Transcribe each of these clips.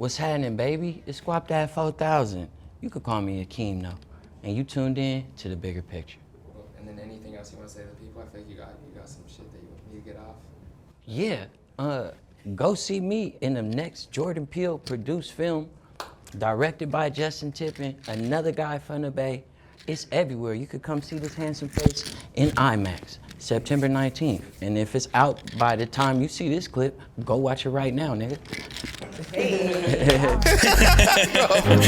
What's happening, baby? It's Squap Dad 4000. You could call me Akeem, though. And you tuned in to the bigger picture. And then anything else you want to say to people? I feel like you got some shit that you need to get off. Yeah, go see me in the next Jordan Peele produced film, directed by Justin Tippin, another guy from the Bay. It's everywhere. You could come see this handsome face in IMAX, September 19th. And if it's out by the time you see this clip, go watch it right now, nigga.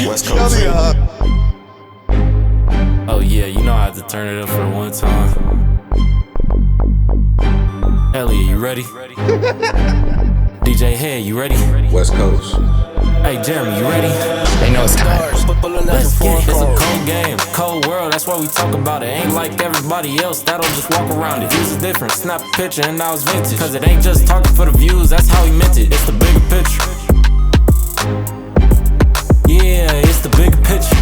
West Coast. Oh yeah, you know I have to turn it up for one time. Elliott, you ready? DJ Head, you ready? West Coast. Hey Jeremy, you ready? They know it's time. Let's get it. It's a cold game, cold world, that's why we talk about it. Ain't like everybody else that'll just walk around it. Views is different, snap a picture and now it's vintage. Cause it ain't just talking for the views, that's how he meant it. It's the bigger picture. Yeah, it's the bigger picture.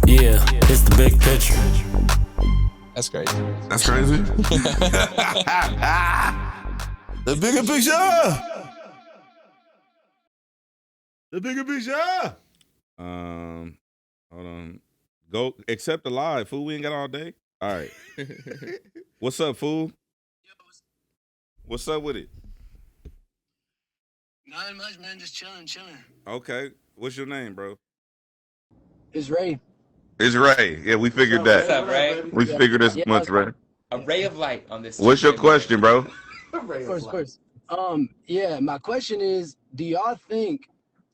Yeah, it's the big picture. That's crazy. That's crazy. The bigger picture. The bigger picture. Hold on. Go accept the live, fool. We ain't got all day. All right. What's up, fool? What's up with it? Nothing much, man. Just chilling. Okay. What's your name, bro? It's Ray. It's Ray. Yeah, we figured that. What's up, Ray? We figured this much, Ray. A ray of light on this. What's your question, bro? Of course. Yeah, my question is, do y'all think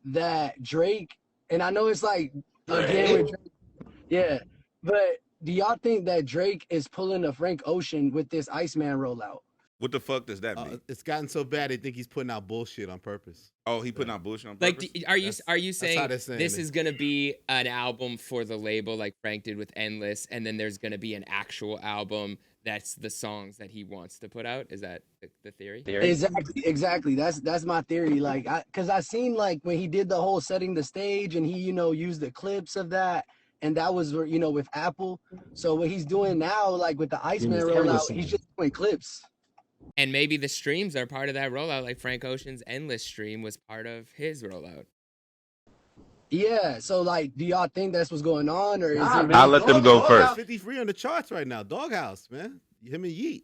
that Drake, and I know it's like, again with Drake, yeah, but do y'all think that Drake is pulling a Frank Ocean with this Iceman rollout? What the fuck does that mean? It's gotten so bad they think he's putting out bullshit on purpose. Oh, he putting out bullshit on Like, purpose? are you saying they're saying this it. is gonna be an album for the label like Frank did with Endless, and then there's gonna be an actual album that's the songs that he wants to put out? Is that the theory? Exactly. That's my theory. Like, cause I seen like when he did the whole setting the stage, and he used the clips of that, and that was with Apple. So what he's doing now, like with the Iceman rollout, he's just doing clips. And maybe the streams are part of that rollout, like Frank Ocean's Endless stream was part of his rollout. Yeah. So like, do y'all think that's what's going on, or is it? I'll let them go first. 53 on the charts right now. Doghouse, man. Him and Yeet.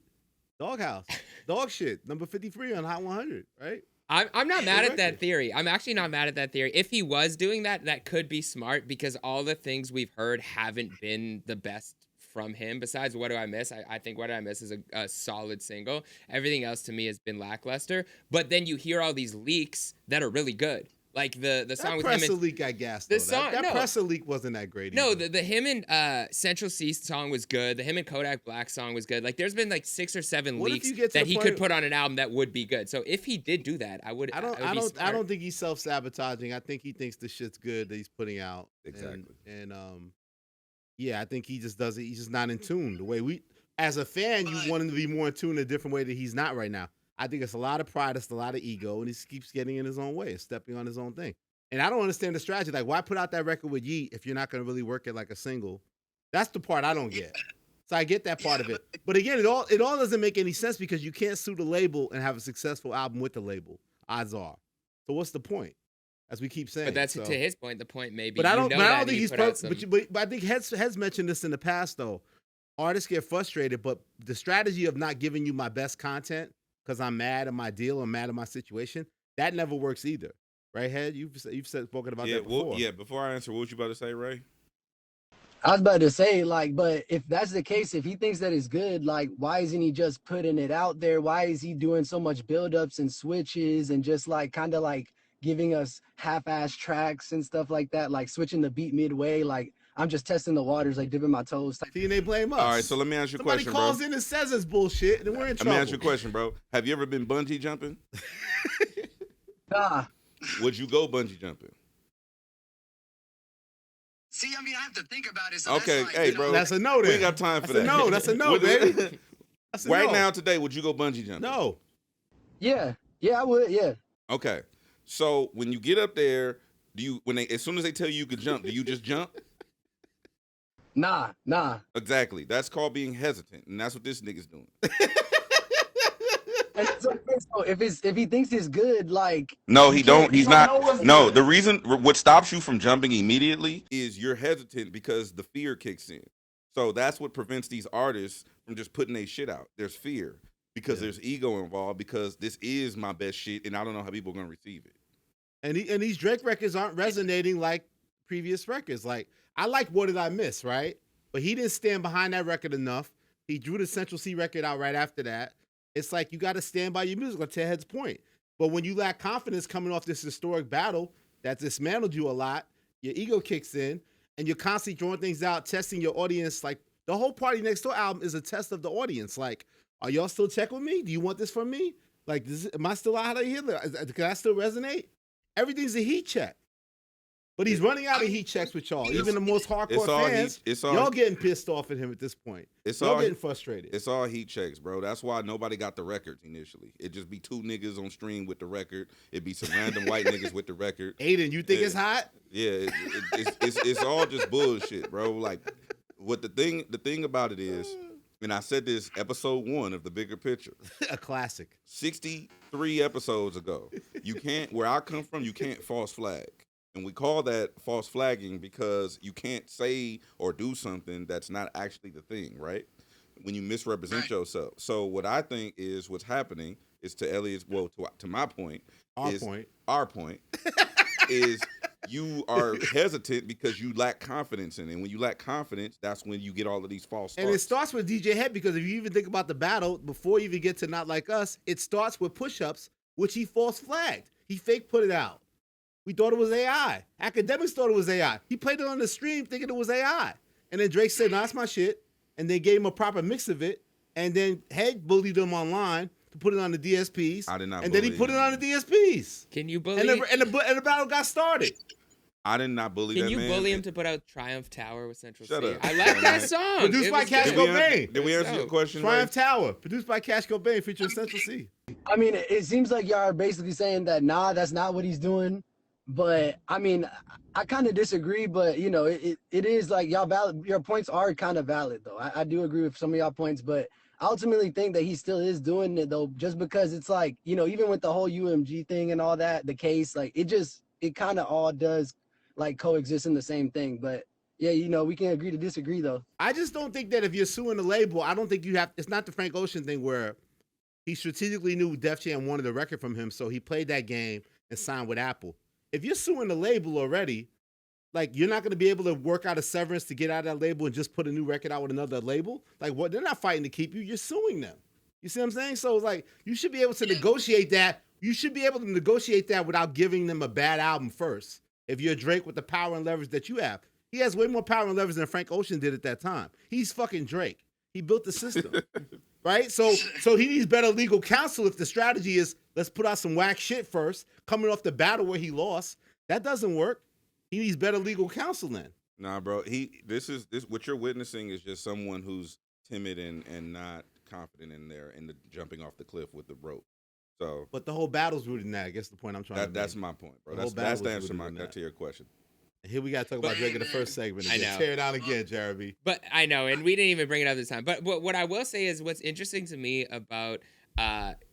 Doghouse. Dog shit. Number 53 on Hot 100, right? I'm not mad at that theory. I'm actually not mad at that theory. If he was doing that, that could be smart, because all the things we've heard haven't been the best from him. Besides What Do I Miss? I think What Do I Miss is a solid single. Everything else to me has been lackluster. But then you hear all these leaks that are really good. Like the song with him. That leak got gassed, though. That presser leak wasn't that great No, either. the him and Central C song was good. The him and Kodak Black song was good. Like, there's been like 6 or 7 leaks that he could put on an album that would be good. So if he did do that, I don't think he's self-sabotaging. I think he thinks the shit's good that he's putting out. Exactly. And yeah, I think he just does it. He's just not in tune. The way as a fan, you want him to be more in tune a different way that he's not right now. I think it's a lot of pride, it's a lot of ego, and he keeps getting in his own way, stepping on his own thing. And I don't understand the strategy. Like, why put out that record with Yeet if you're not going to really work it like a single? That's the part I don't get. So I get that part of it. But again, it all doesn't make any sense, because you can't sue the label and have a successful album with the label. Odds are. So what's the point? As we keep saying. But that's to his point. The point may be. But I don't think he's. But I think Heads mentioned this in the past, though. Artists get frustrated, but the strategy of not giving you my best content because I'm mad at my deal or mad at my situation, that never works either. Right, Head? You've spoken about that before. Before I answer, what was you about to say, Ray? I was about to say, like, but if that's the case, if he thinks that it's good, like, why isn't he just putting it out there? Why is he doing so much buildups and switches and just like kind of like giving us half-ass tracks and stuff like that, like switching the beat midway? Like, I'm just testing the waters, like dipping my toes. See, and they blame us. All right, so let me ask you a question, bro. Somebody calls in and says it's bullshit, then we're in trouble. Let me ask you a question, bro. Have you ever been bungee jumping? Nah. Would you go bungee jumping? See, I mean, I have to think about it. So okay, that's like, hey, bro. That's a no then. We ain't got time for that. That's a no, baby. That's a right no. now, today, would you go bungee jumping? No. Yeah, I would, yeah. Okay. So when you get up there, as soon as they tell you can jump, do you just jump? Nah. Exactly. That's called being hesitant, and that's what this nigga's doing. And so if he thinks it's good, like No, you he don't. can't- He's you don't know not. what's No, good. the reason what stops you from jumping immediately is you're hesitant because the fear kicks in. So that's what prevents these artists from just putting their shit out. There's fear because there's ego involved because this is my best shit and I don't know how people are gonna receive it. And these Drake records aren't resonating like previous records. Like, I like What Did I Miss, right? But he didn't stand behind that record enough. He drew the Central C record out right after that. It's like you got to stand by your music, to Ted Head's point. But when you lack confidence coming off this historic battle that dismantled you a lot, your ego kicks in, and you're constantly throwing things out, testing your audience. Like, the whole Party Next Door album is a test of the audience. Like, are y'all still checking with me? Do you want this from me? Like, am I still out of here? Can I still resonate? Everything's a heat check. But he's running out of heat checks with y'all. Even the most hardcore fans, y'all getting pissed off at him at this point. Y'all getting frustrated. It's all heat checks, bro. That's why nobody got the records initially. It just be two niggas on stream with the record. It be some random white niggas with the record. Aiden, you think it's hot? Yeah, it's all just bullshit, bro. Like, what the thing about it is, and I said this episode 1 of The Bigger Picture. A classic. 63 episodes ago. You can't, where I come from, you can't false flag. And we call that false flagging because you can't say or do something that's not actually the thing, right? When you misrepresent yourself. So what I think is what's happening is to Elliott's, well, to my point, our point is you are hesitant because you lack confidence in it. And when you lack confidence, that's when you get all of these false starts. And it starts with DJ Head because if you even think about the battle, before you even get to Not Like Us, it starts with push-ups, which he false flagged. He fake put it out. We thought it was AI. Academics thought it was AI. He played it on the stream thinking it was AI. And then Drake said, no, that's my shit. And they gave him a proper mix of it. And then Head bullied him online to put it on the DSPs. I did not And then he put it on the DSPs. Can you bully? And the battle got started. I did not bully that man. Can you bully him to put out Triumph Tower with Central Shut C? up. I like that song. Produced by Cash Cobain. Did we answer your question? Triumph Tower, produced by Cash Cobain, featuring Central C. I mean, it seems like y'all are basically saying that that's not what he's doing. But I mean, I kind of disagree. But you know, it is like y'all valid. Your points are kind of valid, though. I do agree with some of y'all points, but I ultimately think that he still is doing it though, just because it's like, you know, even with the whole UMG thing and all that, the case, like it kind of all does like coexist in the same thing. But yeah, you know, we can agree to disagree though. I just don't think that if you're suing the label, I don't think you have. It's not the Frank Ocean thing where he strategically knew Def Jam wanted a record from him, so he played that game and signed with Apple. If you're suing the label already, like, you're not going to be able to work out a severance to get out of that label and just put a new record out with another label. Like, what? They're not fighting to keep you. You're suing them. You see what I'm saying? So, like, you should be able to negotiate that. You should be able to negotiate that without giving them a bad album first. If you're Drake with the power and leverage that you have. He has way more power and leverage than Frank Ocean did at that time. He's fucking Drake. He built the system. Right? So he needs better legal counsel if the strategy is, let's put out some whack shit first, coming off the battle where he lost. That doesn't work. He needs better legal counsel then. Nah, bro. This what you're witnessing is just someone who's timid and not confident in the jumping off the cliff with the rope. So, but the whole battle's rooted in that. I guess the point I'm trying to make. That's my point, bro. That's the answer to your question. Here we got to talk about Drake in the first segment. I know. Tear it down again, Jeremy. But I know, and we didn't even bring it up this time. But what I will say is what's interesting to me about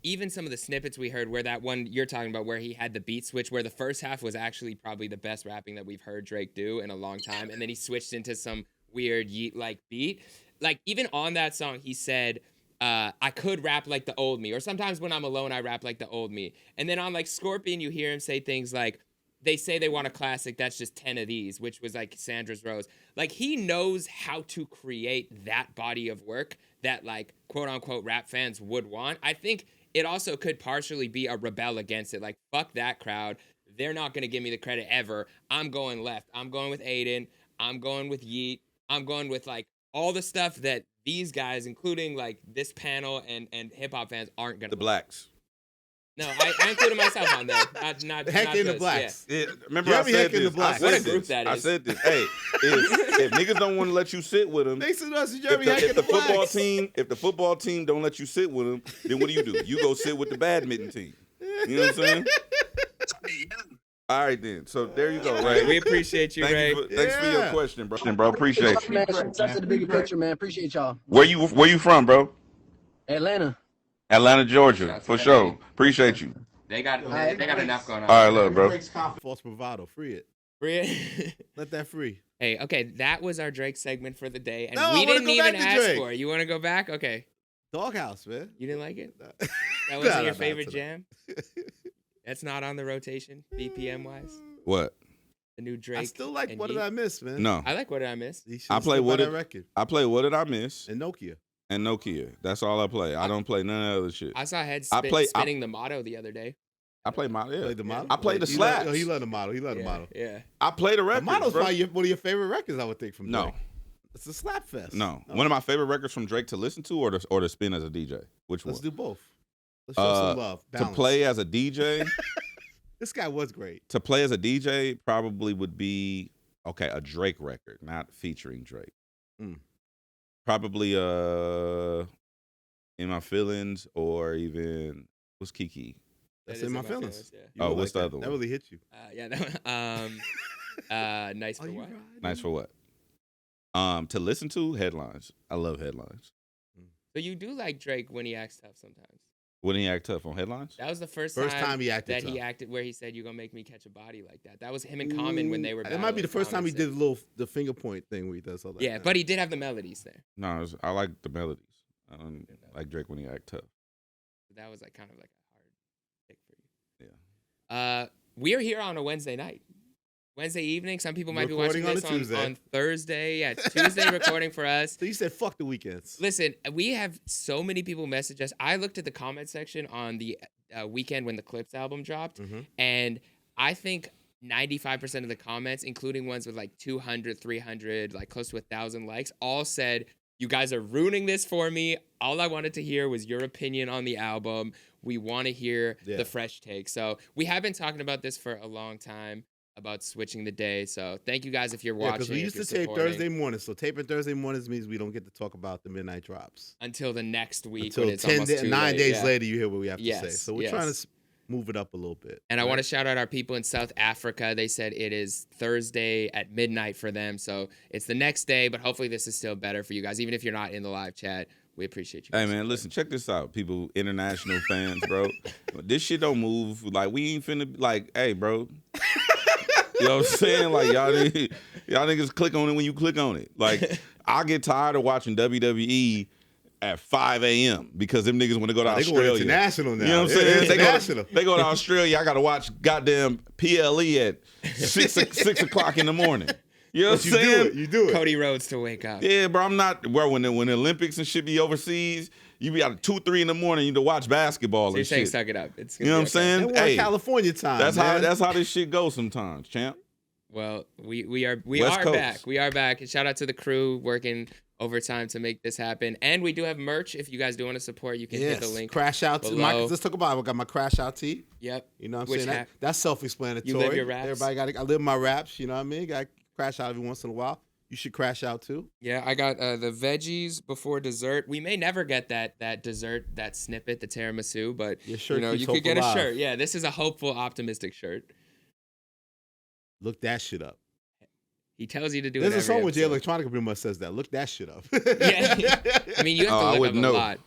even some of the snippets we heard where that one you're talking about where he had the beat switch where the first half was actually probably the best rapping that we've heard Drake do in a long time. And then he switched into some weird yeet-like beat. Like, even on that song, he said, I could rap like the old me. Or sometimes when I'm alone, I rap like the old me. And then on, like, Scorpion, you hear him say things like, they say they want a classic, that's just 10 of these, which was like Sandra's Rose. Like, he knows how to create that body of work that, like, quote-unquote rap fans would want. I think it also could partially be a rebel against it. Like, fuck that crowd. They're not going to give me the credit ever. I'm going left. I'm going with Aiden. I'm going with Yeet. I'm going with, like, all the stuff that these guys, including, like, this panel and hip-hop fans aren't going to. The blacks. No, I included myself on there. Not Heck in the this, blacks. Yeah. Remember, I said this. What a group that is. I said this. Hey, if niggas don't want to let you sit with them, if the football team don't let you sit with them, then what do? You go sit with the badminton team. You know what I'm saying? All right, then. So there you go, Ray. We appreciate you, Ray. Thanks for your question, bro. Appreciate you. Man, such a bigger picture, man. Appreciate y'all. Where you from, bro? Atlanta. Atlanta, Georgia, Shout out to for the sure. A. Appreciate you. They got enough going on. All right, look, bro. Drake's confidence, false bravado. Free it. Let that free. Hey, okay, that was our Drake segment for the day, and No, I we wanna didn't go even back to ask Drake. for it. You want to go back? Okay. Doghouse, man. You didn't like it? That Nah, wasn't your nah, favorite nah. jam? That's not on the rotation, BPM wise. What? The new Drake. I still like and What Did Yeat? I Miss, man? No. I like What Did I Miss? I play What that Did record I play What Did I Miss and Nokia. and Nokia. That's all I play. I don't play none of the other shit. I saw Head I spinning the motto the other day. I play my Played the model. I play the He slaps. He loved the model. He loved the Yeah, model. yeah. I play the The records. model's bro. probably one of your favorite records, I would think, from Drake. No, It's a slap fest. no. One of my favorite records from Drake to listen to or to spin as a DJ. Which Let's one? do both. Let's show some love. To Balance. play as a DJ. This guy was great. To play as a DJ probably would be a Drake record, not featuring Drake. Mm. Probably In My Feelings or even what's Kiki? That's That in is my feelings. yeah. You Oh, would what's the that. other one? That really hit you. Yeah, that one. Nice for what? Nice for what? To listen to headlines. I love headlines. So you do like Drake when he acts tough sometimes. Wouldn't he act tough on headlines? That was the first First time time he acted that he tough. acted where he said, "You're gonna make me catch a body like that." That was him and Common when they were. It might be the first time he did the finger point thing where he does all that. Yeah, but he did have the melodies there. No, I like the melodies. I don't like Drake when he act tough. That was like kind of like a hard pick for you. Yeah. We're here on a Wednesday night. Wednesday evening. Some people might be Recording watching on this a Tuesday. on Thursday. Yeah, Tuesday recording for us. So you said fuck the weekends. Listen, we have so many people message us. I looked at the comment section on the weekend when the Clips album dropped, and I think 95% of the comments, including ones with like 200, 300, like close to 1,000 likes, all said, "You guys are ruining this for me. All I wanted to hear was your opinion on the album. We want to hear the fresh take." So we have been talking about this for a long time, about switching the day. So thank you guys if you're watching. Because we used to tape Thursday mornings. So taping Thursday mornings means we don't get to talk about the midnight drops. Until the next week Until when it's almost too 9 late. days Yeah. later, you hear what we have to say. Yes, So we're trying to move it up a little bit. And I want to shout out our people in South Africa. They said it is Thursday at midnight for them. So it's the next day, but hopefully this is still better for you guys. Even if you're not in the live chat, we appreciate you. Hey man, listen, check this out, people, international fans, bro. This shit don't move. Like we ain't finna like, hey, bro. You know what I'm saying? Like y'all niggas click on it when you click on it. Like I get tired of watching WWE at 5 a.m. because them niggas want to go to They Australia. going international now. You know what I'm Yeah, saying? international. They go to Australia. I gotta watch goddamn PLE at 6 o'clock in the morning. You know what I'm saying? You do it. Cody Rhodes to wake up. Yeah, bro. I'm not. Bro, when the Olympics and shit be overseas, you be out at 2, 3 in the morning. You to watch basketball So you're and saying shit. suck it up. It's You know what I'm saying? And we're in California time. That's man. how this shit goes sometimes, champ. Well, we are West Coast. back. We are back. And shout out to the crew working overtime to make this happen. And we do have merch. If you guys do want to support, you can hit the link. Crash out to my. below. Let's talk about it. I got my crash out tee. Yep. You know what I'm Which saying? hat? That's self-explanatory. You live your raps? Everybody got. I live my raps. You know what I mean? Got to crash out every once in a while. You should crash out too. Yeah, I got the veggies before dessert. We may never get that dessert, that snippet, the tiramisu, but Your shirt you keeps could hope get alive. a shirt. Yeah, this is a hopeful, optimistic shirt. Look that shit up. He tells you to do There's it. a song every with Jay episode. Electronica pretty much says that. Look that shit up. Yeah. I mean, you have Oh, I to look up wouldn't a know. lot.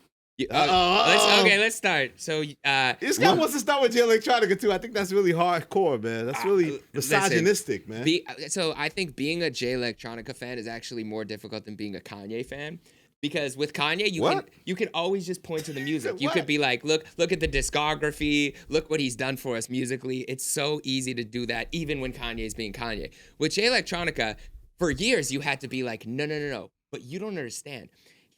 Uh-oh. Let's start. So This guy wants to start with Jay Electronica too. I think that's really hardcore, man. That's really misogynistic, man. So I think being a Jay Electronica fan is actually more difficult than being a Kanye fan. Because with Kanye, you can always just point to the music. You could be like, look at the discography, look what he's done for us musically. It's so easy to do that, even when Kanye's being Kanye. With Jay Electronica, for years you had to be like, no. But you don't understand.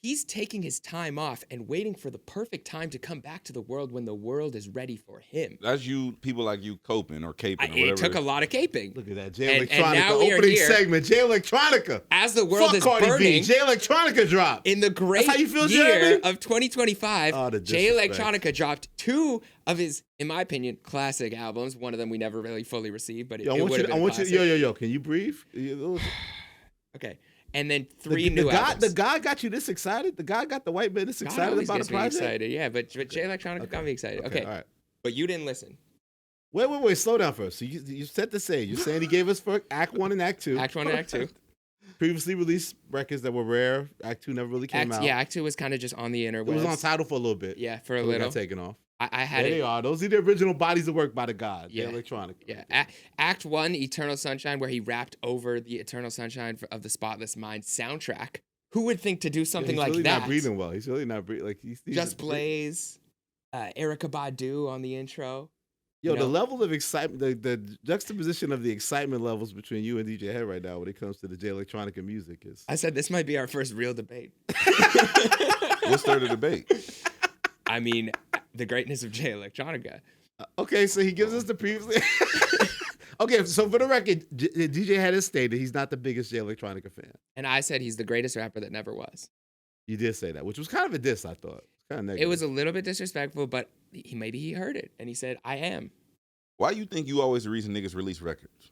He's taking his time off and waiting for the perfect time to come back to the world when the world is ready for him. That's you, people like you coping or caping or whatever. It took a lot of caping. Look at that, Jay And Electronica now we are opening here. segment. Jay Electronica. As the world Fuck is Cardi burning, B. Jay Electronica dropped. in the great That's how you feel, year Jeremy? of 2025, Oh, the Jay disrespect. Electronica dropped 2 of his, in my opinion, classic albums. One of them we never really fully received, but it would have been a classic. Yo. Can you breathe? Okay. And then 3 new albums. The guy got you this excited? The guy got the white man this God excited always about a gets me project? excited, yeah, but Jay Electronica got me excited. Okay. All right. But you didn't listen. Wait. Slow down first. So you set the stage. You're saying he gave us for Act 1 and Act 2. Act 1 and Act 2. previously released records that were rare. Act 2 never really came out. Yeah, Act 2 was kind of just on the interwebs. It was on Tidal for a little bit. Yeah, for a before it little. got taken off. I had There it. they are. Those are the original bodies of work by the God. Yeah. Jay Electronica. Yeah, Act 1, Eternal Sunshine, where he rapped over the Eternal Sunshine of the Spotless Mind soundtrack. Who would think to do something he's like really that? not breathing well. He's really not breathing. Like he's Just Blaze, Erykah Badu on the intro. Yo, you know? the level of excitement, the juxtaposition of the excitement levels between you and DJ Head right now when it comes to the Jay Electronica music is. I said this might be our first real debate. What's there to debate? I mean, the greatness of Jay Electronica. Okay, so he gives us the previously. Okay, so for the record, DJ Head has stated he's not the biggest Jay Electronica fan. And I said he's the greatest rapper that never was. You did say that, which was kind of a diss, I thought. Kind of negative. It was a little bit disrespectful, but maybe he heard it and he said, I am. Why you think you always the reason niggas release records?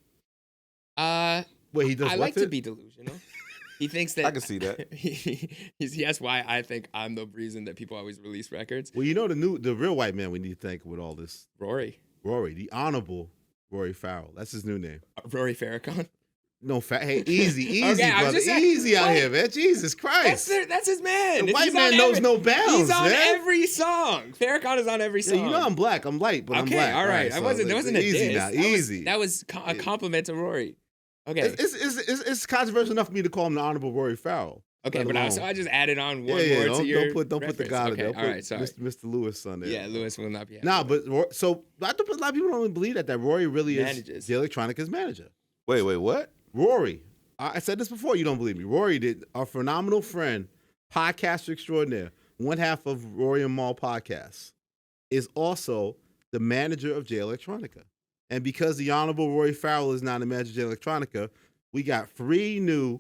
Wait, he does I what like to to be delusional. He thinks that I can see that. That's why I think I'm the reason that people always release records. Well, you know the real white man we need to thank with all this. Rory, the honorable Rory Farrell. That's his new name. Rory Farrakhan. No, hey, easy, Okay, I was brother, just saying, easy out what? here, man. Jesus Christ. That's his man. The white He's man on knows no bounds, He's on man. every song. Farrakhan is on every Yeah, song. you know I'm black. I'm light, but I'm Okay, black. all right. It wasn't a easy diss. now. Easy. That was a compliment to Rory. Okay. It's controversial enough for me to call him the honorable Rory Farrell. Okay, let but alone. I just added on one Yeah, more to your don't put the reference. God in Okay, there. all Put right, sorry. Mr. Lewis on there. Yeah, Lewis will not be happy. Nah, but so I think a lot of people don't even believe that Rory really Manages. is Jay Electronica's manager. Wait, what? Rory, I said this before. You don't believe me. Rory did a phenomenal friend, podcaster extraordinaire, one half of Rory and Mal podcasts, is also the manager of Jay Electronica. And because the honorable Rory Farrell is now the manager of Jay Electronica, we got 3 new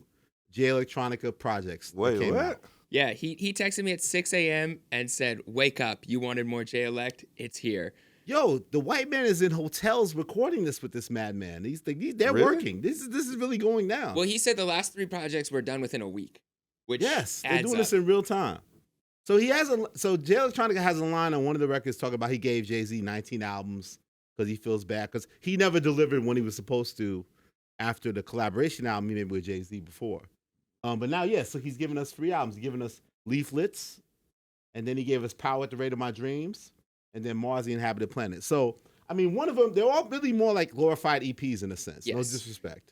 Jay Electronica projects. that Wait, came what? out. Yeah, he texted me at 6 a.m. and said, "Wake up! You wanted more Jay Elect? It's here." Yo, the white man is in hotels recording this with this madman. They're Really? working. This is really going down. Well, he said the last 3 projects were done within a week, which Yes, they're adds doing up. this in real time. So Jay Electronica has a line on one of the records talking about he gave Jay-Z 19 albums because he feels bad because he never delivered when he was supposed to after the collaboration album he made with Jay-Z before. But now, so he's giving us 3 albums. He's giving us Leaflets, and then he gave us Power at the Rate of My Dreams, and then Mars, the Inhabited Planet. So, I mean, one of them, they're all really more like glorified EPs in a sense. No Yes. disrespect.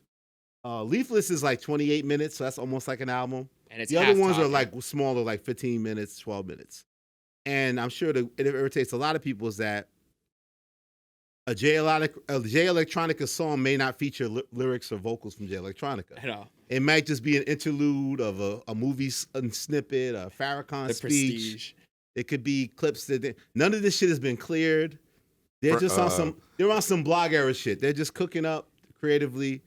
Leaflets is like 28 minutes, so that's almost like an album. And it's The other half ones are talking. like smaller, like 15 minutes, 12 minutes. And I'm sure it irritates a lot of people is that a Jay Electronica song may not feature lyrics or vocals from Jay Electronica. At all. It might just be an interlude of a movie snippet, a Farrakhan The speech. Prestige. It could be clips that none of this shit has been cleared. They're just on some blog era shit. They're just cooking up creatively,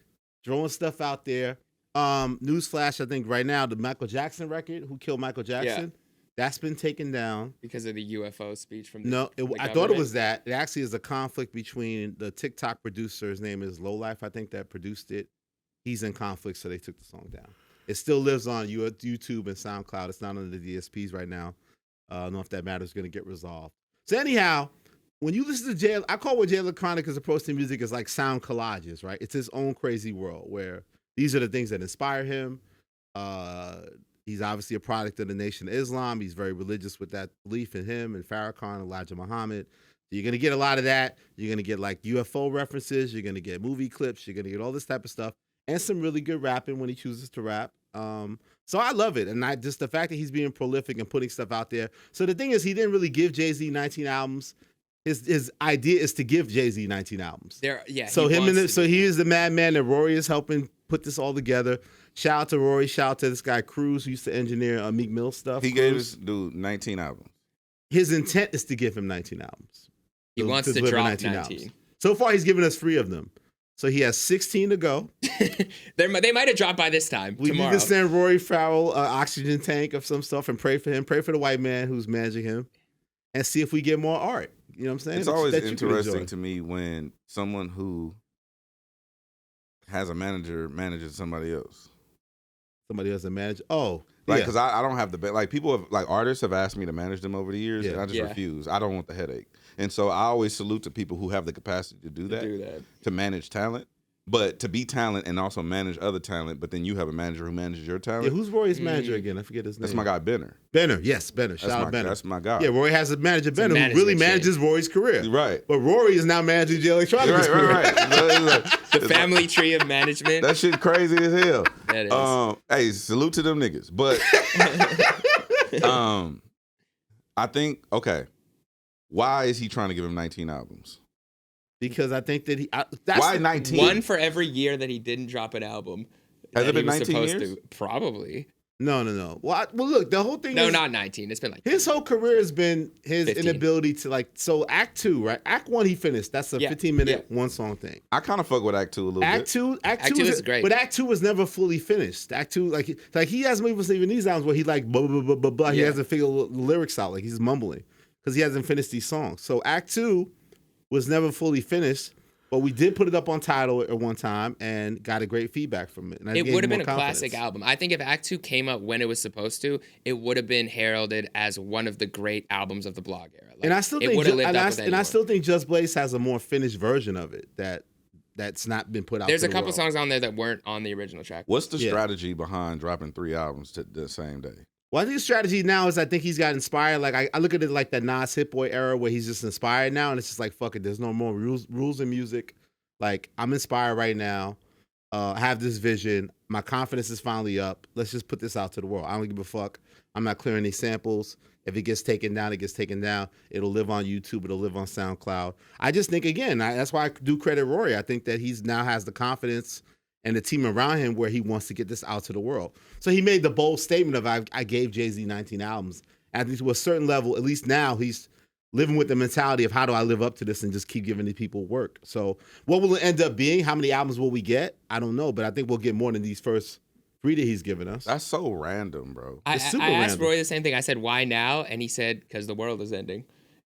throwing stuff out there. Newsflash, I think right now the Michael Jackson record, Who Killed Michael Jackson, that's been taken down. Because of the UFO speech from No, the I thought it government. was that. It actually is a conflict between the TikTok producer. His name is Lowlife, I think, that produced it. He's in conflict, so they took the song down. It still lives on YouTube and SoundCloud. It's not under the DSPs right now. I don't know if that matter is going to get resolved. So anyhow, when you listen to Jay, I call what Jay Electronica's approach to music is like sound collages, right? It's his own crazy world where these are the things that inspire him. He's obviously a product of the Nation of Islam. He's very religious with that belief in him and Farrakhan, Elijah Muhammad. So you're going to get a lot of that. You're going to get like UFO references. You're going to get movie clips. You're going to get all this type of stuff and some really good rapping when he chooses to rap. So I love it. And just the fact that he's being prolific and putting stuff out there. So the thing is, he didn't really give Jay-Z 19 albums. His idea is to give Jay-Z 19 albums. So he is the madman that Rory is helping put this all together. Shout out to Rory. Shout out to this guy Cruz who used to engineer Meek Mill stuff. He gave this dude 19 albums. His intent is to give him 19 albums. He wants to deliver drop 19 19. albums. So far, he's given us 3 of them. So he has 16 to go. They might have dropped by this time. We tomorrow. need to send Rory Farrell an oxygen tank of some stuff and pray for him. Pray for the white man who's managing him, and see if we get more art. You know what I'm saying? It's always that you can interesting enjoy. to me when someone who has a manager manages somebody else. Somebody else a manager. Oh, Like, yeah. because I don't have the like people have like artists have asked me to manage them over the years, and I just Yeah. refuse. I don't want the headache, and so I always salute to people who have the capacity to do that, do that. to manage talent. But to be talent and also manage other talent, but then you have a manager who manages your talent. Yeah, who's Rory's manager again? I forget his name. That's my guy Benner. Benner, yes, Benner. Shout out Benner. That's my guy. Yeah, Rory has a manager, a Benner, who really management manages Rory's career. Right. But Rory is now managing Jay Electronica's career. Right. The family tree of management. That shit crazy as hell. That is. Hey, salute to them niggas. But I think, okay, why is he trying to give him 19 albums? Because I think that Why 19? One for every year that he didn't drop an album. Has that it been he was 19 supposed years? to. Probably. No. Well, look, the whole thing No, is, not 19. It's been like his whole career has been his 15. inability to so Act 2, right? Act 1 he finished. That's a 15-minute one song thing. I kind of fuck with Act 2 a little bit. Act 2 is great. But Act 2 was never fully finished. Act 2, like he hasn't even these albums where he like blah blah blah blah blah. He hasn't figured the lyrics out, like he's mumbling because he hasn't finished these songs. So Act 2 was never fully finished. But we did put it up on Tidal at one time and got a great feedback from it. And it would have been a classic album. I think if Act 2 came up when it was supposed to, it would have been heralded as one of the great albums of the blog era. Like, and I still think, I still think Just Blaze has a more finished version of it that's not been put out. There's to a couple world. songs on there that weren't on the original track. What's the strategy behind dropping 3 albums to the same day? Well, I think the strategy now is I think he's got inspired. Like I look at it like that Nas Hit Boy era where he's just inspired now, and it's just like fuck it. There's no more rules in music. Like, I'm inspired right now. I have this vision. My confidence is finally up. Let's just put this out to the world. I don't give a fuck. I'm not clearing any samples. If it gets taken down, it gets taken down. It'll live on YouTube. It'll live on SoundCloud. I just think, again, that's why I do credit Rory. I think that he's now has the confidence and the team around him where he wants to get this out to the world. So he made the bold statement of, I gave Jay-Z 19 albums. And I think to a certain level, at least now, he's living with the mentality of how do I live up to this and just keep giving these people work. So what will it end up being? How many albums will we get? I don't know, but I think we'll get more than these first 3 that he's given us. That's so random, bro. I super asked random. Roy the same thing. I said, why now? And he said, because the world is ending.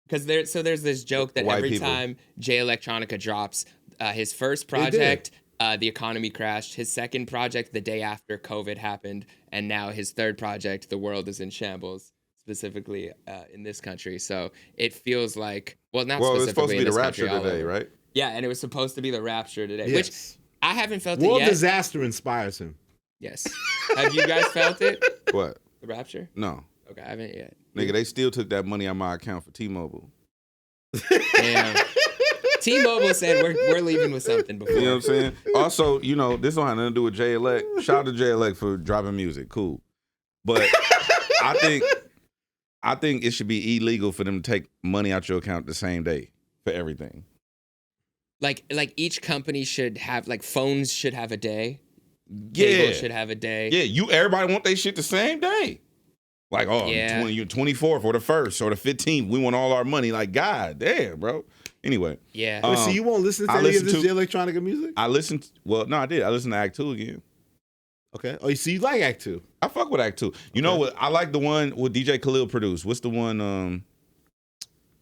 Because there's this joke that White every people. time Jay Electronica drops his first project, the economy crashed. His second project, the day after COVID happened. And now his third project, the world is in shambles. Specifically in this country, so it feels like It's supposed to be the Rapture country, today, right? Yeah, and it was supposed to be the Rapture today, Yes. which I haven't felt World it yet. disaster inspires him. Yes, have you guys felt it? What? The Rapture? No. Okay, I haven't yet. Nigga, they still took that money out my account for T-Mobile. Damn. T-Mobile said we're leaving with something before. You know what I'm saying? Also, this don't have nothing to do with Jay Elect. Shout out to Jay Elect for dropping music. Cool. But I think it should be illegal for them to take money out your account the same day for everything. Like each company should have, like, phones should have a day. Yeah. Cable should have a day. Yeah, everybody want their shit the same day. Like, 24th or the 1st or the 15th, we want all our money. Like, god damn, bro. Anyway. Yeah. Wait, so you won't listen to any of this Jay Electronica music? I listened, no, I did. I listened to Act 2 again. Okay. Oh, so you like Act 2? I fuck with Act 2. You know what? I like the one with DJ Khalil produced. What's the one?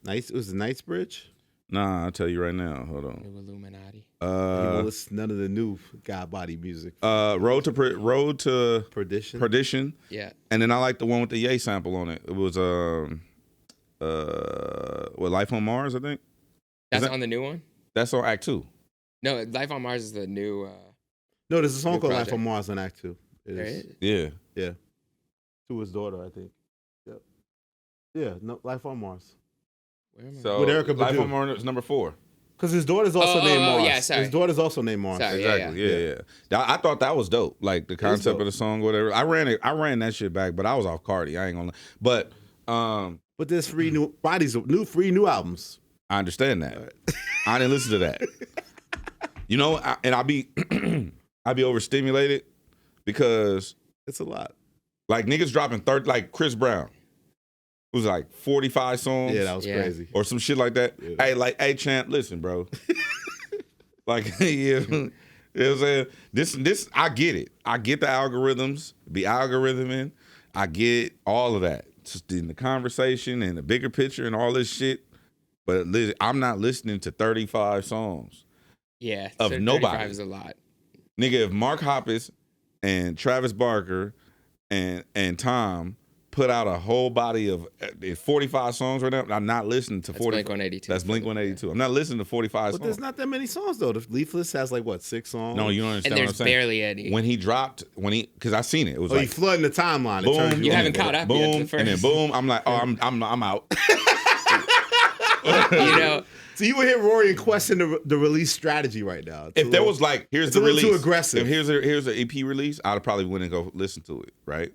Nice. It was the Knightsbridge? Nah, I'll tell you right now. Hold on. New Illuminati. He won't listen to none of the new God Body music. Road to Perdition. Perdition. Yeah. And then I like the one with the Ye sample on it. It was Life on Mars, I think. That's on the new one? That's on Act 2. No, Life on Mars is the new. No, there's a song New called project. Life on Mars on Act 2. It There is. is? Yeah. Yeah. To his daughter, I think. Yep. Yeah, no, Life on Mars. Where am I? So With Erykah Life Badu. on Mars is number 4. Because his daughter's also named Mars. yeah, sorry. His daughter's also named Mars. Sorry. Exactly. Yeah. I thought that was dope. Like the concept dope. of the song, whatever. I ran that shit back, but I was off Cardi. I ain't gonna. But But there's three new albums. I understand that. I didn't listen to that. And I'll be overstimulated because It's a lot. like niggas dropping 30, like Chris Brown, who's like 45 songs. Yeah, that was crazy. Or some shit like that. Yeah. Hey, champ, listen, bro. Like, you know what I'm saying? This, I get it. I get the algorithms, be algorithming. I get all of that. Just in the conversation and the bigger picture and all this shit. But I'm not listening to 35 songs. Yeah. Of 35 nobody. is a lot. Nigga, if Mark Hoppus and Travis Barker and Tom put out a whole body of 45 songs right now. I'm not listening to 40. Blink-182. That's Blink-182. I'm not listening to 45 But songs. there's not that many songs though. The Leafless has like what 6 songs? No, you don't understand And what there's I'm saying. barely any. When he dropped, because I seen it. It was Oh, like you flooding the timeline. It boom. turns You on. haven't caught up yet to boom, the and then first. boom. I'm like, oh, I'm out. You know, So you would hear Rory and question the release strategy right now. It's If a there little- was like, here's it's the a little release. too aggressive. If here's an EP release, I'd probably went and go listen to it, right?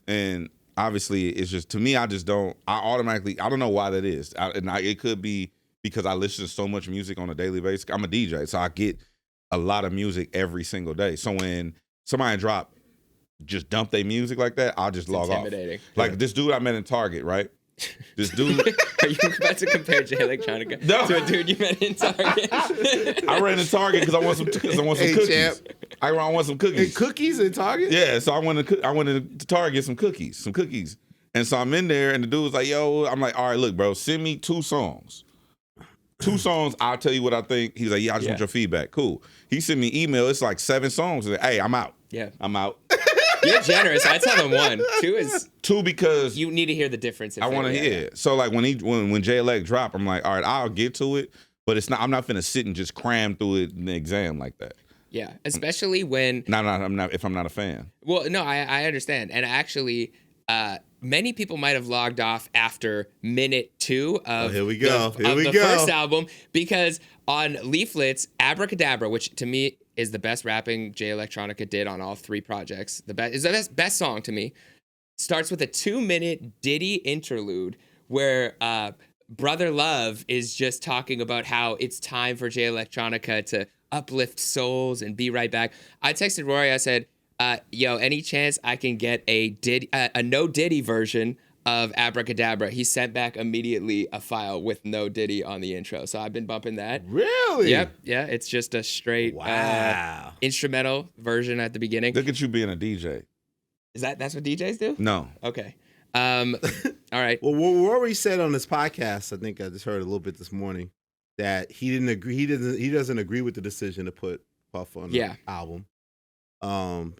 And obviously, it's just to me, I just don't. I automatically, I don't know why that is, it could be because I listen to so much music on a daily basis. I'm a DJ, so I get a lot of music every single day. So when somebody just dump their music like that, I'll just log off. intimidating. Like this dude I met in Target, right? This dude. Are you about to compare Jay Electronica No. to a dude you met in Target? I ran to Target because I want some Hey, cookies. champ. I want some cookies. And cookies in Target? Yeah, so I went to Target get some cookies. And so I'm in there, and the dude was like, yo, I'm like, all right, look, bro, send me 2 songs. 2 songs, I'll tell you what I think. He's like, yeah, I just want your feedback. Cool. He sent me email. It's like 7 songs. Like, hey, I'm out. Yeah. I'm out. You're generous. I tell him 1. 2 is 2 because you need to hear the difference. I want to hear it. So like when Jay Elect dropped, I'm like, all right, I'll get to it, but I'm not finna sit and just cram through it in the exam like that. Yeah, especially when. No, I'm not. If I'm not a fan. Well, no, I understand, and actually, many people might have logged off after minute 2 of here we go. the first album, because on Leaflets, Abracadabra, which to me is the best rapping Jay Electronica did on all 3 projects. Is the best song to me. Starts with a 2-minute Diddy interlude where Brother Love is just talking about how it's time for Jay Electronica to uplift souls and be right back. I texted Rory. I said, yo, any chance I can get a no Diddy version of Abracadabra? He sent back immediately a file with no Diddy on the intro. So I've been bumping that. Really? Yep. Yeah. It's just a straight instrumental version at the beginning. Look at you being a DJ. That's what DJs do? No. Okay. All right. Well, what Rory said on his podcast, I think I just heard a little bit this morning, that he didn't agree. He doesn't agree with the decision to put Puff on the album.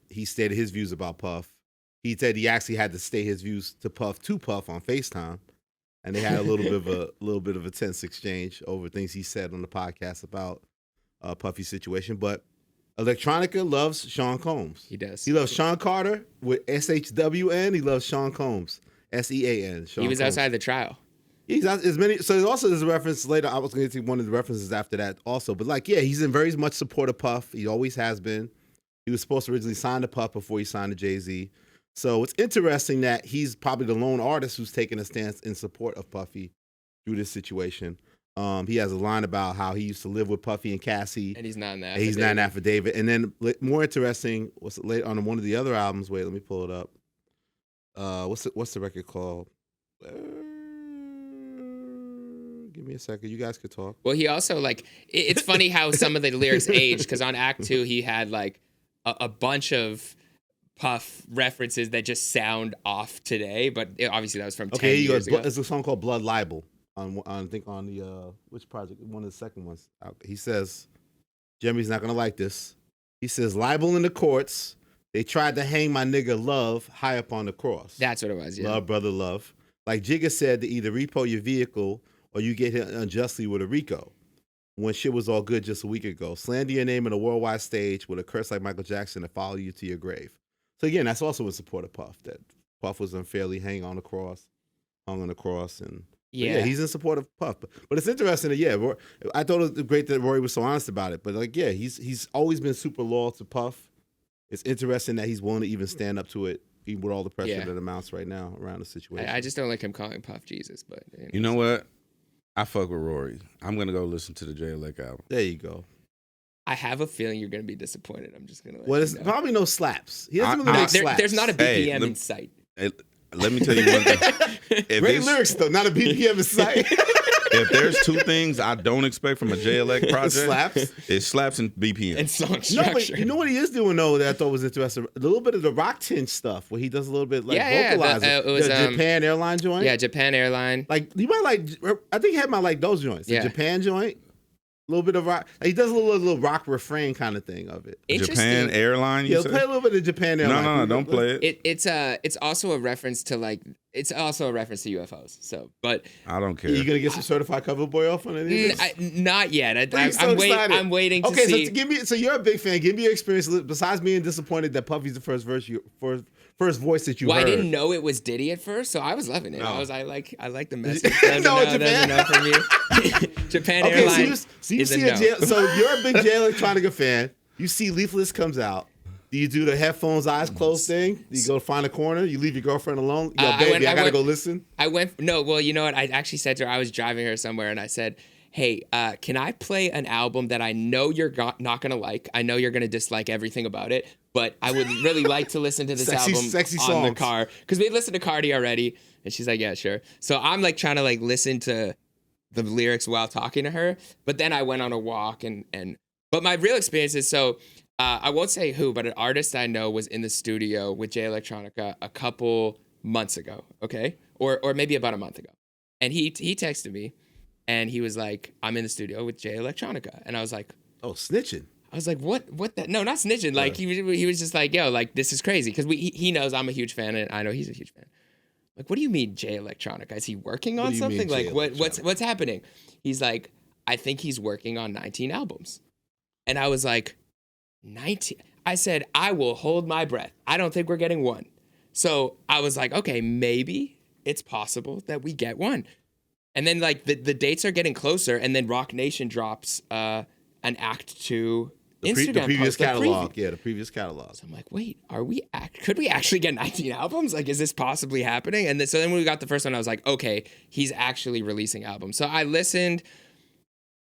He stated his views about Puff. He said he actually had to state his views to Puff on FaceTime, and they had a little bit of a tense exchange over things he said on the podcast about Puffy's situation. But Electronica loves Sean Combs. He does. He loves Sean Carter with SHWN. He loves Sean Combs, SEAN. He was Combs. outside the trial. He's not as many. So there's a reference later. I was going to take one of the references after that also. But like, yeah, he's in very much support of Puff. He always has been. He was supposed to originally sign to Puff before he signed to Jay-Z. So it's interesting that he's probably the lone artist who's taking a stance in support of Puffy through this situation. He has a line about how he used to live with Puffy and Cassie. And he's not in that. He's not in Affidavit. And then more interesting, was late on one of the other albums. Wait, let me pull it up. What's the record called? Give me a second. You guys could talk. Well, he also it's funny how some of the lyrics age, because on Act 2 he had like a bunch of Puff references that just sound off today, but obviously that was from 10 years ago. It's a song called Blood Libel on I think on the which project? One of the second ones. He says, Jimmy's not gonna like this. He says, libel in the courts. They tried to hang my nigga Love high up on the cross. That's what it was. Yeah. Love, brother, love. Like Jigga said, to either repo your vehicle or you get hit unjustly with a RICO. When shit was all good just a week ago. Slander your name on a worldwide stage with a curse like Michael Jackson to follow you to your grave. So again, that's also in support of Puff, that Puff was unfairly hung on the cross, and yeah, he's in support of Puff. But it's interesting that I thought it was great that Rory was so honest about it. But he's always been super loyal to Puff. It's interesting that he's willing to even stand up to it, even with all the pressure that amounts right now around the situation. I just don't like him calling Puff Jesus, but you know what? I fuck with Rory. I'm gonna go listen to the Jay Elect album. There you go. I have a feeling you're gonna be disappointed. I'm just gonna let there's probably no slaps. He doesn't really make slaps. There's not a BPM in sight. Let me tell you one thing. Great lyrics though, not a BPM in sight. If there's 2 things I don't expect from a Jay Elect project, it slaps and BPM. And song structure. No, but you know what he is doing though that I thought was interesting? A little bit of the rock tinge stuff where he does a little bit vocalizing. It was the Japan Airline joint. Yeah, Japan Airline. Like you might I think he had those joints. The Japan joint. A little bit of rock. He does a little rock refrain kind of thing of it. Japan Airline. Yeah, play a little bit of Japan Airline. No, don't play it. It's also a reference to like It's also a reference to UFOs. So, but I don't care. You gonna get some certified cover boy off on any of this? not yet. I'm waiting to okay, see. so give me. So you're a big fan. Give me your experience. Besides being disappointed that Puffy's the first voice that you heard. I didn't know it was Diddy at first, so I was loving it. No. I like the message. No, That's Japan. a no from you. Japan Okay, Airlines. so you is see a no. so you're a big Jay Electronica fan. You see Leafless comes out. Do you do the headphones, eyes closed thing? Do you go find a corner? You leave your girlfriend alone? Yo, baby, I gotta go listen. Well, you know what? I actually said to her, I was driving her somewhere, and I said, hey, can I play an album that I know you're not gonna like? I know you're gonna dislike everything about it, but I would really like to listen to this album sexy on songs. the car. Because we listened to Cardi already, and she's like, yeah, sure. So I'm like trying to like listen to the lyrics while talking to her, but then I went on a walk but my real experience is I won't say who, but an artist I know was in the studio with Jay Electronica a couple months ago, okay? Or maybe about a month ago. And he texted me and he was like, I'm in the studio with Jay Electronica. And I was like, oh, snitching. I was like, what that? No, not snitching. Like he was just like, yo, like this is crazy. Because he knows I'm a huge fan and I know he's a huge fan. Like, what do you mean Jay Electronica? Is he working on something? Like what's happening? He's like, I think he's working on 19 albums. And I was like, 19. I said, I will hold my breath. I don't think we're getting one. So I was like, okay, maybe it's possible that we get one. And then like the dates are getting closer, and then Rock Nation drops an Act 2 Instagram the previous post, catalog. preview. Yeah, the previous catalog. So I'm like, wait, could we actually get 19 albums? Like, is this possibly happening? And so then when we got the first one, I was like, okay, he's actually releasing albums. So I listened.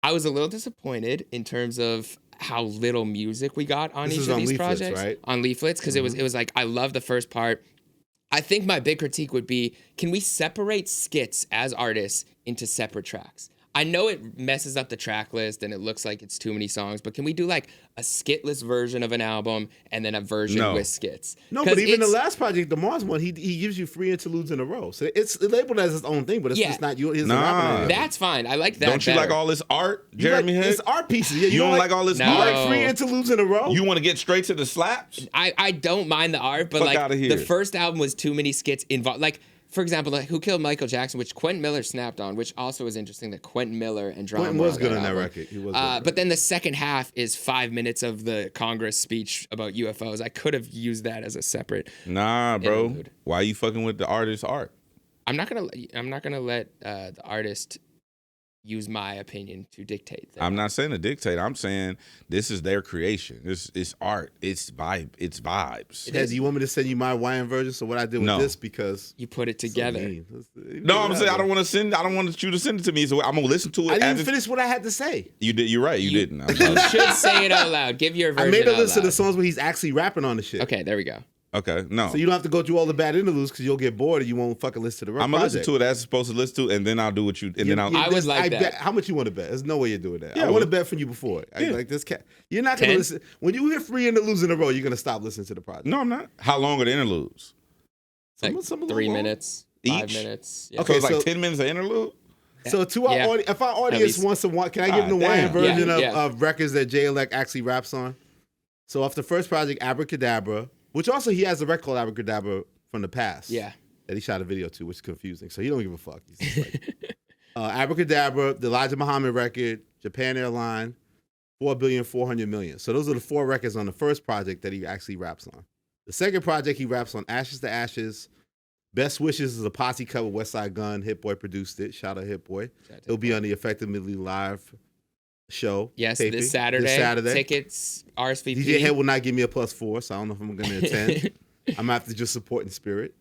I was a little disappointed in terms of how little music we got on each of these projects. Right? On Leaflets, because it was like, I love the first part. I think my big critique would be, can we separate skits as artists into separate tracks? I know it messes up the track list and it looks like it's too many songs, but can we do like a skitless version of an album and then a version with skits? No, but even the last project, the Mars one, he gives you 3 interludes in a row. So it's labeled as its own thing, but it's just not his. Nah. That's fine. I like that. Don't you like all this art, Jeremy Hick? It's art pieces. Yeah, You don't like all this No. You art? like 3 interludes in a row? You want to get straight to the slaps? I don't mind the art, but Fuck like outta here. the first album was too many skits involved. Like, for example, like Who Killed Michael Jackson, which Quentin Miller snapped on, which also was interesting that Quentin Miller and Drama Quentin was were good on that album. record. He was good. But then the second half is 5 minutes of the Congress speech about UFOs. I could have used that as a separate. Nah, bro. Interlude. Why you fucking with the artist's art? I'm not gonna let the artist use my opinion to dictate that. I'm not saying to dictate. I'm saying this is their creation. It's art. It's vibes. Ted, do you want me to send you my YN version? So what I did with this, because You put it together. No, I'm saying I don't want you to send it to me. So I'm gonna listen to it. I didn't even finish what I had to say. You did. You're right. You didn't. You should say it out loud. Give your version I made a out list of loud. the songs where he's actually rapping on the shit. Okay, there we go. Okay. No. So you don't have to go through all the bad interludes because you'll get bored and you won't fucking listen to the rest. I'm gonna listen to it as it's supposed to listen to, and then I'll do what you. And then I'll. I would like that. Bet, how much you want to bet? There's no way you're doing that. Yeah, I want to well- bet from you before. Yeah. Like this cat. You're not gonna 10? listen when you hear 3 interludes in a row. You're gonna stop listening to the project. No, I'm not. How long are the interludes? Like Some a little 3 long. minutes, 5 Each? minutes. Yeah. Okay, So it's like so- 10 minutes of interlude. So to our Yeah. audience, if our audience least. wants to can I give them the damn. YN version Yeah. of records that Jay Elect actually raps on? So off the first project, Abracadabra, which also he has a record called Abracadabra from the past. Yeah. That he shot a video to, which is confusing. So he don't give a fuck. He's just like, Abracadabra, the Elijah Muhammad record, Japan Airline, 4,400,000,000. So those are the 4 records on the first project that he actually raps on. The second project he raps on, Ashes to Ashes. Best Wishes is a posse cut with Westside Gun. Hit Boy produced it. Shout out Hit Boy. He'll be on the Effectively Live show. Yes, taping this Saturday. This Saturday. Tickets, RSVP. DJ Head will not give me a +4, so I don't know if I'm going to attend. I'm going to have to just support in spirit.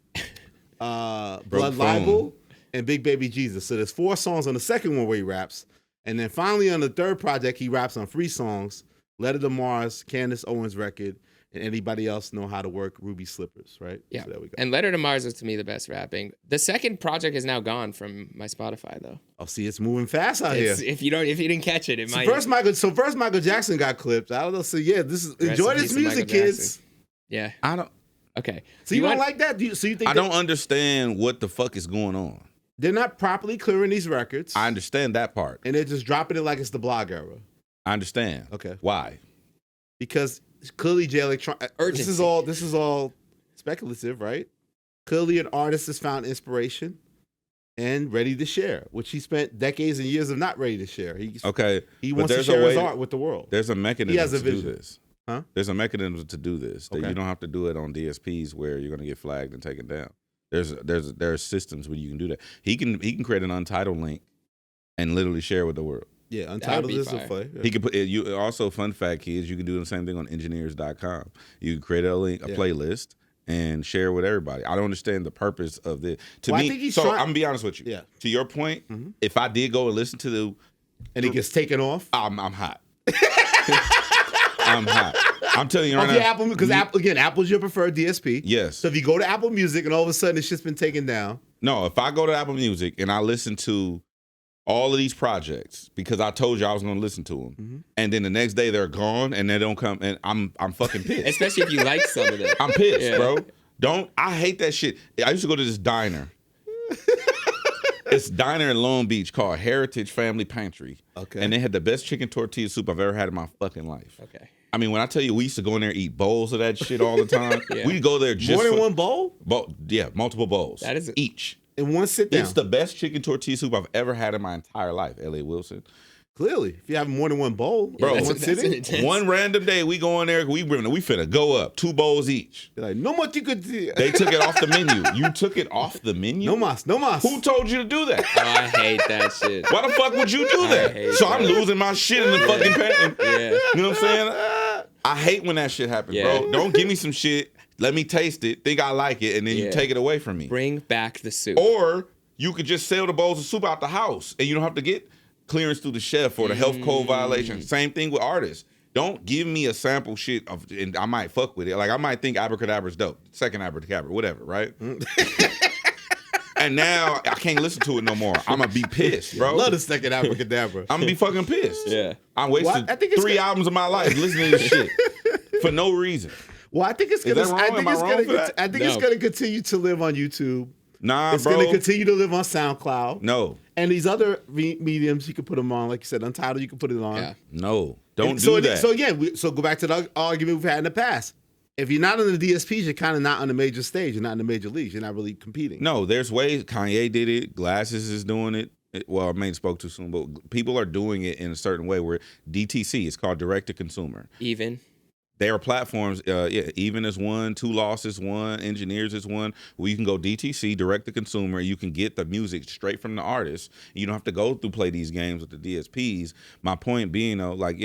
Blood phone. Libel and Big Baby Jesus. So there's 4 songs on the second one where he raps. And then finally on the third project, he raps on 3 songs. Letter to Mars, Candace Owens record, and Anybody Else Know How to Work Ruby Slippers, right? Yeah. So there we go. And Letter to Mars is to me the best rapping. The second project is now gone from my Spotify though. Oh, see, it's moving fast out here. If you didn't catch it, it So might. first Michael Jackson got clipped. I don't know. So yeah, this is Rest enjoy in this peace to music, Michael kids. Jackson. Yeah. I don't. Okay. So you don't like that? So you think I don't understand what the fuck is going on. they're not properly clearing these records, I understand that part. and they're just dropping it like it's the blog era? I understand. Okay. Why? Because clearly Jay Electronica. This Urgency. is all speculative, right? Clearly, an artist has found inspiration and ready to share, which he spent decades and years of not ready to share. He but wants to there's share a his way- art with the world. There's a mechanism has a to do vision. this. Huh? There's a mechanism to do this that Okay. you don't have to do it on DSPs where you're going to get flagged and taken down. There are systems where you can do that. He can create an untitled link and literally share with the world. Yeah, Untitled be is a fire. play. Yeah. He can put you also fun fact kids. You can do the same thing on engineers.com. You can create a link, a playlist, and share with everybody. I don't understand the purpose of this. To Well, I me, think he's so trying- I'm gonna be honest with you. Yeah. To your point, if I did go and listen to the, And he gets taken off. I'm hot. I'm hot. I'm telling you right Okay, now. Apple, because Apple's your preferred DSP. Yes. So if you go to Apple Music and all of a sudden it's just been taken down. No, if I go to Apple Music and I listen to all of these projects because I told you I was going to listen to them, and then the next day they're gone and they don't come, and I'm fucking pissed. Especially if you like some of them. I'm pissed, Yeah. bro. I hate that shit. I used to go to this diner. It's a diner in Long Beach called Heritage Family Pantry. Okay. And they had the best chicken tortilla soup I've ever had in my fucking life. Okay. I mean, when I tell you we used to go in there and eat bowls of that shit all the time, Yeah. we'd go there just More than for, one bowl? Yeah, multiple bowls. That is each. In one sit down. It's the best chicken tortilla soup I've ever had in my entire life, Elliott Wilson. Clearly, if you have more than one bowl, Bro, in one that's sitting, intense. One random day we go in there, we finna go up 2 bowls each. you're like, no more you could see. They took it off the menu. You took it off the menu? No mas, no mas. Who told you to do that? Oh, I hate that shit. Why the fuck would you do I that? hate So that. I'm losing my shit in the fucking pan. Yeah. You know what I'm saying? I hate when that shit happens, Yeah. bro. Don't give me some shit. Let me taste it, think I like it, and then you Yeah. take it away from me. Bring back the soup. Or you could just sell the bowls of soup out the house, and you don't have to get clearance through the chef or the health code violation. Same thing with artists. Don't give me a sample shit of, and I might fuck with it. Like I might think abracadabra's dope, second abracadabra, whatever, right? And now I can't listen to it no more. I'm gonna be pissed, bro. Love the second abracadabra. I'm gonna be fucking pissed. Yeah. I wasted Well, I think it's 3 good. albums of my life listening to this shit for no reason. Well, I think it's Is gonna. that wrong? I Am think I it's wrong gonna. for that? I think it's No. gonna continue to live on YouTube. Nah, It's bro. gonna continue to live on SoundCloud. No, And these other mediums, you can put them on. Like you said, Untitled, you can put it on. Yeah. no, don't And do that. So again, so go back to the argument we've had in the past. If you're not on the DSPs, you're kind of not on the major stage. You're not in the major leagues. You're not really competing. No, there's ways. Kanye did it. Glasses is doing it. Well, I may spoke too soon, but people are doing it in a certain way where DTC is called direct to consumer. Even. There are platforms, Even is one, Two Loss is one, Engineers is one, where you can go DTC, direct to consumer, you can get the music straight from the artist. You don't have to go through play these games with the DSPs. My point being, though, like,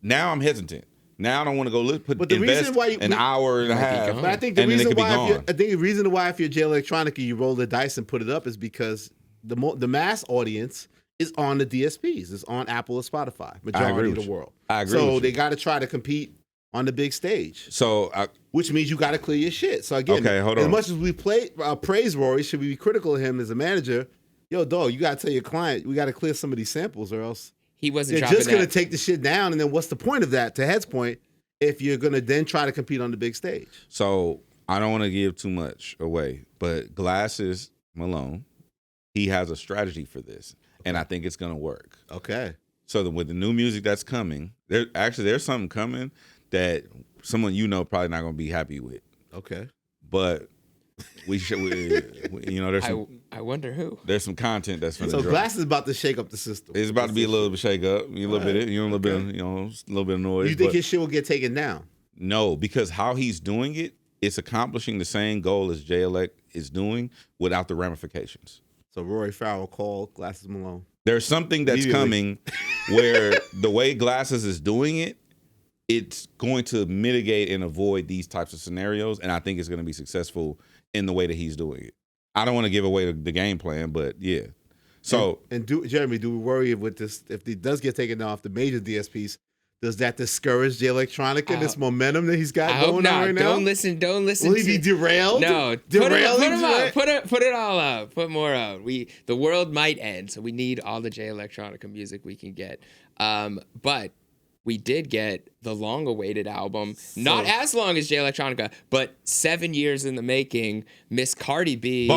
now I'm hesitant. Now I don't want to go But the invest reason why an hour and a might be half, gone. But I think the and then it reason could be why, gone. I think the reason why if you're Jay Electronica, you roll the dice and put it up is because the mass audience is on the DSPs. It's on Apple or Spotify. Majority of with the you. world. I agree So with they you. got to try to compete on the big stage, So, which means you got to clear your shit. So again, Okay, hold as on. much as we praise Rory, should we be critical of him as a manager? Yo, dog, you got to tell your client we got to clear some of these samples, or else He wasn't they're dropping just going to that. take the shit down. And then what's the point of that? To Head's point, if you're going to then try to compete on the big stage. So I don't want to give too much away, but Glasses Malone, he has a strategy for this, and I think it's gonna work. Okay. So with the new music that's coming, there's something coming that someone probably not gonna be happy with, Okay. but we should, I wonder who. there's some content that's gonna So drop. Glass is about to shake up the system. It's about to be a little bit shake up, a little bit of noise. You think but his shit will get taken down? no, because how he's doing it, it's accomplishing the same goal as Jay Elect is doing without the ramifications. So Rory Farrell called Glasses Malone. There's something that's Immediately. coming where the way Glasses is doing it, it's going to mitigate and avoid these types of scenarios, and I think it's going to be successful in the way that he's doing it. I don't want to give away the game plan, but yeah. So Jeremy, do we worry with this if he does get taken off the major DSPs? Does that discourage Jay Electronica, this momentum that he's got I going hope on not. right now? Don't listen. Will he be derailed? No, Derailed? put him up. Put it all up. Put more out. The world might end, so we need all the Jay Electronica music we can get. But we did get the long-awaited album, not as long as Jay Electronica, but 7 years in the making. Miss Cardi B,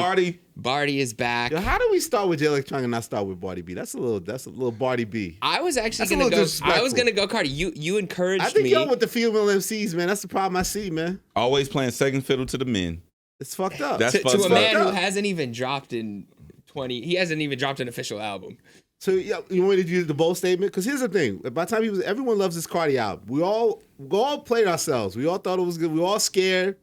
Barty is back. Yo, how do we start with Jay Electronica and not start with Barty B? That's a little Barty B. I was actually That's a gonna little go. I disrespectful. was gonna go Cardi. You encouraged I think me. y'all with the female MCs, man. That's the problem I see, man. always playing second fiddle to the men. It's fucked up. That's to fucked a up. man who hasn't even dropped in 20. He hasn't even dropped an official album. So yeah, you want me to do the bold statement? Because here's the thing: by the time everyone loves this Cardi album. We all played ourselves. We all thought it was good. We were all scared.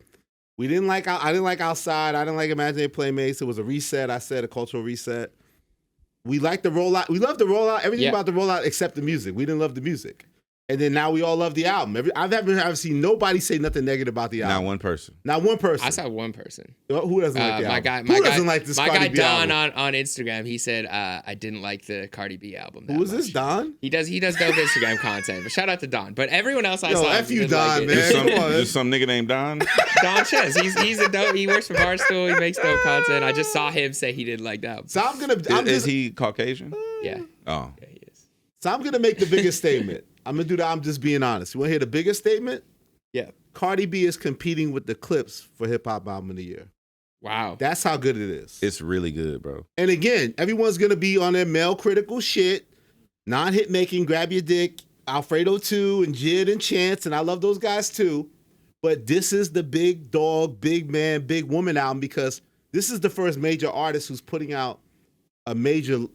We didn't like. I didn't like Outside. I didn't like Imaginary Playmates. It was a reset. I said a cultural reset. We liked the rollout. We loved the rollout. Everything about the rollout except the music. We didn't love the music. And then now we all love the album. I've seen nobody say nothing negative about the album. Not one person. Not one person. I saw one person. Who doesn't like the album? Who doesn't like this Cardi B Don album? on Instagram. He said I didn't like the Cardi B album. Who is this, Don? He does dope Instagram content. But shout out to Don. But everyone else I saw. F you, did Don, like man. it. Come on. There's some nigga named Don. Don Chess. He's a dope. He works for Barstool. He makes dope content. I just saw him say he didn't like the album. So Is he Caucasian? Yeah. Oh. Yeah, he is. So I'm gonna make the biggest statement. I'm gonna do that. I'm just being honest. You want to hear the biggest statement? Yeah. Cardi B is competing with the Clips for Hip Hop Album of the Year. Wow. That's how good it is. It's really good, bro. And again, everyone's gonna be on their male critical shit, non-hit making, Grab Your Dick, Alfredo 2, and Jid and Chance, and I love those guys too. But this is the big dog, big man, big woman album because this is the first major artist who's putting out a major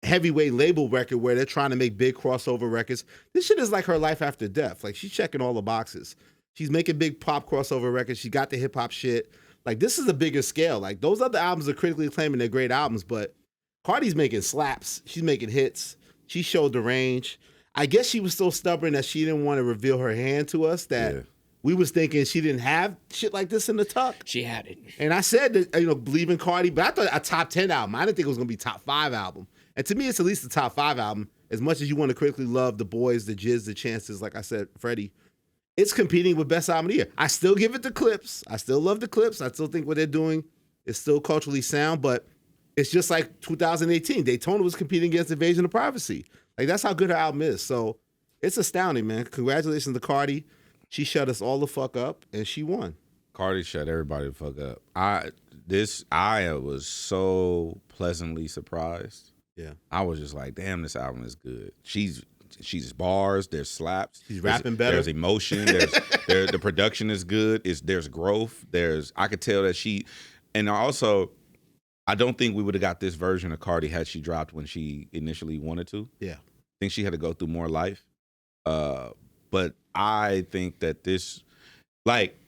heavyweight label record where they're trying to make big crossover records. This shit is like her life after death. Like she's checking all the boxes. She's making big pop crossover records. She got the hip hop shit. Like this is a bigger scale. Like those other albums are critically acclaimed and they're great albums, but Cardi's making slaps. She's making hits. She showed the range. I guess she was so stubborn that she didn't want to reveal her hand to us that we was thinking she didn't have shit like this in the tuck. She had it. And I said that, believe in Cardi, but I thought a top 10 album. I didn't think it was going to be top 5 album. And to me, it's at least a top 5 album. As much as you want to critically love the boys, the Jizz, the Chances, like I said, Freddie, it's competing with Best Album of the Year. I still give it the Clips. I still love the Clips. I still think what they're doing is still culturally sound, but it's just like 2018. Daytona was competing against Invasion of Privacy. Like, that's how good her album is. So it's astounding, man. Congratulations to Cardi. She shut us all the fuck up, and she won. Cardi shut everybody the fuck up. I was so pleasantly surprised. Yeah. I was just like, damn, this album is good. She's bars, there's slaps. She's rapping better. There's emotion. The production is good. There's growth. I could tell that and also, I don't think we would have got this version of Cardi had she dropped when she initially wanted to. Yeah. I think she had to go through more life. But I think that this, like,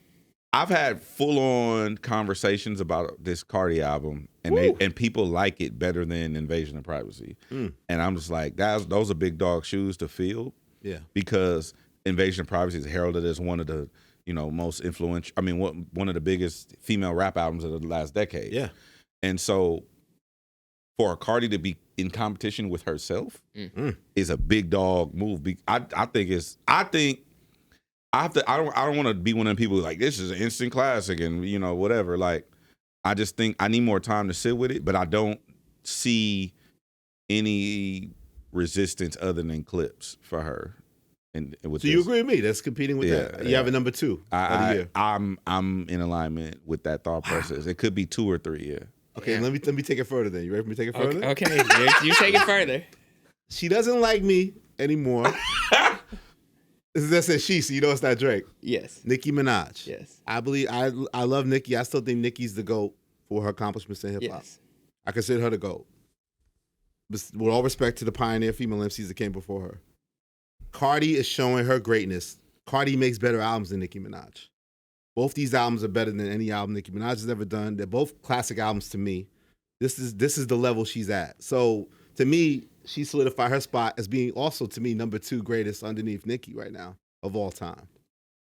I've had full-on conversations about this Cardi album, and people like it better than Invasion of Privacy. And I'm just like, those are big dog shoes to fill. Yeah. Because Invasion of Privacy is heralded as one of the, most influential, one of the biggest female rap albums of the last decade. Yeah. And so for Cardi to be in competition with herself is a big dog move. I don't want to be one of them people who like, this is an instant classic and whatever. Like, I just think I need more time to sit with it, but I don't see any resistance other than Clips for her. And with you agree with me? That's competing with that. You have a number 2 of the year. I'm in alignment with that thought process. It could be 2 or 3. Yeah. Okay, let me take it further then. You ready for me to take it further? Okay, you take it further. She doesn't like me anymore. That says she, so you know it's not Drake. Yes. Nicki Minaj. Yes. I love Nicki. I still think Nicki's the GOAT for her accomplishments in hip hop. Yes. I consider her the GOAT. But with all respect to the pioneer female MCs that came before her. Cardi is showing her greatness. Cardi makes better albums than Nicki Minaj. Both these albums are better than any album Nicki Minaj has ever done. They're both classic albums to me. This is the level she's at. So to me, she solidified her spot as being also, to me, number 2 greatest underneath Nicki right now of all time.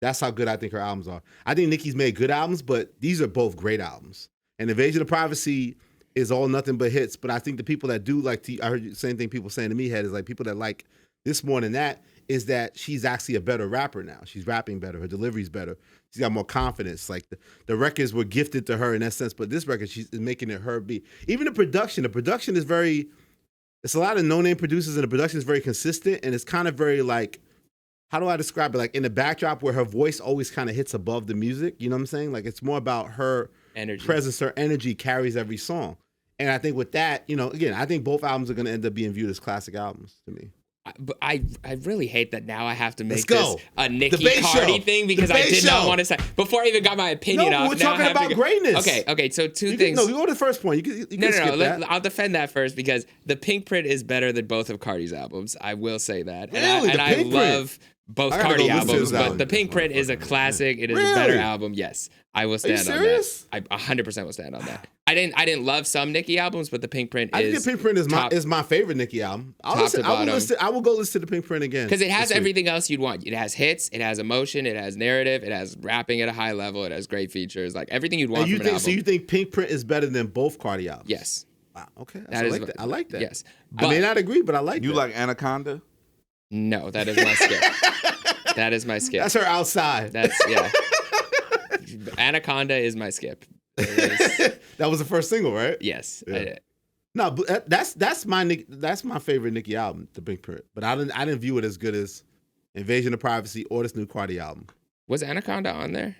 That's how good I think her albums are. I think Nicki's made good albums, but these are both great albums. And Invasion of Privacy is all nothing but hits. But I think the people that do like, I heard the same thing people saying to me, Head, is like people that like this more than that is that she's actually a better rapper now. She's rapping better. Her delivery's better. She's got more confidence. Like the records were gifted to her in that sense, but this record, she's making it her beat. Even the production is very, it's a lot of no-name producers and the production is very consistent and it's kind of very like, how do I describe it? Like in the backdrop where her voice always kind of hits above the music, you know what I'm saying? Like it's more about her energy. Presence, her energy carries every song. And I think with that, again, I think both albums are going to end up being viewed as classic albums to me. But I really hate that now I have to make Let's this a Nicki Debate Cardi show. thing because I Debate did not show. want to say before I even got my opinion No, off. we're now I talking have to about go- greatness. Okay, so two things. No, you go to the first point. You can No, skip that. I'll defend that first because the Pink Print is better than both of Cardi's albums. I will say that. Really? And The I Pink Print? love both I gotta Cardi go listen to albums, this but album. the Pink Print is a classic. It is a better album. Yes, I will stand on serious? that. I 100% will stand on that. I didn't love some Nicki albums, but the Pink Print I think is the Pink Print top- is my favorite Nicki album. top to bottom. I will go listen to the Pink Print again. Because it has this week. everything else you'd want. It has hits, it has emotion, it has narrative, it has rapping at a high level, it has great features, like everything you'd want And you from an think album. so? You think Pink Print is better than both Cardi albums? Yes. Wow. Okay. That is I like that. Yes. I may But- not agree, but I like You that. like Anaconda? No, that is my skip. That is my skip. That's her outside. That's yeah. Anaconda is my skip. It is- That was the first single, right? yes. Yeah. No, but that's my favorite Nicki album, the Pink Print. But I didn't view it as good as Invasion of Privacy or this new Cardi album. Was Anaconda on there?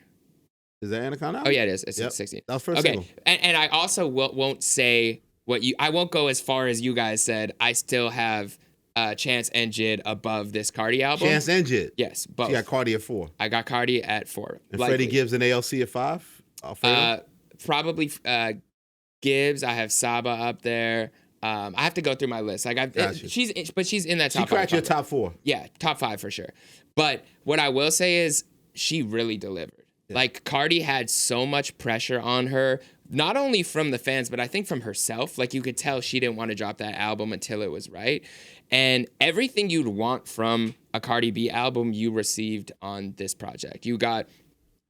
Is that Anaconda? Oh yeah, it is. It's Yep. 16. That was first Okay, single. and I also won't say I won't go as far as you guys said. I still have Chance and Jid above this Cardi album. Chance and Jid. Yes, both. She got Cardi at 4. I got Cardi at 4. And likely. Freddie Gibbs and ALC at 5. Alfredo? Probably Gibbs. I have Saba up there. I have to go through my list. Like Gotcha. she's in that She top. cracked 5 your probably. top 4. Yeah, top 5 for sure. But what I will say is she really delivered. Yeah. Like Cardi had so much pressure on her, not only from the fans, but I think from herself. Like you could tell she didn't want to drop that album until it was right. And everything you'd want from a Cardi B album, you received on this project. You got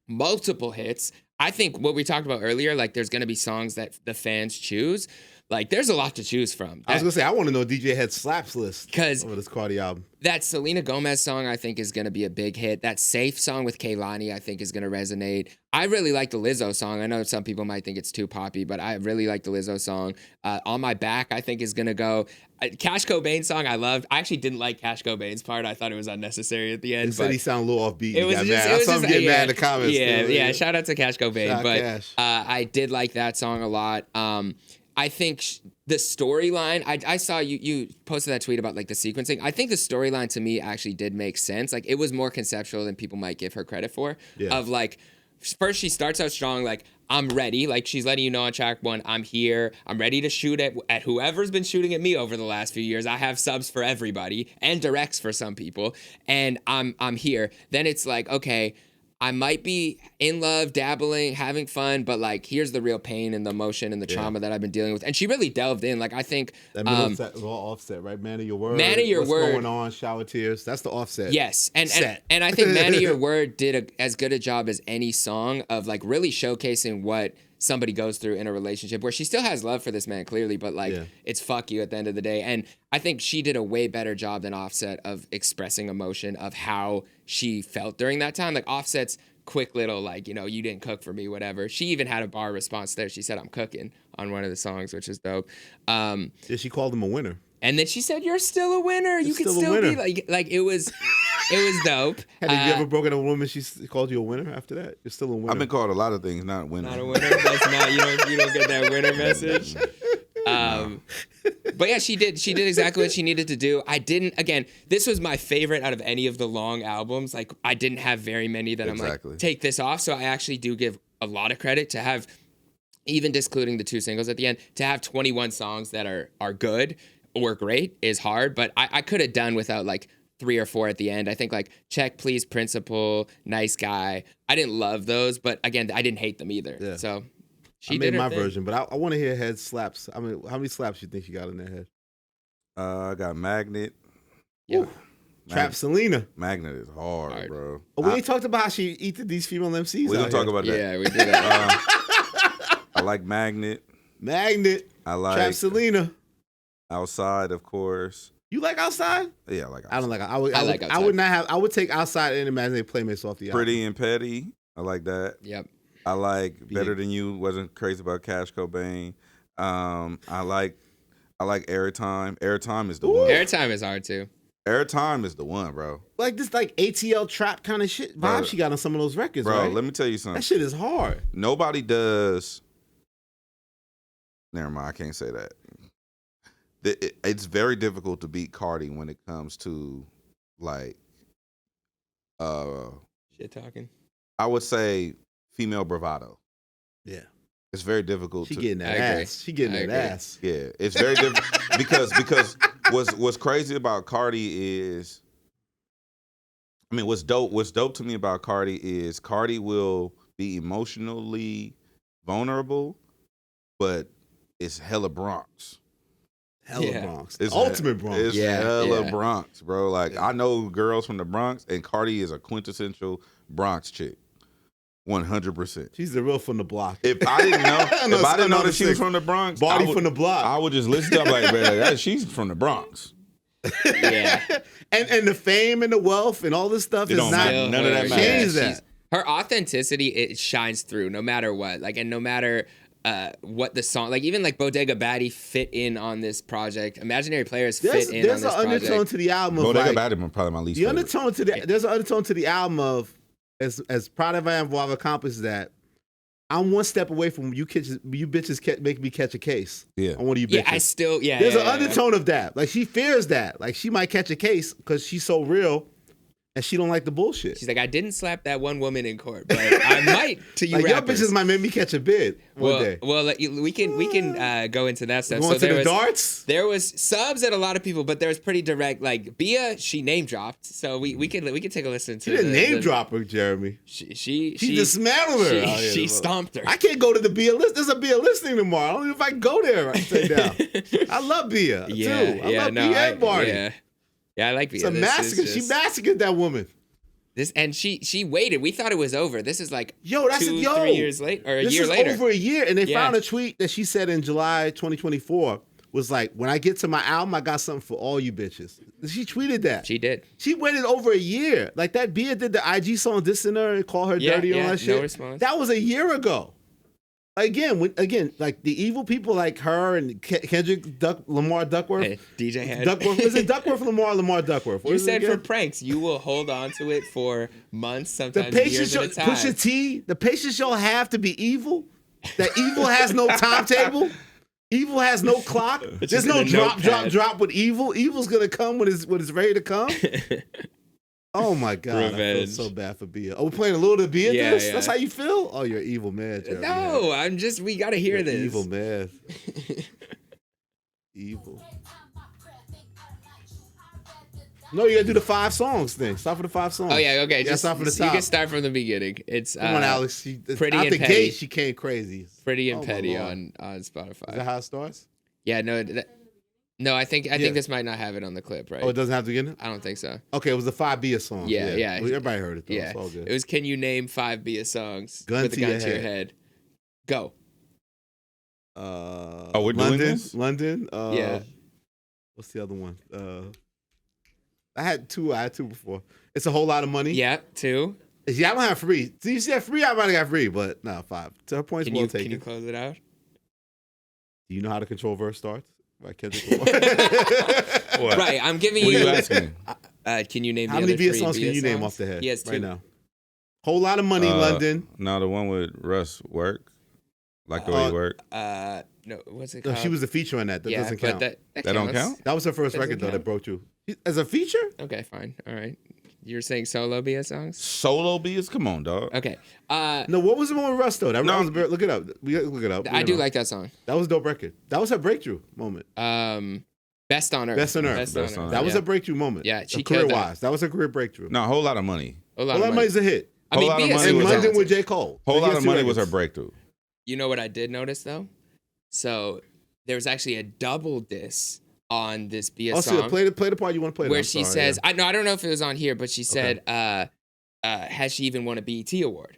multiple hits. I think what we talked about earlier, like there's going to be songs that the fans choose. Like there's a lot to choose from. I was going to say, I want to know DJ Head slaps list 'Cause- over this Cardi album. That Selena Gomez song, I think, is going to be a big hit. That Safe song with Kehlani, I think, is going to resonate. I really like the Lizzo song. I know some people might think it's too poppy, but I really like the Lizzo song. On My Back, I think, is going to go. Cash Cobain song, I loved. I actually didn't like Cash Cobain's part. I thought it was unnecessary at the end. He said he sounded a little offbeat. It was got just, mad. I saw him getting mad in the comments. Yeah. Shout out to Cash Cobain, Shout out but Cash. I did like that song a lot. I think the storyline. I saw you posted that tweet about like the sequencing. I think the storyline to me actually did make sense. Like it was more conceptual than people might give her credit for. Yeah. Of like, first she starts out strong. Like I'm ready. Like she's letting you know on track 1, I'm here. I'm ready to shoot at whoever's been shooting at me over the last few years. I have subs for everybody and directs for some people, and I'm here. Then it's like, okay, I might be in love, dabbling, having fun, but like here's the real pain and the emotion and the trauma that I've been dealing with. And she really delved in. Like I think That middle set was all Offset, right? Man of Your Word. Man of Your What's Word. going on? Shower Tears. That's the Offset. yes, and Set. I think Man of Your Word did as good a job as any song of like really showcasing what somebody goes through in a relationship where she still has love for this man clearly, but like it's fuck you at the end of the day. And I think she did a way better job than Offset of expressing emotion of how she felt during that time. Like Offset's quick little like, you know, you didn't cook for me, whatever. She even had a bar response there. She said, I'm cooking on one of the songs, which is dope. Yeah, she called him a winner. And then she said, you're still a winner. You can still a still be winner. like it was dope. Have you ever broken up with a woman? She called you a winner after that? You're still a winner. I've been called a lot of things, not a winner. Not a winner. That's not you don't get that winner message. But yeah, she did exactly what she needed to do. I didn't, again, this was my favorite out of any of the long albums. Like I didn't have very many that I'm like, take this off. So I actually do give a lot of credit to have, even discluding the 2 singles at the end, to have 21 songs that are good or great is hard. But I could have done without like 3 or 4 at the end. I think like Check Please, Principle, Nice Guy. I didn't love those, but again, I didn't hate them either. Yeah. So I made my version, but I want to hear Head slaps. I mean, how many slaps you think she got in that head? I got Magnet. Yeah. Trap Selena. Magnet is hard, bro. Oh, we ain't talked about how she eated these female MCs. We're gonna talk about that. Yeah, we did that. I like Magnet. Magnet. I like Trap Selena. Outside, of course. You like Outside? Yeah, I like Outside. I don't like. I like I Outside. would not have. I would take Outside and Imaginary Playmates off the album. Pretty and Petty. I like that. Yep. I like Better Than You. Wasn't crazy about Cash Cobain. I like Airtime. Airtime is the one. Airtime is hard too. Airtime is the one, bro. Like this, like ATL trap kind of shit vibe she got on some of those records, Bro, right? let me tell you something. That shit is hard. Nobody does. Never mind, I can't say that. it's very difficult to beat Cardi when it comes to like Shit talking. I would say female bravado. Yeah. It's very difficult. She to, getting that I agree. ass. She getting I that agree. ass. Yeah, it's very difficult because what's crazy about Cardi is, I mean, what's dope to me about Cardi is Cardi will be emotionally vulnerable, but it's hella Bronx. Hella Yeah. Bronx. It's Ultimate Bronx. It's Yeah, hella yeah. Bronx, bro. Like I know girls from the Bronx, and Cardi is a quintessential Bronx chick, 100%. She's the real from the block. If I didn't know, if I didn't know that she was from the Bronx, Body I would, from the block. I would just listen to her like, man, she's from the Bronx. Yeah. and the fame and the wealth and all this stuff It is don't not matter. None of that Yeah, matters. change that. she's- Her authenticity, it shines through no matter what. Like, and no matter what the song, like even like Bodega Baddie fit in on this project. Imaginary Players There's fit in on an this undertone project. to the album of Bodega like, Baddie probably my least the favorite. undertone to the there's an undertone to the album of as proud as I am of what I've accomplished that I'm one step away from you bitches make me catch a case. Yeah. On one of you bitches. Yeah, I still, yeah. There's yeah, an yeah. undertone of that. Like she fears that. Like she might catch a case because she's so real and she don't like the bullshit. She's like, I didn't slap that one woman in court, but I might to you Like your rappers. bitches might make me catch a bid one day. Well, we can go into that stuff. Going So to the darts? There was subs at a lot of people, but there was pretty direct. Like Bia, she name dropped, so we can take a listen to. She didn't the- name the- drop her, Jeremy. She dismantled her. out here. She stomped her. I can't go to the Bia list. There's a Bia listing tomorrow. I don't know if I can go there right now. I love Bia too. I love Bia and Barney. Yeah, I like Bia. It's a This is massacre. She just- massacred that woman. This and she waited. We thought it was over. This is like Yo, that's 3 years late or a this year is later. over a year, and they Yeah. found a tweet that she said in July 2024 was like, "When I get to my album, I got something for all you bitches." She tweeted that. She did. She waited over a year. Like that Bia did the IG song dissing her and call her Yeah, dirty and all yeah, that shit. no response. That was a year ago. Again, like the evil people like her and Kendrick Lamar Duckworth. Hey, DJ Head. Duckworth, is it Duckworth or Lamar Duckworth? What You is it said for again? pranks, you will hold on to it for months, The sometimes patience, years at a time. Pusha T, the patience y'all have to be evil. That evil has no timetable. Evil has no clock. It's There's just no in a drop notepad. with evil. Evil's gonna come when it's ready to come. Oh my God, I feel Revenge. so bad for Bia. Oh, we're playing a little bit of Bia. Yeah, this? yeah. That's how you feel? Oh, you're an evil man, Jeremy. No, I'm just. We gotta hear You're this. evil man. Evil. No, you gotta do the 5 songs thing. Start for the 5 songs. Oh yeah, okay. Yeah, Just start from the You top. can start from the beginning. It's Come on, Alex. Pretty out and the Petty. gate, she came crazy. Pretty and Oh, my Petty Lord. on Spotify. Is that how it starts? Yeah, no, I think Yeah. this might not have it on the clip, right? Oh, it doesn't have to get in? I don't think so. Okay, it was the 5 Bia songs. Yeah, yeah. Well, everybody heard it though. Yeah, It's all good. it was. Can you name 5 Bia songs Gun with a to gun your to your head. head? Go. we're doing London, this? London. Yeah. What's the other one? I had two before. It's a whole lot of money. Yeah, 2. Yeah, I don't have 3. So you said 3, I might have got 3, but no, 5. To her points, Can well you taken. close it out? Do you know how to control verse starts? By Kendrick Lamar. What? Right, I'm giving What are you. you asking? Can you name How the many other Bia 3 songs can Bia you name songs? off the head He has 2. right now? Whole lot of money, London. No, the one with Russ work. Like the way he work. No, what's it No, called? she was a feature on that. That doesn't count. But that That don't counts. count? That was her first Doesn't record, though, count. that broke you. As a feature? Okay, fine. All right. You're saying solo Bia songs? Solo beats? Come on, dog. Okay. No, what was the one with Russ, though? That No. was, look it up. We look it up. I do like that song. That was a dope record. That was her breakthrough moment. Best on Earth. Best on Earth. Best Best on on Earth. That was yeah. a breakthrough moment. Yeah, she killed that. career-wise. That was a career breakthrough. No, a whole lot of money. A lot Well, of that money. money's a hit. I mean, Whole lot of Bia money In was was London a- with J. Cole. Whole They lot got of 2 money was her records. breakthrough. You know what I did notice though? So there was actually a double diss on this Bia Oh, song so play the part you want to play. where I'm she sorry, says, yeah. I don't know if it was on here, but she said, has she even won a BET award?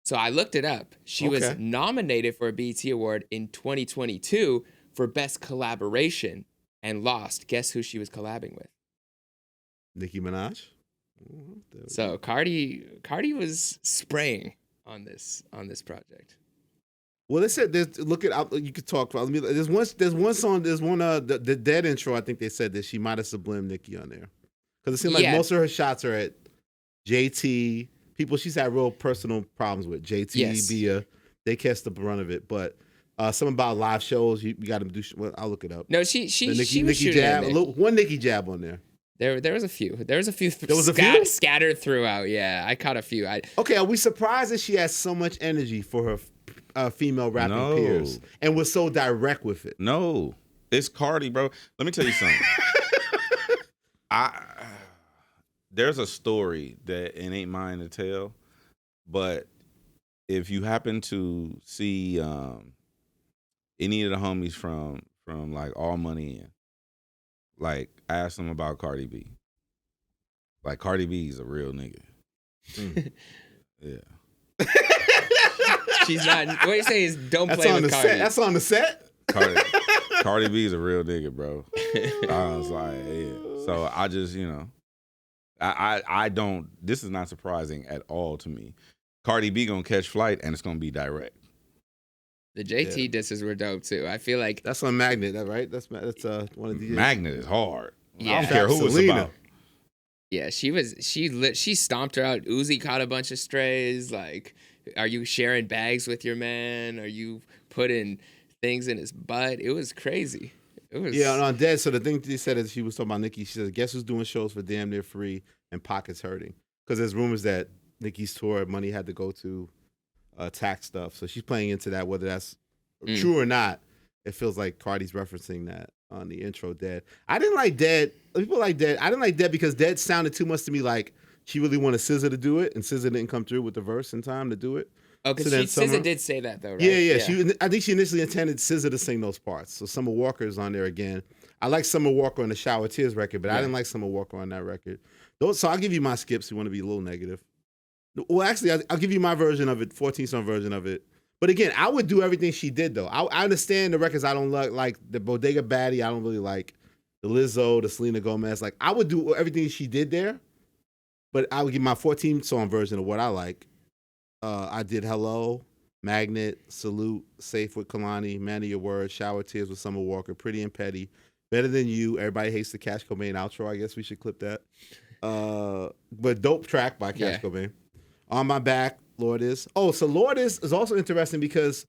So I looked it up. She was Okay. nominated for a BET award in 2022 for Best Collaboration and lost. Guess who she was collabing with? Nicki Minaj. So Cardi was spraying on this project. Well, they said look it up. You could talk about. There's one song. There's one the Dead intro. I think they said that she might have sublimed Nicki on there because it seemed like Yeah. most of her shots are at JT people she's had real personal problems with. JT, Yes. Bia, they cast the brunt of it. But Something about live shows. You got to do. Well, I'll look it up. No, she The was Nicki shooting jab. in there. One Nicki jab on there. There was a few. There was a few. Scattered throughout. Yeah, I caught a few. Okay, are we surprised that she has so much energy for her female rapping peers and was so direct with it? No, it's Cardi, bro. Let me tell you something. There's a story that it ain't mine to tell, but if you happen to see any of the homies from like All Money In, like ask them about Cardi B. Like Cardi B is a real nigga. Yeah. She's not. What you say is don't That's play on with the Cardi. set. That's on the set. Cardi B is a real nigga, bro. I was like, yeah. So I just, I don't. This is not surprising at all to me. Cardi B gonna catch flight and it's gonna be direct. The JT disses were dope too. I feel like that's on Magnet, right? That's one of the Magnet is hard. Yeah. I don't care who it's about. Yeah, she stomped her out. Uzi caught a bunch of strays. Like, are you sharing bags with your man? Are you putting things in his butt? It was crazy. It was on Dead. So the thing she said is she was talking about Nicki. She says, guess who's doing shows for damn near free and pockets hurting? Because there's rumors that Nicki's tour money had to go to tax stuff. So she's playing into that, whether that's true or not. It feels like Cardi's referencing that on the intro. Dead. I didn't like Dead. People like Dead. I didn't like Dead because Dead sounded too much to me like she really wanted SZA to do it, and SZA didn't come through with the verse in time to do it. Oh, because SZA did say that though, right? Yeah. I think she initially intended SZA to sing those parts. So Summer Walker is on there again. I like Summer Walker on the Shower Tears record, but I didn't like Summer Walker on that record. So I'll give you my skips. You want to be a little negative. Well, actually, I'll give you my version of it, 14-song version of it. But again, I would do everything she did, though. I understand the records I don't like the Bodega Baddie. I don't really like the Lizzo, the Selena Gomez. Like, I would do everything she did there, but I would give my 14-song version of what I like. I did Hello, Magnet, Salute, Safe with Kalani, Man of Your Word, Shower Tears with Summer Walker, Pretty and Petty, Better Than You, Everybody Hates the Cash Cobain outro. I guess we should clip that. But dope track by Cash Cobain. On My Back, Lord Is. Oh, so Lord Is also interesting because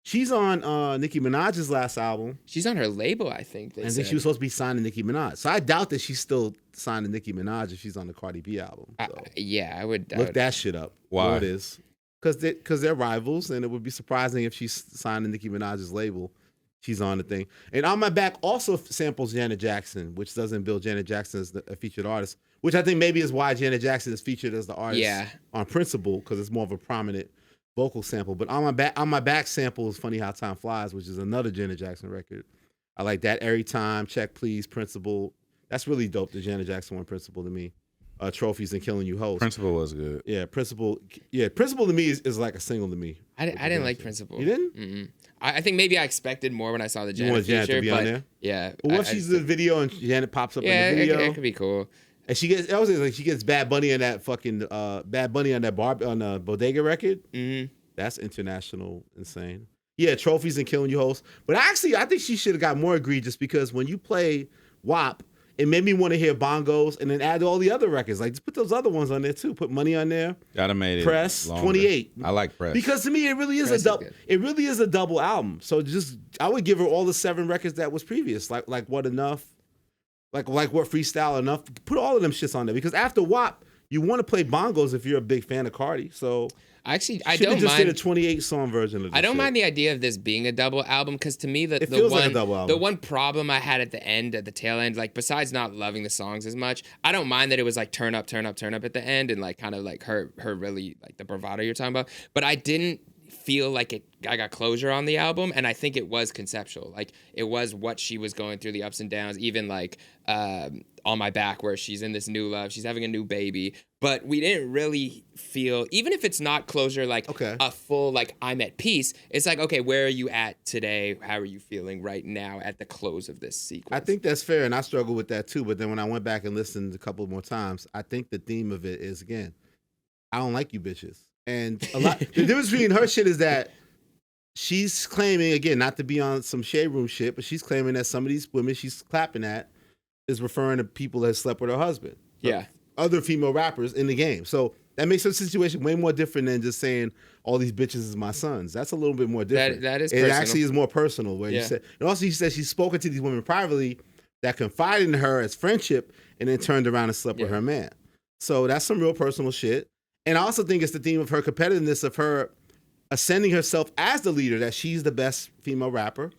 she's on Nicki Minaj's last album. She's on her label, I think. And then she was supposed to be signed to Nicki Minaj. So I doubt that she's still signed to Nicki Minaj if she's on the Cardi B album. So I would look that shit up. Why? Lord Is. Because they're rivals, and it would be surprising if she's signed to Nicki Minaj's label. She's on the thing. And On My Back also samples Janet Jackson, which doesn't bill Janet Jackson as a featured artist, which I think maybe is why Janet Jackson is featured as the artist on Principle, because it's more of a prominent vocal sample. But On My Back sample is Funny How Time Flies, which is another Janet Jackson record. I like that. Every Time, Check Please, Principle. That's really dope, the Janet Jackson one, Principle, to me. Trophies and Killing You Hoes. Principle was good. Yeah, Principle to me is like a single to me. I didn't like Principle. You didn't? Mm-mm. I think maybe I expected more when I saw the Janet You want Janet feature, to be but on there? yeah. Well, what if she's in the video and Janet pops up in the video? It could be cool. And she gets Bad Bunny on that fucking Bad Bunny on that on the Bodega record. Mm-hmm. That's international insane. Yeah, Trophies and Killing You Hoes. But actually, I think she should have got more egregious because when you play WAP, it made me want to hear Bongos and then add all the other records. Like, just put those other ones on there too. Put Money on there. Gotta made it Press longer. 28. I like Press because to me it really is a double album. So just I would give her all the 7 records that was previous. Like What Enough, like What Freestyle Enough. Put all of them shits on there because after WAP, you want to play Bongos if you're a big fan of Cardi. So I don't just did a 28-song version of this. I don't mind the idea of this being a double album because to me it feels like a double album. The one problem I had at the tail end, like besides not loving the songs as much, I don't mind that it was like turn up at the end and like kind of like her really like the bravado you're talking about. But I didn't feel like I got closure on the album, and I think it was conceptual. Like it was what she was going through, the ups and downs, even like On My Back where she's in this new love, she's having a new baby. But we didn't really feel, even if it's not closure, like a full, like, I'm at peace, it's like, okay, where are you at today? How are you feeling right now at the close of this sequence? I think that's fair, and I struggle with that too. But then when I went back and listened a couple more times, I think the theme of it is, again, I don't like you bitches. And a lot, the difference between her shit is that she's claiming, again, not to be on some shade room shit, but she's claiming that some of these women she's clapping at is referring to people that slept with her husband. Yeah. other female rappers in the game. So that makes the situation way more different than just saying all these bitches is my sons. That's a little bit more different. That is it personal. actually is more personal. Where you said, and also you said she's spoken to these women privately that confided in her as friendship, and then turned around and slept with her man. So that's some real personal shit. And I also think it's the theme of her competitiveness, of her ascending herself as the leader, that she's the best female rapper.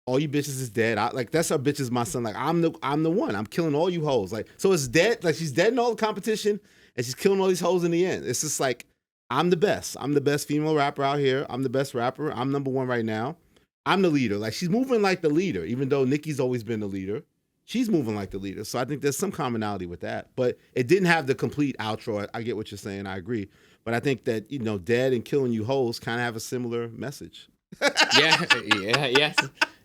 All you bitches is dead. That's her bitch is my son. Like I'm the one. I'm killing all you hoes. Like, so it's dead. Like she's dead in all the competition, and she's killing all these hoes in the end. It's just like, I'm the best. I'm the best female rapper out here. I'm the best rapper. I'm number one right now. I'm the leader. Like she's moving like the leader, even though Nicki's always been the leader. She's moving like the leader. So I think there's some commonality with that. But it didn't have the complete outro. I get what you're saying. I agree. But I think that, dead and killing you hoes kind of have a similar message. Yes.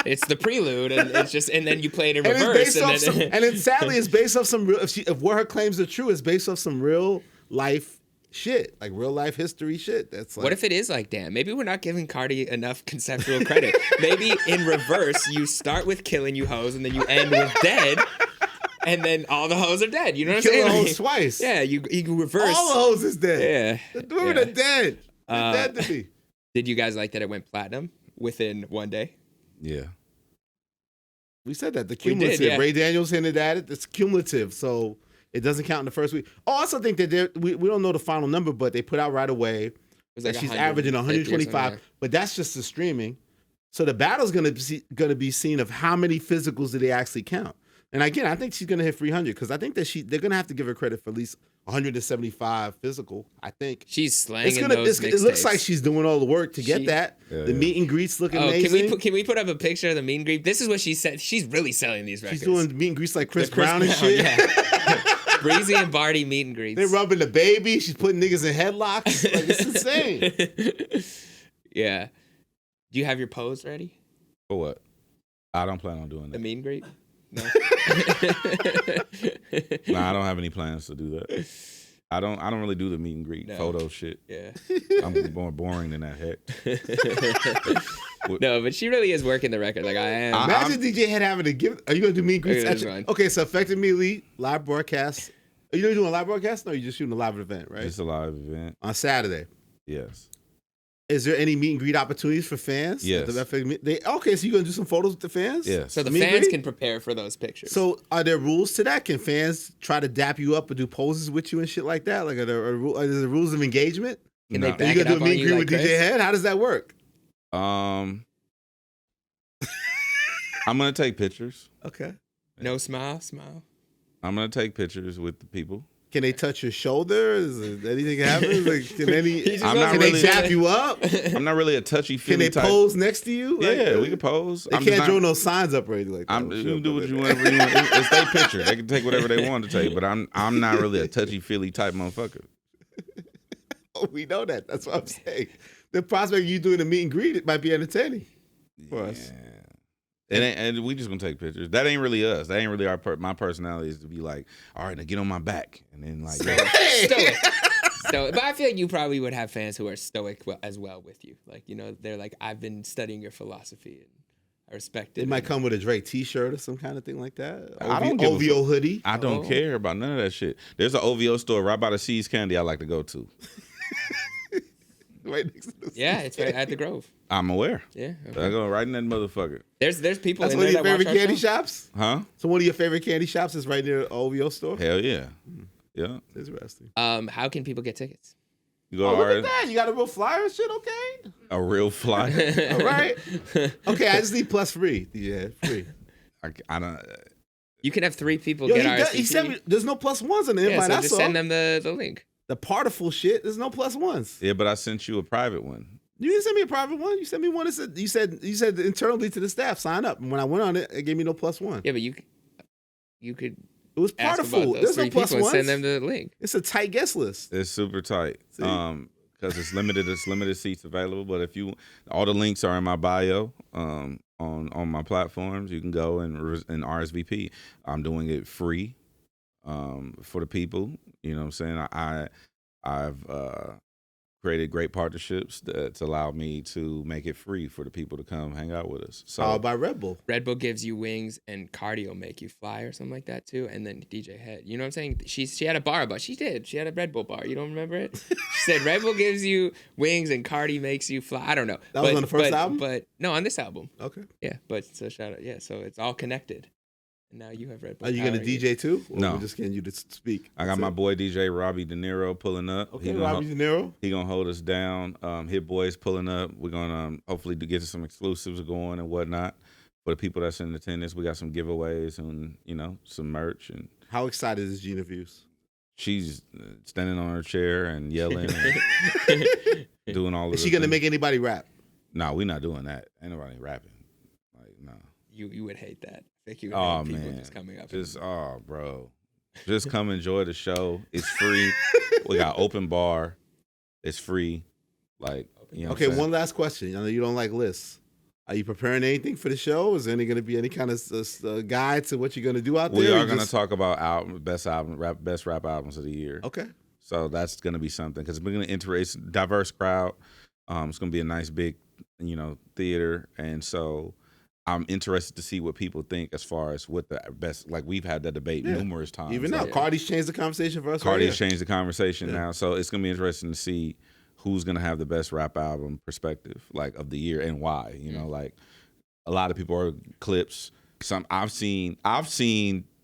It's the prelude, and it's just, and then you play it in reverse, and then sadly, it's based off some real. If what her claims are true, it's based off some real life shit, like real life history shit. That's like, what if it is like, damn, maybe we're not giving Cardi enough conceptual credit. Maybe in reverse, you start with killing you hoes, and then you end with dead. And then all the hoes are dead. You know what I'm saying? Kill the hoes twice. Yeah, you reverse. All the hoes is dead. Yeah. The women are dead. They're dead to me. Did you guys like that it went platinum within one day? Yeah. We said that. The cumulative. We did, yeah. Ray Daniels hinted at it. It's cumulative, so it doesn't count in the first week. I also think that we don't know the final number, but they put out right away that she's averaging 125. But that's just the streaming. So the battle's going to be seen of how many physicals do they actually count. And again, I think she's going to hit 300 because I think that they're going to have to give her credit for at least 175 physical. I think she's slanging those mixtapes. It looks like she's doing all the work to get that. The meet and greets look amazing. Can we put up a picture of the meet and greet? This is what she said. She's really selling these records. She's doing meet and greets like Chris Brown and shit. Yeah. Breezy and Barty meet and greets. They're rubbing the baby. She's putting niggas in headlocks. Like, it's insane. Yeah. Do you have your pose ready? For what? I don't plan on doing that. The meet and greet? No. Nah, I don't have any plans to do that. I don't really do the meet and greet photo shit. Yeah. I'm more boring than that heck. No, but she really is working the record. Like I am. Imagine DJ Head having to give. Are you gonna do meet and greets? Okay, so Effective Immediately live broadcast. Are you doing a live broadcast? No, you're just shooting a live event, right? It's a live event on Saturday. Yes. Is there any meet and greet opportunities for fans? Yes. Okay, so you're going to do some photos with the fans? Yes. So the fans can prepare for those pictures. So are there rules to that? Can fans try to dap you up or do poses with you and shit like that? Like, are there rules of engagement? Can they back are you it going up to do a meet and greet like with Chris? DJ Head? How does that work? I'm going to take pictures. Okay. No smile. I'm going to take pictures with the people. Can they touch your shoulder? Is anything happen? Like, can they dap you up? I'm not really a touchy-feely type. Can they pose next to you? Yeah, we can pose. They can't draw no signs up or anything like that. You can do what you want. It's their picture. They can take whatever they want to take, but I'm not really a touchy-feely type motherfucker. Oh, we know that. That's what I'm saying. The prospect of you doing a meet and greet, it might be entertaining for us. And we just gonna take pictures. That ain't really us. That ain't really my personality is to be like, all right, now get on my back, and then like stoic. But I feel like you probably would have fans who are stoic as well with you. Like, they're like, I've been studying your philosophy and I respect it. It might come with a Drake T-shirt or some kind of thing like that. I don't give OVO hoodie. I don't care about none of that shit. There's an OVO store right by the Seas Candy I like to go to. Right next to the it's right at the Grove. I'm aware. Yeah, okay. I go right in that motherfucker. There's people. That's in one of there your that favorite candy shops, huh? So one of your favorite candy shops is right near the OVO store. Hell yeah, yeah. Interesting. How can people get tickets? You go look at that! You got a real flyer and shit. Okay. A real flyer. All right. Okay, I just need plus free. Yeah, free. I don't. You can have 3 people get RSVP. He said there's no plus ones in the invite. So just send them the link. The partiful shit. There's no plus ones. Yeah, but I sent you a private one. You didn't send me a private one. You sent me one that said you said internally to the staff, sign up. And when I went on it, it gave me no plus one. Yeah, but you could. It was partiful. There's no plus ones. Send them the link. It's a tight guest list. It's super tight. Because it's limited. It's limited seats available. But if all the links are in my bio. On my platforms, you can go and RSVP. I'm doing it free, for the people. You know what I'm saying? I've created great partnerships that's allowed me to make it free for the people to come hang out with us. So Powered by Red Bull. Red Bull gives you wings and Cardi will make you fly or something like that too. And then DJ Head. You know what I'm saying? She had a bar, but she had a Red Bull bar. You don't remember it? She said Red Bull gives you wings and Cardi makes you fly. I don't know. That was on the first album? But no, on this album. Okay. Yeah, but so shout out. Yeah, so it's all connected. And now you have Red Bull. Are you going to power. DJ too? Or No. we're just getting you to speak? I got my boy DJ Robbie De Niro pulling up. Okay, Robbie De Niro. He gonna hold us down. Hit Boys pulling up. We're gonna hopefully get some exclusives going and whatnot. For the people that's in attendance, we got some giveaways and some merch. And How excited is Gina Views? she's standing on her chair and yelling, and doing all of. Is she going to make anybody rap? No, we're not doing that. Ain't nobody rapping. Like no. You would hate that. I think you would Oh hate people man, just coming up. bro, just come enjoy the show. It's free. We got open bar. It's free. Like what Okay, I'm saying? one last question. I know you don't like lists. Are you preparing anything for the show? Is there going to be any kind of guide to what you're going to do out there? We or are going to just- talk about best rap albums of the year. Okay. So that's going to be something because we're going to interest diverse crowd. It's going to be a nice big, theater, and so I'm interested to see what people think as far as what the best. Like we've had that debate numerous times. Even now, Like, Cardi's changed the conversation for us. Cardi's right here. changed the conversation now, so it's going to be interesting to see who's going to have the best rap album perspective, like of the year, and why. Like a lot of people are clips. Some I've seen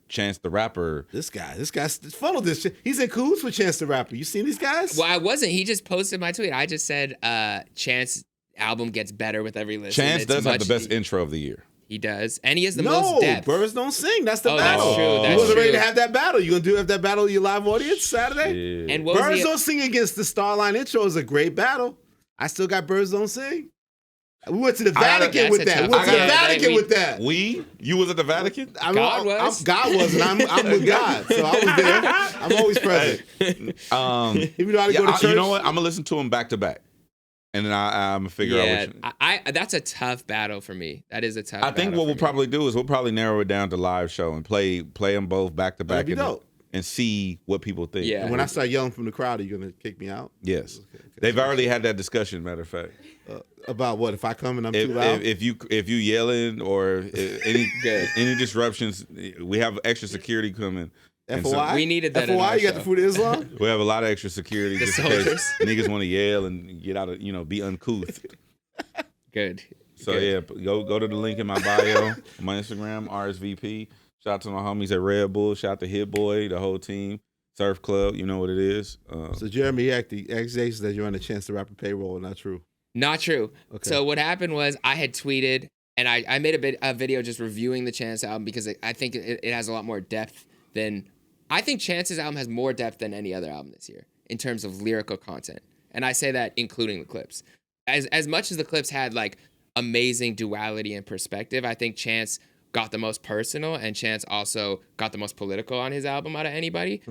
Chance the Rapper. This guy's funneled this shit. He's in cahoots with Chance the Rapper. You seen these guys? Well, I wasn't. He just posted my tweet. I just said Chance album gets better with every listen. Chance It's does have the much- best intro of the year. He does, and he has the no, most depth. Birds don't sing. That's the Oh, battle. that's true, You that's wasn't ready to true. have that battle. You gonna have that battle with your live audience Saturday? Yeah. And what was Birds the, don't sing against the Starline intro is a great battle. I still got Birds don't sing. We went to the Vatican that's with a that. tough- We went to the Yeah, Vatican we- with that. You was at the Vatican? God was. God was, and I'm with God, so I was there. I'm always present. Even though I go to church. You know what? I'm gonna listen to them back to back, and then I'm gonna figure out which. I that's a tough battle for me. That is a tough. I think battle what for we'll me. probably do is we'll probably narrow it down to live show and play them both back to back That'd be dope. and see what people think. Yeah. And when I start yelling from the crowd, are you gonna kick me out? Yes, they've already had that discussion. Matter of fact, About what? If I come and I'm too loud? if you yelling or any disruptions, we have extra security coming. And so- FOI? We needed that in FOI, our you got show. the food of Islam? we have a lot of extra security The just in case soldiers. niggas want to yell and get out of be uncouth. Good. So Good. yeah, go to the link in my bio, my Instagram, RSVP. Shout out to my homies at Red Bull. Shout out to Hit Boy, the whole team, Surf Club. You know what it is. So Jeremy, the accusations that you're on the Chance the Rapper payroll are not true. Not true. Okay. So what happened was I had tweeted and I made a video just reviewing the Chance album because I think it has a lot more depth than I think Chance's album has more depth than any other album this year in terms of lyrical content. And I say that including the clips. As much as the clips had like amazing duality and perspective, I think Chance got the most personal and Chance also got the most political on his album out of anybody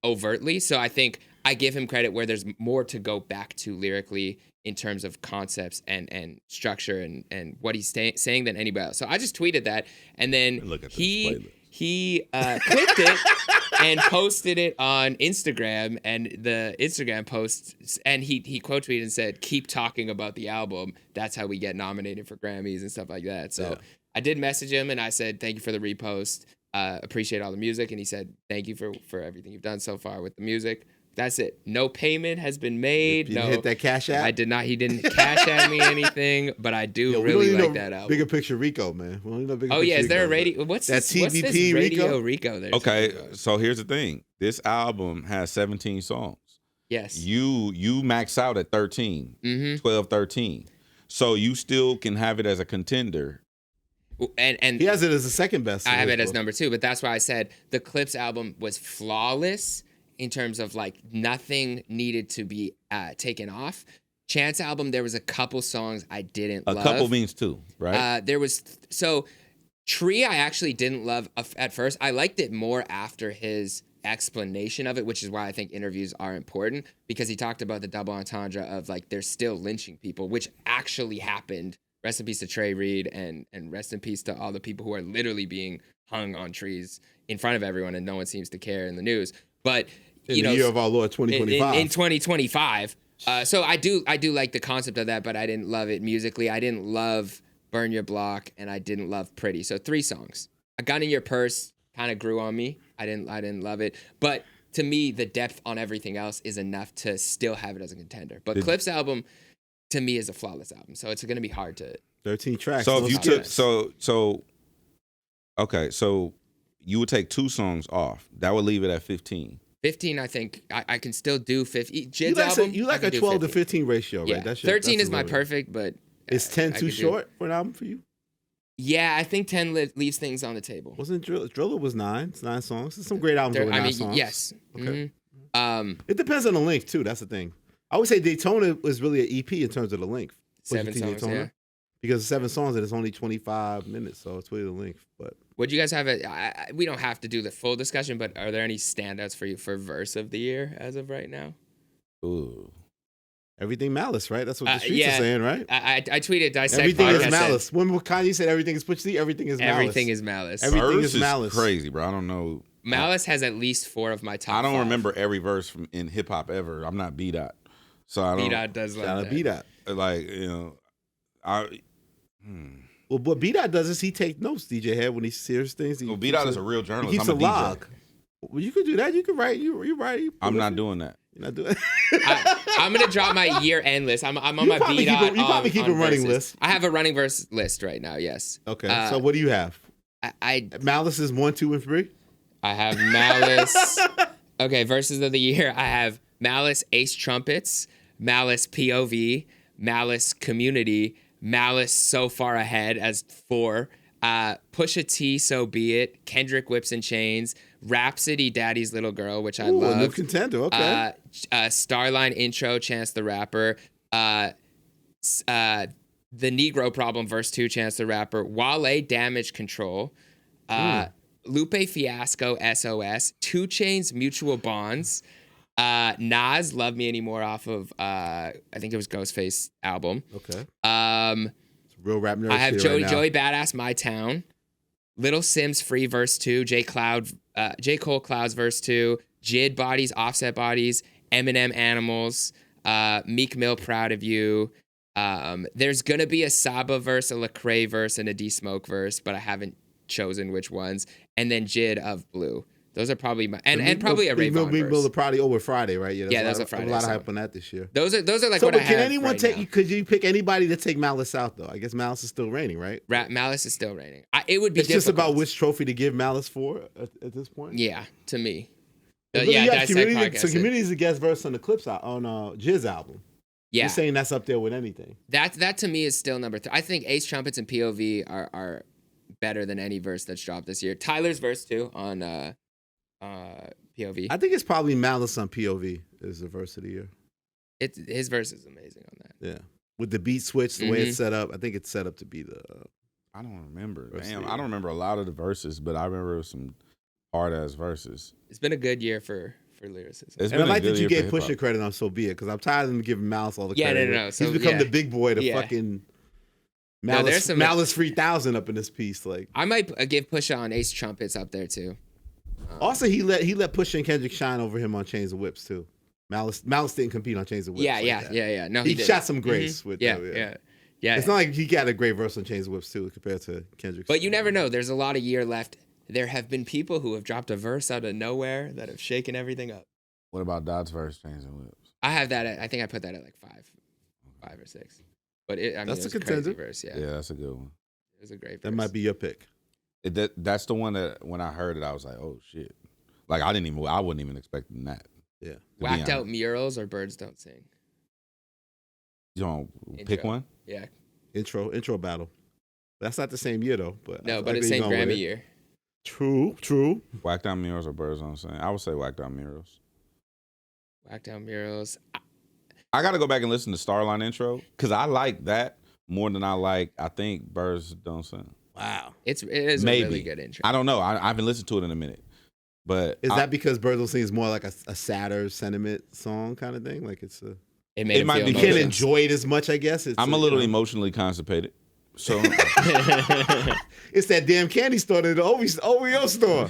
overtly. So I think I give him credit where there's more to go back to lyrically in terms of concepts and structure and what he's saying than anybody else. So I just tweeted that and then Look at this he clipped it and posted it on Instagram, and the Instagram post, and he quote tweeted and said, "Keep talking about the album. That's how we get nominated for Grammys and stuff like that." So I did message him and I said, "Thank you for the repost. Appreciate all the music." And he said, "Thank you for everything you've done so far with the music." That's it. No payment has been made. You no, hit that cash app? I did not. He didn't cash at me anything, but I do Yo, we really don't need like no that album. Bigger Picture Rico, man. We don't need no bigger Oh picture yeah, is there a Rico, radio? What's that this, what's this TBP Radio Rico? Rico there? Okay, so here's the thing. This album has 17 songs. Yes. You max out at 13, Mm-hmm. 12, 13. So you still can have it as a contender. And He has it as the second best. I in have his it as book. number 2, but that's why I said the Clips album was flawless in terms of like nothing needed to be taken off. Chance album, there was a couple songs I didn't A love. couple means two, right? There was so Tree I actually didn't love at first. I liked it more after his explanation of it, which is why I think interviews are important, because he talked about the double entendre of like they're still lynching people, which actually happened. Rest in peace to Trey Reed and rest in peace to all the people who are literally being hung on trees in front of everyone and no one seems to care in the news. But In you the know, year of our Lord 2025. in 2025. So I do like the concept of that, but I didn't love it musically. I didn't love Burn Your Block, and I didn't love Pretty. So 3 songs. A Gun in Your Purse kind of grew on me. I didn't love it, but to me, the depth on everything else is enough to still have it as a contender. But Clip's album, to me, is a flawless album, so it's going to be hard to. 13 tracks. So if you took tracks. okay, so you would take 2 songs off. That would leave it at 15. 15, I think I can still do 50. Jid's You like, album, you I like can a do 12 to 15. 15 ratio, right? Yeah, That's 13 that's is my a little- perfect, but Is 10 I too could do- short for an album for you? Yeah, I think 10 leaves things on the table. Wasn't Driller was 9? It's 9 songs. There's some great albums with 9 songs. Yes. Okay. Mhm. It depends on the length too. That's the thing. I would say Daytona was really an EP in terms of the length. Pusha 7 T songs, Daytona. yeah. Because 7 songs and it's only 25 minutes, so it's really the length. But Would you guys have we don't have to do the full discussion, but are there any standouts for you for verse of the year as of right now? Ooh. everything Malice, right? That's what the streets yeah. are saying, right? I tweeted dissect. Everything podcast is said, Malice. When Kanye said everything is Pusha T, everything is Malice. Everything is Malice. Everything Verse is Malice. crazy, bro. I don't know. Malice has at least 4 of my top. I don't 5. remember every verse from in hip hop ever. I'm not B Dot, so I don't. B Dot does Shout like out that. B Dot. Like Well, what B Dot does is he takes notes, DJ Head, when he hears things. Well, B Dot is a real He journalist. keeps I'm a DJ. log. Well, you could do that. You could write. You write. I'm not doing that. You're not doing. I'm gonna drop my year-end list. I'm on You my probably B keep Dot. a- you probably keep a running list. I have a running verse list right now. Yes. Okay. So what do you have? I Malice is 1, 2, and 3. I have Malice. Okay, verses of the year. I have Malice Ace Trumpets, Malice POV, Malice Community, Malice So Far Ahead as 4, Pusha T So Be It, Kendrick Whips and Chains, Rhapsody Daddy's Little Girl, which I Ooh, love. a new contender. Okay. Starline Intro, Chance the Rapper, The Negro Problem, verse 2, Chance the Rapper, Wale Damage Control, Lupe Fiasco, SOS, 2 Chainz Mutual Bonds, Nas Love Me Anymore off of I think it was Ghostface album. Okay. It's real rap nerd. I have shit Joey right now. Badass My Town, Little Sims Free verse 2, J Cole Clouds verse 2, Jid Bodies Offset Bodies, Eminem Animals, Meek Mill Proud of You. There's gonna be a Saba verse, a Lecrae verse, and a D Smoke verse, but I haven't chosen which ones. And then Jid of Blue. Those are probably my and probably a Ray Vaughn Big verse. Mill probably over Friday, right? Yeah, that's a a Friday A lot of song. hype on that this year. Those are like So, what but I can have anyone right take? now. Could you pick anybody to take Malice out though? I guess Malice is still reigning, right? Malice is still reigning. It would be. It's just difficult. about which trophy to give Malice for at this point. Yeah, to me. But Yeah, you have Dissect Community. Podcast So said- Community is the guest verse on the Clips on Jizz album. Yeah, You're saying that's up there with anything. that to me is still number 3. I think Ace Trumpets and POV are better than any verse that's dropped this year. Tyler's verse too on POV. I think it's probably Malice on POV is the verse of the year. His verse is amazing on that. Yeah, with the beat switch, the way Mhm. it's set up, I think it's set up to be the. I don't remember. Verse Damn, of the I don't year. remember a lot of the verses, but I remember some hard ass verses. It's been a good year for lyricism. It's And I been a like good that you year gave for Pusha hip-hop. credit on So Be It, because I'm tired of him giving Malice all the Yeah, credit. no. So, He's become yeah. the big boy to Yeah. fucking No, Malice, there's some- Malice 3000 up in this piece. Like I might give Pusha on Ace Trumpets up there too. also he let Pusha and Kendrick shine over him on Chains of Whips too. Malice didn't compete on Chains of Whips. Yeah, like yeah, that. yeah. No, He did. shot some grace with yeah, that, yeah. It's not like he got a great verse on Chains of Whips too compared to Kendrick. But you never know. There's a lot of year left. There have been people who have dropped a verse out of nowhere that have shaken everything up. What about Dot's verse, Chains and Whips? I have that. I think I put that at like 5 or 6. But I mean, That's it was a contender. crazy verse. Yeah, Yeah, that's a good one. it was a great. That verse. might be your pick. That's the one that when I heard it, I was like, oh shit. Like I wasn't even expecting that. Yeah. to be Whacked out honest. murals or birds don't sing. You don't pick Intro. one. Yeah, Intro battle. That's not the same year though. But no, I but like it's where same you're going with Grammy it. year. True. Whacked out murals or birds don't sing. I would say whacked out murals. Whacked out murals. I got to go back and listen to Starline intro because I like that more than I think Birds Don't Sing. Wow. It is Maybe. a really good intro. I don't know. I haven't listened to it in a minute. But Is that because Birds Will Sing is more like a sadder sentiment song kind of thing? Like it's a It made It him might feel be you can't emotions. enjoy it as much, I guess. I'm a little emotionally constipated. So It's that damn candy store, the OVO store.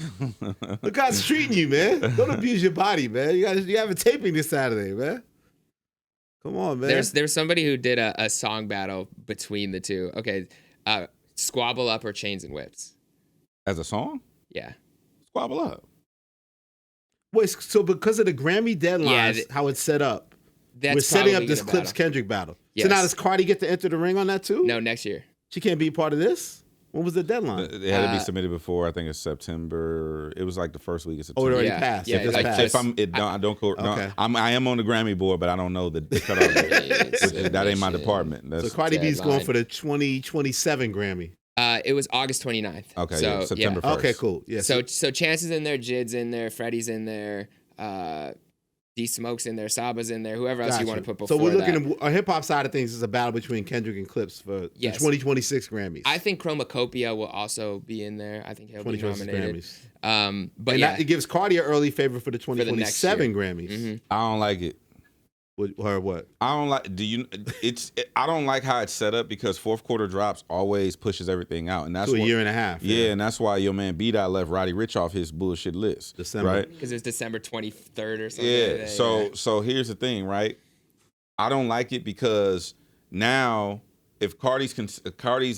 Look how it's treating you, man. Don't abuse your body, man. You have a taping this Saturday, man. Come on, man. There's somebody who did a song battle between the two. Okay, Squabble Up or Chains and Whips. As a song? Yeah. Squabble Up. Wait, so because of the Grammy deadlines, how it's set up, we're setting up this Clips Kendrick battle. Yes. So now does Cardi get to enter the ring on that too? No, next year. She can't be part of this? When was the deadline? It had to be submitted before. I think it's September. It was like the first week of September. Oh, it already Yeah. passed. Yeah, It just like, passed. If I'm, it don't, I don't. Okay. I am on the Grammy board, but I don't know the cutoff date. That ain't my department. That's So Cardi B's going deadline. for the 2027 Grammy. It was August 29th. okay. So, Yeah, September yeah. 1st. Okay, cool. Yeah. So Chance is in there, Jid's in there, Freddie's in there, D Smoke's in there, Saba's in there, whoever else you want to put before So we're looking that. at our hip hop side of things is a battle between Kendrick and Clips for the Yes. 2026 Grammys. I think Chromacopia will also be in there. I think he'll be 2026 nominated. Grammys. But And yeah, it gives Cardi an early favor for the next 2027 year. Grammys. Mhm. I don't like it. Her what? I don't like. I don't like how it's set up because fourth quarter drops always pushes everything out, and that's To a what- year and a half. Yeah, and that's why your man B-Dot left Roddy Ricch off his bullshit list. December. Right? because it's December 23rd or something. Yeah. like that, So here's the thing, right? I don't like it because now if Cardi's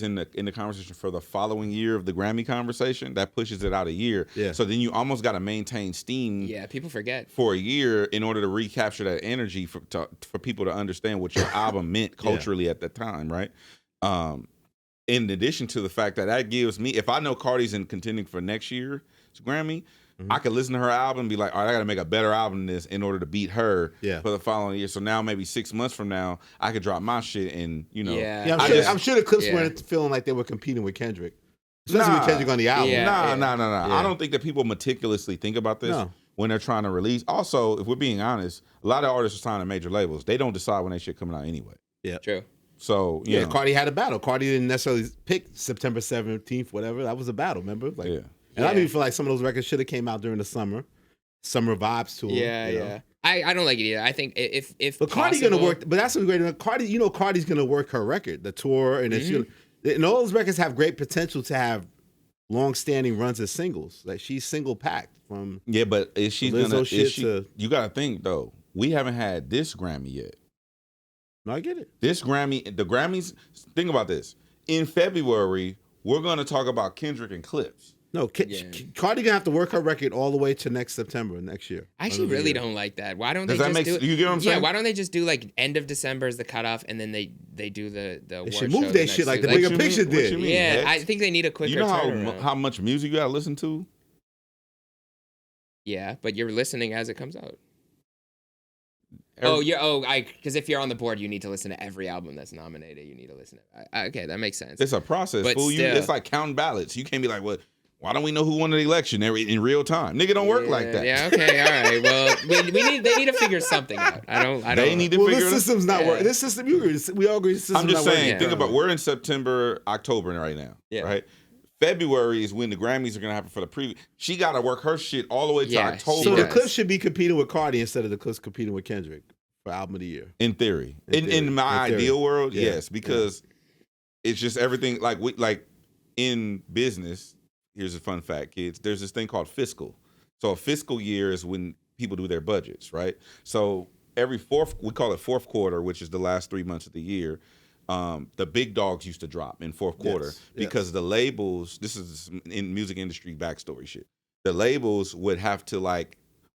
in the conversation for the following year of the Grammy conversation, that pushes it out a year. Yeah. So then you almost got to maintain steam. Yeah, people forget. For a year in order to recapture that energy for people to understand what your album meant culturally at that time, right? In addition to the fact that gives me, if I know Cardi's in contending for next year's Grammy, I could listen to her album and be like, all right, I got to make a better album than this in order to beat her for the following year. So now maybe 6 months from now, I could drop my shit and, Yeah. Yeah, I'm sure the Clips weren't feeling like they were competing with Kendrick. Especially with Kendrick on the album. Yeah. Nah. Yeah. I don't think that people meticulously think about this when they're trying to release. Also, if we're being honest, a lot of artists are signing major labels. They don't decide when they shit coming out anyway. Yeah. True. So, you know. Cardi had a battle. Cardi didn't necessarily pick September 17th, whatever. That was a battle, remember? Like, and I even feel like some of those records should have came out during the summer vibes tour. Yeah, you know? yeah. I don't like it either. I think if But Cardi's possible, gonna work. But that's what's great. Cardi's gonna work her record, the tour, and and all those records have great potential to have long-standing runs as singles. Like she's single packed from but is she Lizzo gonna? shit Is she, to- you got to think though. We haven't had this Grammy yet. No, I get it. This Grammy, the Grammys. Think about this. In February, we're gonna talk about Kendrick and Clips. No, Cardi gonna have to work her record all the way to next September next year. I actually really don't like that. Why don't Does they that just make do? you get what I'm saying? Yeah. Why don't they just do like end of December is the cutoff, and then they do the They should award move show their next shit like week? the bigger you picture mean? What did. you mean? Yeah, Hex? I think they need a quicker You know turnaround. how much music you gotta listen to? Yeah, but you're listening as it comes out. Every- Because if you're on the board, you need to listen to every album that's nominated. You need to listen to. Okay, that makes sense. It's a process, But fool. still. It's like counting ballots. You can't be like, "Well, why don't we know who won the election in real time?" Nigga, don't work like that. Yeah. Okay. All right. Well, they need to figure something out. I don't. They need to Well, figure. this system's not working. This system, we all agree. This system's I'm just not saying. working. Think about. We're in September, October right now. Yeah. Right. February is when the Grammys are gonna happen for the preview. She got to work her shit all the way to Yeah, October. So the does. Clips should be competing with Cardi instead of the Clips competing with Kendrick for album of the year. In theory. In theory. In my In theory. ideal world, Yeah. yes, because it's just everything like in business. Here's a fun fact, kids. There's this thing called fiscal. So a fiscal year is when people do their budgets, right? So we call it fourth quarter, which is the last 3 months of the year. The big dogs used to drop in fourth quarter because the labels, this is in music industry backstory shit. The labels would have to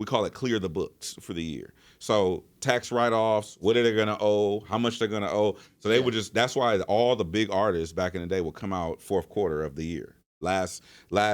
we call it clear the books for the year. So tax write-offs, what are they gonna owe, how much they're gonna owe. So they would that's why all the big artists back in the day would come out fourth quarter of the year. Last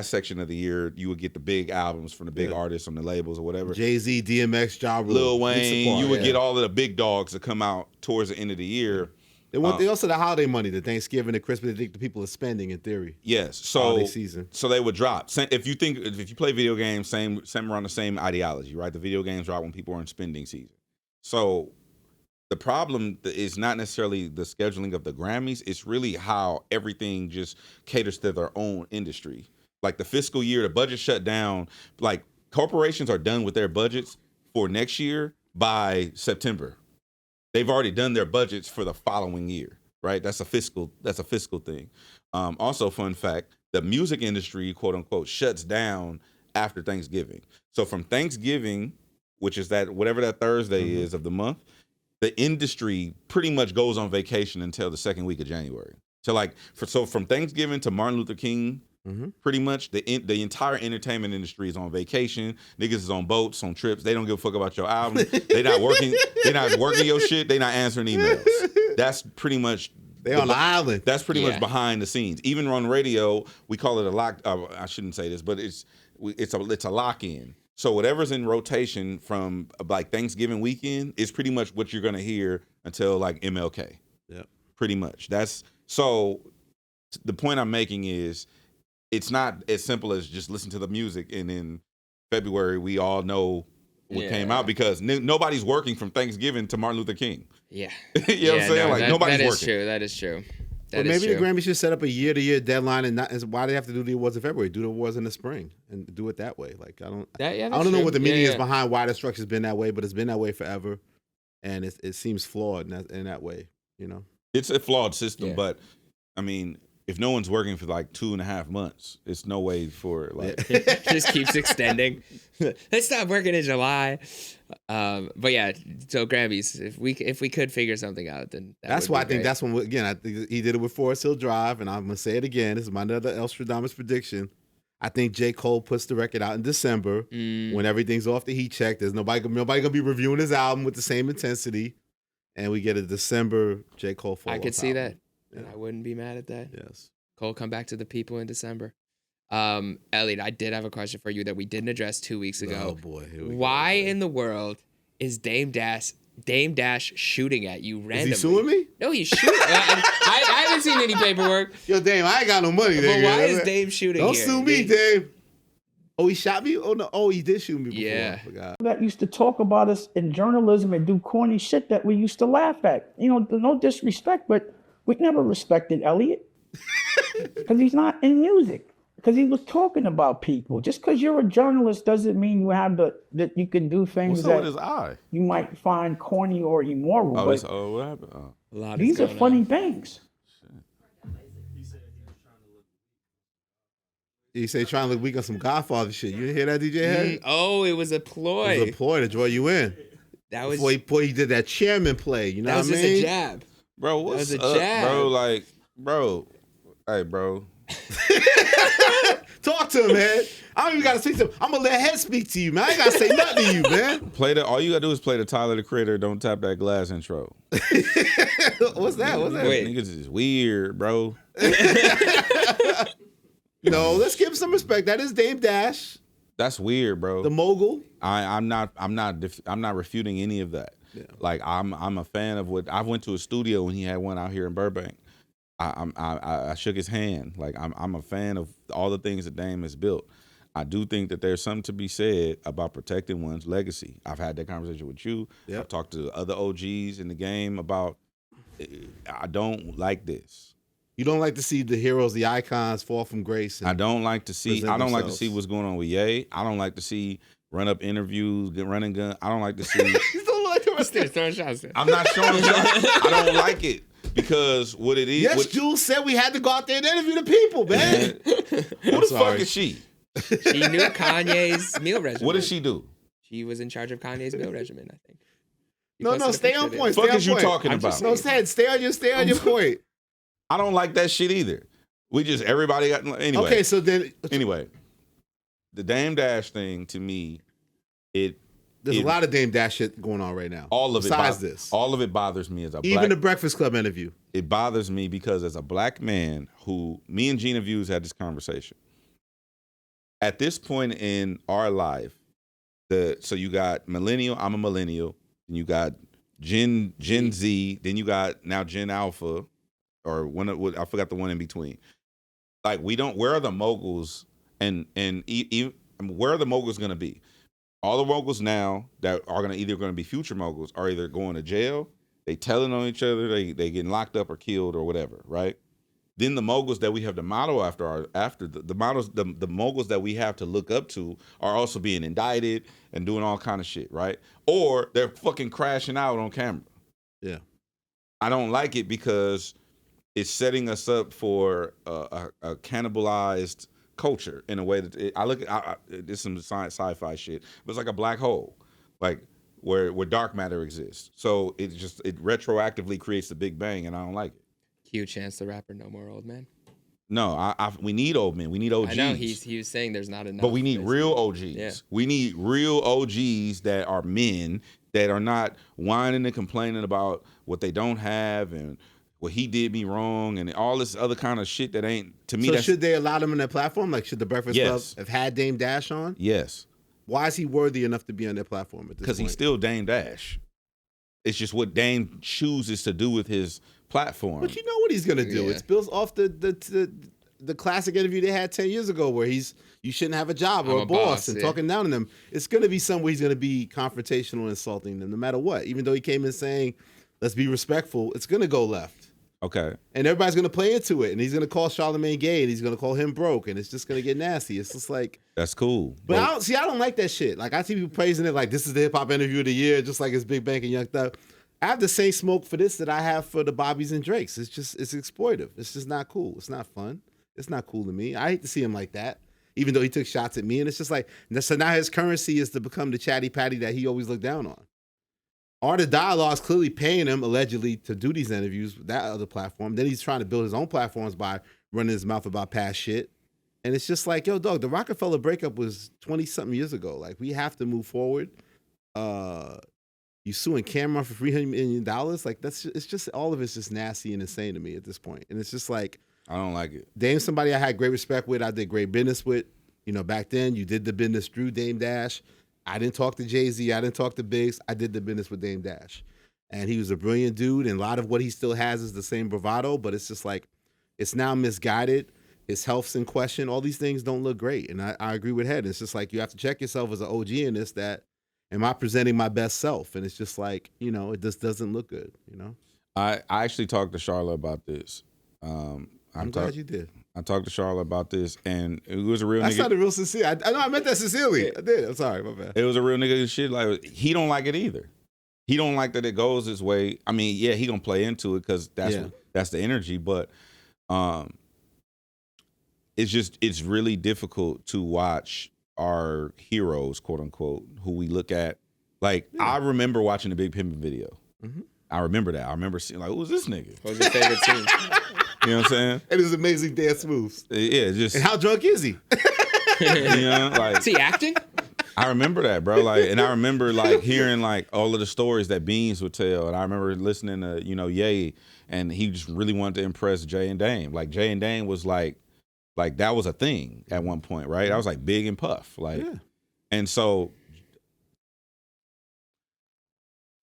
section of the year, you would get the big albums from the big artists on the labels or whatever. Jay-Z, DMX, Ja Rule, Lil Big Wayne, Support, you would get all of the big dogs to come out towards the end of the year. They also the holiday money, the Thanksgiving, the Christmas. They think the people are spending in theory. Yes, so Holiday season. So they would drop. If you play video games, same around the same ideology, right? The video games drop when people are in spending season. So the problem is not necessarily the scheduling of the Grammys. It's really how everything just caters to their own industry. Like the fiscal year, the budget shut down. Like corporations are done with their budgets for next year by September. They've already done their budgets for the following year, right? That's a fiscal thing. Also, fun fact, the music industry, quote unquote, shuts down after Thanksgiving. So from Thanksgiving, which is that whatever that Thursday is of the month, the industry pretty much goes on vacation until the second week of January. So like from Thanksgiving to Martin Luther King, pretty much the entire entertainment industry is on vacation. Niggas is on boats, on trips. They don't give a fuck about your album. They not working. They not working your shit. They not answering emails. That's pretty much. They on the island. That's pretty much behind the scenes. Even on radio, we call it a lock. I shouldn't say this, but it's a lock in. So whatever's in rotation from like Thanksgiving weekend is pretty much what you're gonna hear until like MLK. Yep. Pretty much. That's so. The point I'm making is, it's not as simple as just listen to the music and in February we all know what came out, because nobody's working from Thanksgiving to Martin Luther King. Yeah. You know what I'm saying? Like nobody's working. That is true. But maybe the Grammys should set up a year-to-year deadline, and not why they have to do the awards in February. Do the awards in the spring and do it that way. Like I don't know what the meaning is behind why the structure's been that way, but it's been that way forever, and it seems flawed in that way. You know, it's a flawed system, but I mean, if no one's working for like 2.5 months, it's no way for like it just keeps extending. Let's stop working in July. But yeah, so Grammys, if we could figure something out, then that's why I think that's when I think he did it with Forest Hill Drive, and I'm gonna say it again. This is my another Elstradamus prediction. I think J. Cole puts the record out in December when everything's off the heat check. There's nobody gonna be reviewing his album with the same intensity, and we get a December J. Cole. I could see album. that. And I wouldn't be mad at that. Yes. Cole, come back to the people in December. Elliot, I did have a question for you that we didn't address 2 weeks ago. Oh boy. Why in the world is Dame Dash shooting at you randomly? Is he suing me? No, he's shooting. I haven't seen any paperwork. Yo, Dame, I ain't got no money. But why is Dame shooting Don't here? sue me, Dame. Oh, he shot me? Oh, no. Oh, he did shoot me before. Yeah. I forgot. That used to talk about us in journalism and do corny shit that we used to laugh at. You know, no disrespect, but we never respected Elliott because he's not in music. Because he was talking about people. Just because you're a journalist doesn't mean you have that you can do things What's up with his eye? You might find corny or immoral. Oh, but what happened? Oh. these are funny things. He said trying to look weak on some Godfather shit. You didn't hear that, DJ Head? Oh, it was a ploy. It was a ploy to draw you in. That was before he did that chairman play. You know what I mean? That was just a jab. Bro, what's that was a up, jab. bro? Like, bro. Hey, bro. Talk to him, man. I don't even gotta say something. I'm gonna let Head speak to you, man. I ain't gotta say nothing to you, man. All you gotta do is play the Tyler the Creator, Don't Tap That Glass intro. What's that? Wait. Niggas is weird, bro. No, let's give him some respect. That is Dame Dash. That's weird, bro. The mogul. I'm not refuting any of that. Yeah. Like I'm a fan of what I went to a studio when he had one out here in Burbank. I shook his hand. Like I'm a fan of all the things that Dame has built. I do think that there's something to be said about protecting one's legacy. I've had that conversation with you. Yep. I've talked to other OGs in the game about. I don't like this. You don't like to see the heroes, the icons fall from grace. I don't like to see. present I don't like to themselves. see what's going on with Ye. I don't like to see run up interviews, get running gun. I don't like to see. He's don't like to He's throwing shots. I'm not showing shots. I don't like it because what it is. Yes, Jules said we had to go out there and interview the people, man. Who the fuck is she? She knew Kanye's meal regimen. What did she do? She was in charge of Kanye's meal regimen, I think. You No, posted a stay picture on of it. point. Fuck Stay on is you point. talking I'm about? just No, stay on your point. I don't like that shit either. We just everybody got anyway. Okay, so then Anyway, the Dame Dash thing to me, there's a lot of Dame Dash shit going on right now. all of besides it. this, All of it bothers me as a even black. the Breakfast Club interview. It bothers me because as a black man who, me and Gina Views had this conversation. At this point in our life, so you got millennial, I'm a millennial, and you got Gen Z, then you got now Gen Alpha, or I forgot the one in between. Like where are the moguls and where are the moguls gonna be? All the moguls now that are either gonna be future moguls are either going to jail, they telling on each other, they getting locked up or killed or whatever, right? Then the moguls that we have to model after the moguls that we have to look up to are also being indicted and doing all kind of shit, right? Or they're fucking crashing out on camera. Yeah, I don't like it because it's setting us up for a cannibalized culture in a way that I look at. There's some sci-fi shit, but it's like a black hole. Like where dark matter exists. So it retroactively creates the Big Bang, and I don't like it. Cue Chance the Rapper, no more old men. No, we need old men. We need OGs. I know he was saying there's not enough. But we need basically. real OGs. Yeah. We need real OGs that are men that are not whining and complaining about what they don't have and what he did me wrong and all this other kind of shit that ain't, to me, So that's... should they allow them on their platform? Like, should the Breakfast Yes. Club have had Dame Dash on? Yes. Why is he worthy enough to be on their platform at this point? Because he's still Dame Dash. It's just what Dame chooses to do with his platform. But you know what he's gonna do. Yeah. It's built off the classic interview they had 10 years ago where you shouldn't have a job or I'm a a boss boss, and yeah. talking down on them. It's gonna be somewhere he's gonna be confrontational and insulting them no matter what. Even though he came in saying, let's be respectful, it's gonna go left. Okay. And everybody's gonna play into it. And he's gonna call Charlamagne gay and he's gonna call him broke. And it's just gonna get nasty. It's just like, That's cool. but I don't like that shit. Like, I see people praising it like this is the hip hop interview of the year, just like it's Big Bang and Young Thug. I have the same smoke for this that I have for the Bobbies and Drakes. It's exploitive. It's just not cool. It's not fun. It's not cool to me. I hate to see him like that, even though he took shots at me. And it's just like, so now his currency is to become the chatty patty that he always looked down on. Art of Dialogue's clearly paying him, allegedly, to do these interviews with that other platform. Then he's trying to build his own platforms by running his mouth about past shit. And it's just like, yo, dog, the Rockefeller breakup was 20-something years ago. Like, we have to move forward. You suing Cameron for $300 million? Like, it's just, all of it's just nasty and insane to me at this point. And it's just like, I don't like it. Dame's somebody I had great respect with. I did great business with. You know, back then, you did the business through Dame Dash. I didn't talk to Jay-Z. I didn't talk to Biggs. I did the business with Dame Dash. And he was a brilliant dude. And a lot of what he still has is the same bravado, but it's just like, it's now misguided. His health's in question. All these things don't look great. And I agree with Head. It's just like, you have to check yourself as an OG in this, that, am I presenting my best self? And it's just like, you know, it just doesn't look good, you know? I actually talked to Charlotte about this. I'm glad you did. I talked to Charlotte about this, and it was a real That's nigga. not a real sincere. I know I meant that sincerely. I did. I'm sorry, my bad. It was a real nigga shit. Like, he don't like it either. He don't like that it goes his way. I mean, yeah, he gonna play into it because that's the energy. But it's really difficult to watch our heroes, quote unquote, who we look at. Like, I remember watching the Big Pimpin' video. Mm-hmm. I remember that. I remember seeing, like, who's this nigga? What was your favorite scene? You know what I'm saying? And his amazing dance moves. Yeah, just, And how drunk is he? you know, like, Is he acting? I remember that, bro. Like, and I remember like hearing like all of the stories that Beans would tell, and I remember listening to, you know, Ye, and he just really wanted to impress Jay and Dame. Like, Jay and Dame was like that was a thing at one point, right? I was like Big and Puff, like, and so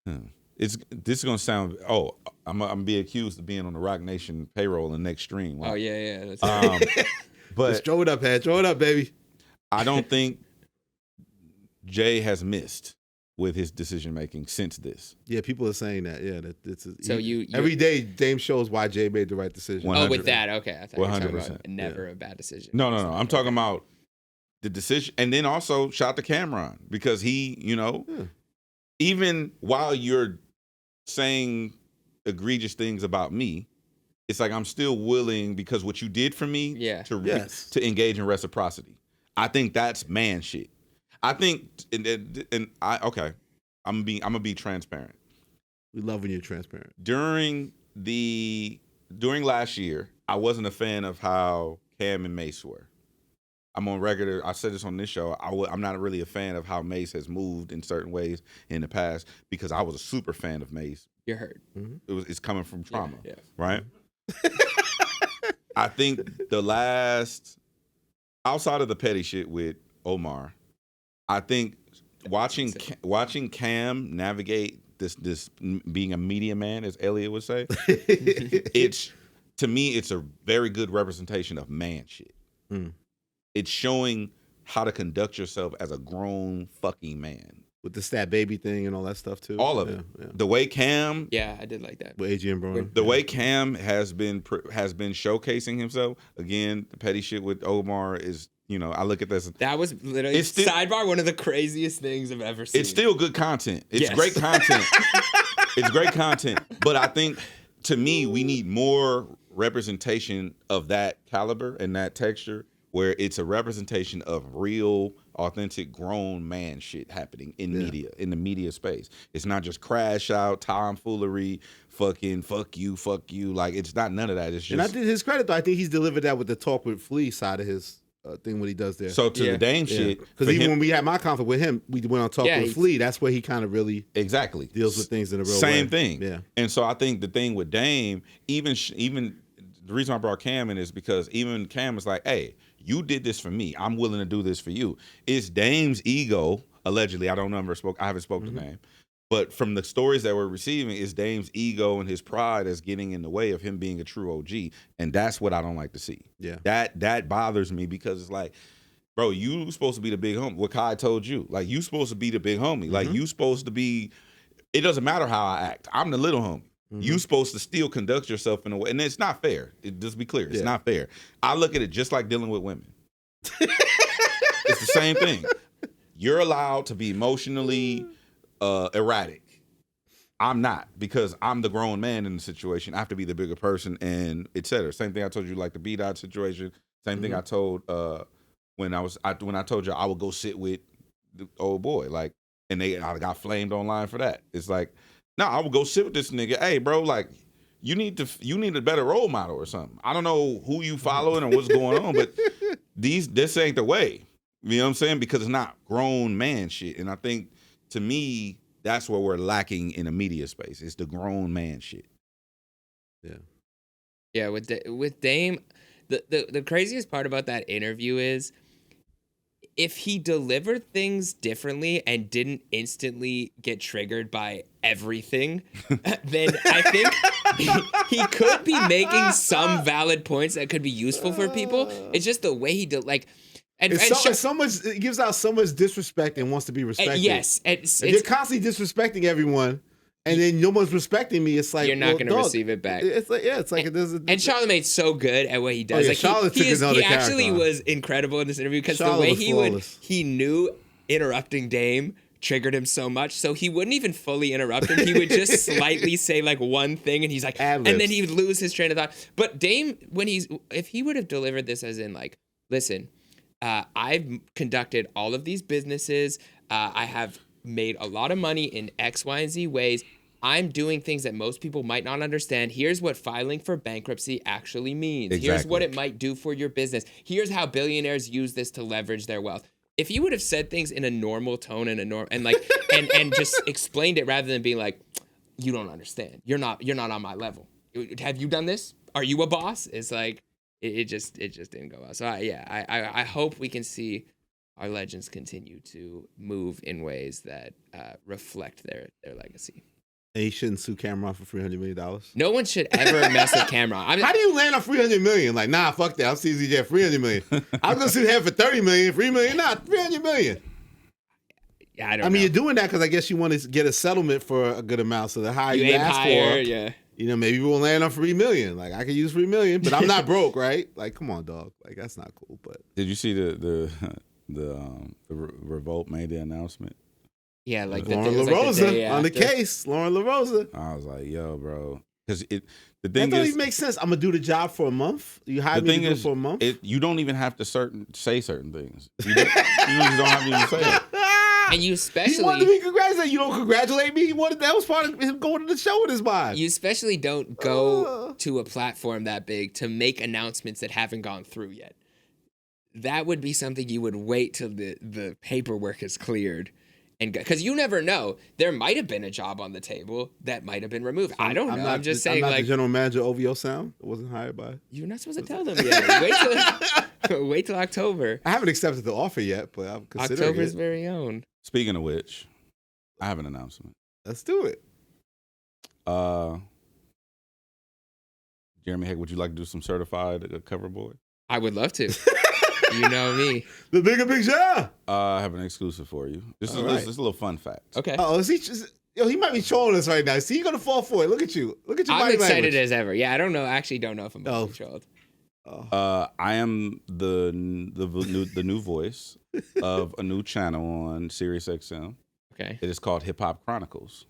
this is gonna sound. Oh, I'm gonna be accused of being on the Rock Nation payroll in next stream. Oh yeah. That's But Just throw it up, Head. Throw it up, baby. I don't think Jay has missed with his decision making since this. Yeah, people are saying that. Yeah, that it's So every day Dame shows why Jay made the right decision. 100. Oh, with that, okay. I thought you were talking 100%. about never a bad decision. No. I'm talking about the decision, and then also shout to Cameron because he, you know, even while you're saying egregious things about me, it's like I'm still willing because what you did for me, to engage in reciprocity. I think that's man shit. I think, I'm gonna be transparent. We love when you're transparent. During last year, I wasn't a fan of how Cam and Mace were. I'm on record. I said this on this show. I'm not really a fan of how Mace has moved in certain ways in the past because I was a super fan of Mace. You're hurt. Mm-hmm. It's coming from trauma, Yeah. right? I think the last, outside of the petty shit with Omar, I think watching Cam navigate this being a media man, as Elliott would say, to me it's a very good representation of man shit. It's showing how to conduct yourself as a grown fucking man. With the stat baby thing and all that stuff too. All of it. Yeah. The way Cam, Yeah, I did like that. With AJ and Broner. the way Cam has been showcasing himself. Again, the petty shit with Omar is, you know, I look at this. That was literally sidebar, one of the craziest things I've ever seen. It's still good content. It's great content. It's great content. But I think, to me, we need more representation of that caliber and that texture where it's a representation of real, authentic, grown man shit happening in media, in the media space. It's not just crash out, tomfoolery, fucking fuck you. Like, it's not none of that. It's just. And I think his credit, though, I think he's delivered that with the Talk with Flea side of his thing, what he does there. So to the Dame shit. Because even when we had my conflict with him, we went on Talk with Flea. That's where he kind of really deals with things in a real way. Same thing. Yeah. And so I think the thing with Dame, even the reason I brought Cam in is because even Cam was like, hey, you did this for me. I'm willing to do this for you. It's Dame's ego, allegedly. I haven't spoken to Dame. But from the stories that we're receiving, it's Dame's ego and his pride that's getting in the way of him being a true OG. And that's what I don't like to see. Yeah. That bothers me because it's like, bro, you supposed to be the big homie. What Kai told you. Like, you supposed to be the big homie. Like, you supposed to be, it doesn't matter how I act. I'm the little homie. You supposed to still conduct yourself in a way. And it's not fair. Just be clear. It's not fair. I look at it just like dealing with women. It's the same thing. You're allowed to be emotionally erratic. I'm not, because I'm the grown man in the situation. I have to be the bigger person, and et cetera. Same thing I told you, like the B-Dot situation. Same thing I told when I told you I would go sit with the old boy, like, and I got flamed online for that. It's like, no, I would go sit with this nigga. Hey, bro, like, you need a better role model or something. I don't know who you following or what's going on, but this ain't the way. You know what I'm saying? Because it's not grown man shit. And I think, to me, that's where we're lacking in the media space. It's the grown man shit. Yeah. Yeah, with Dame, the craziest part about that interview is, if he delivered things differently and didn't instantly get triggered by everything, then I think he could be making some valid points that could be useful for people. It's just the way he did, like. It gives out so much disrespect and wants to be respected. Yes. You're constantly disrespecting everyone, and then no one's respecting me. It's like, you're not going to receive it back. It's like, yeah, it's like it doesn't. And Charlamagne's so good at what he does. Like, he actually was incredible in this interview, because the way he knew interrupting Dame triggered him so much, so he wouldn't even fully interrupt him. He would just slightly say like one thing, and he's like, Ad-libs. and then he would lose his train of thought. But Dame, if he would have delivered this as in like, listen, I've conducted all of these businesses. I have made a lot of money in X, Y, and Z ways. I'm doing things that most people might not understand. Here's what filing for bankruptcy actually means. Exactly. Here's what it might do for your business. Here's how billionaires use this to leverage their wealth. If you would have said things in a normal tone and and just explained it rather than being like, you don't understand. You're not on my level. Have you done this? Are you a boss? It's like, it just didn't go well. So I hope we can see our legends continue to move in ways that reflect their legacy. And he shouldn't sue Cameron for $300 million. No one should ever mess with Cameron. How do you land on $300 million? Like, nah, fuck that. I'm CZJ $300 million. I'm gonna sue him for $30 million, $3 million, nah, $300 million. Yeah, I don't know. You're doing that because I guess you want to get a settlement for a good amount. So the higher you ask for, yeah. You know, maybe we'll land on $3 million. Like, I could use $3 million, but I'm not broke, right? Like, come on, dog. Like, that's not cool. But did you see the Revolt made the announcement? Yeah, like Lauren LaRosa on the case. Lauren LaRosa. I was like, yo, bro, because the That thing don't is, even make sense. I'm gonna do the job for a month. You hired me to do it for a month. You don't even have to say certain things. You just don't have to even say it. And you especially, he wanted to be congratulated. You don't congratulate me. He wanted, that was part of him going to the show with his mind. You especially don't go to a platform that big to make announcements that haven't gone through yet. That would be something you would wait till the paperwork is cleared. And because you never know, there might have been a job on the table that might have been removed. I don't know. I'm just saying, I'm not like, the general manager of OVO Sound. I wasn't hired by. You're not supposed to tell them yet. Wait till October. I haven't accepted the offer yet, but I'm considering October's it. very own. Speaking of which, I have an announcement. Let's do it. Jeremy Heck, would you like to do some certified cover boy? I would love to. You know me. The bigger big job. I have an exclusive for you. This is a little fun fact. Okay. Oh, is he just? Yo, he might be trolling us right now. See, you're gonna fall for it. Look at you. Look at your I'm body excited language. as ever. Yeah, I don't know. I actually don't know if I'm being controlled. I am the new voice of a new channel on SiriusXM. Okay. It is called Hip Hop Chronicles.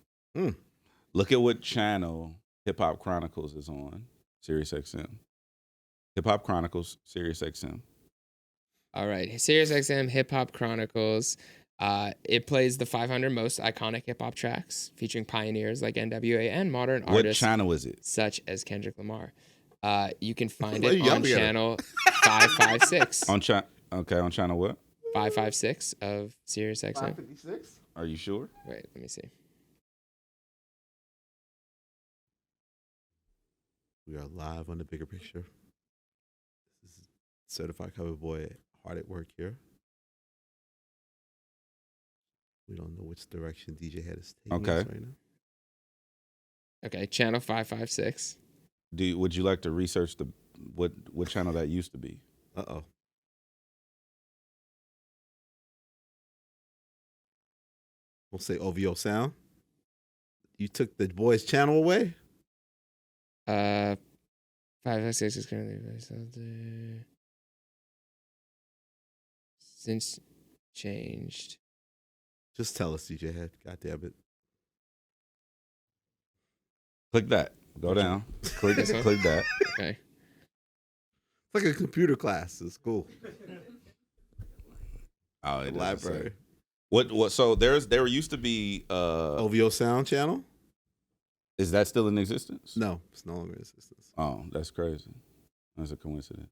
Look at what channel Hip Hop Chronicles is on SiriusXM. Hip Hop Chronicles, SiriusXM. All right, SiriusXM Hip Hop Chronicles. It plays the 500 most iconic hip hop tracks featuring pioneers like NWA and modern What artists channel is it? such as Kendrick Lamar. You can find Why it you on yelling at her? channel 556. On channel what? 556 of SiriusXM. 556. Are you sure? Wait, let me see. We are live on the bigger picture. This is certified cover boy hard at work here. We don't know which direction DJ Head is taking us right now. Okay, channel 556. Would you like to research what channel that used to be? Uh-oh. We'll say OVO Sound. You took the boys' channel away? 556 is currently since changed. Just tell us, DJ Head. God damn it. Click that. Go down. Click that. Okay. It's like a computer class. It's cool. Oh, it Library. say. What? So there used to be OVO Sound channel? Is that still in existence? No, it's no longer in existence. Oh, that's crazy. That's a coincidence.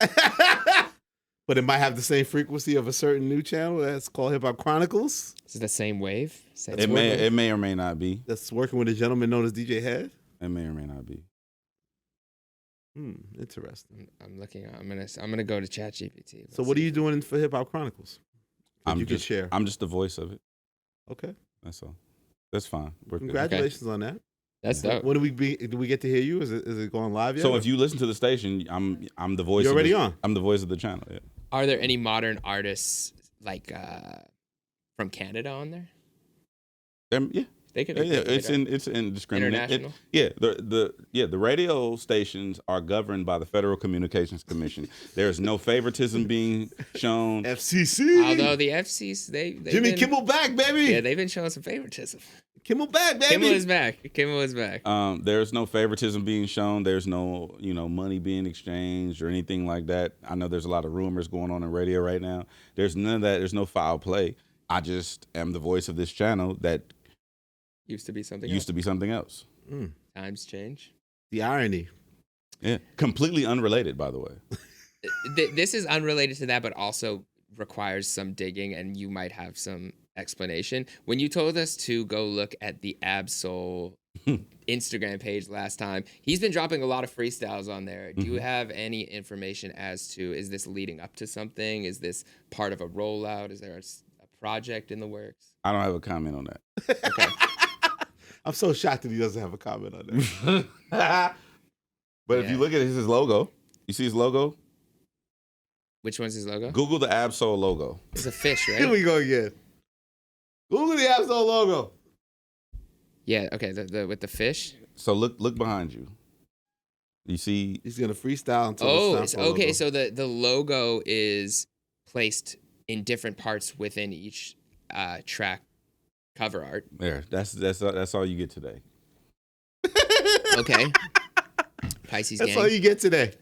But it might have the same frequency of a certain new channel that's called Hip Hop Chronicles. Is it the same wave? Same It may or may not be. That's working with a gentleman known as DJ Head. It may or may not be. Interesting. I'm looking. I'm gonna go to ChatGPT. So what are you doing for Hip Hop Chronicles? You can just, share. I'm just the voice of it. Okay. That's all. That's fine. We're good. Congratulations on that. That's dope. When do we get to hear you? Is it going live yet? So if you listen to the station, I'm the voice. You're already on. I'm the voice of the channel. Yeah. Are there any modern artists like from Canada on there? Yeah. They could. Yeah, it's indiscriminate. International? The radio stations are governed by the Federal Communications Commission. There's no favoritism being shown. FCC. Although the FCC, they Jimmy Kimmel back, baby. Yeah, they've been showing some favoritism. Kimmel back, baby. Kimmel is back. Kimmel is back. There's no favoritism being shown. There's no, money being exchanged or anything like that. I know there's a lot of rumors going on in radio right now. There's none of that. There's no foul play. I just am the voice of this channel that used to be something else. Times change. The irony. Yeah. Completely unrelated, by the way. This is unrelated to that, but also requires some digging, and you might have some explanation. When you told us to go look at the Absol Instagram page last time, he's been dropping a lot of freestyles on there. Do you have any information as to, is this leading up to something? Is this part of a rollout? Is there a project in the works? I don't have a comment on that. Okay. I'm so shocked that he doesn't have a comment on that. But if you look at his logo, you see his logo? Which one's his logo? Google the Absol logo. It's a fish, right? Here we go again. Google the Absol logo. Yeah, okay, the with the fish. So look behind you. You see? He's going to freestyle until it's okay. Logo. So the logo is placed in different parts within each track cover art. There, that's all you get today. Okay. Pisces That's gang. all you get today.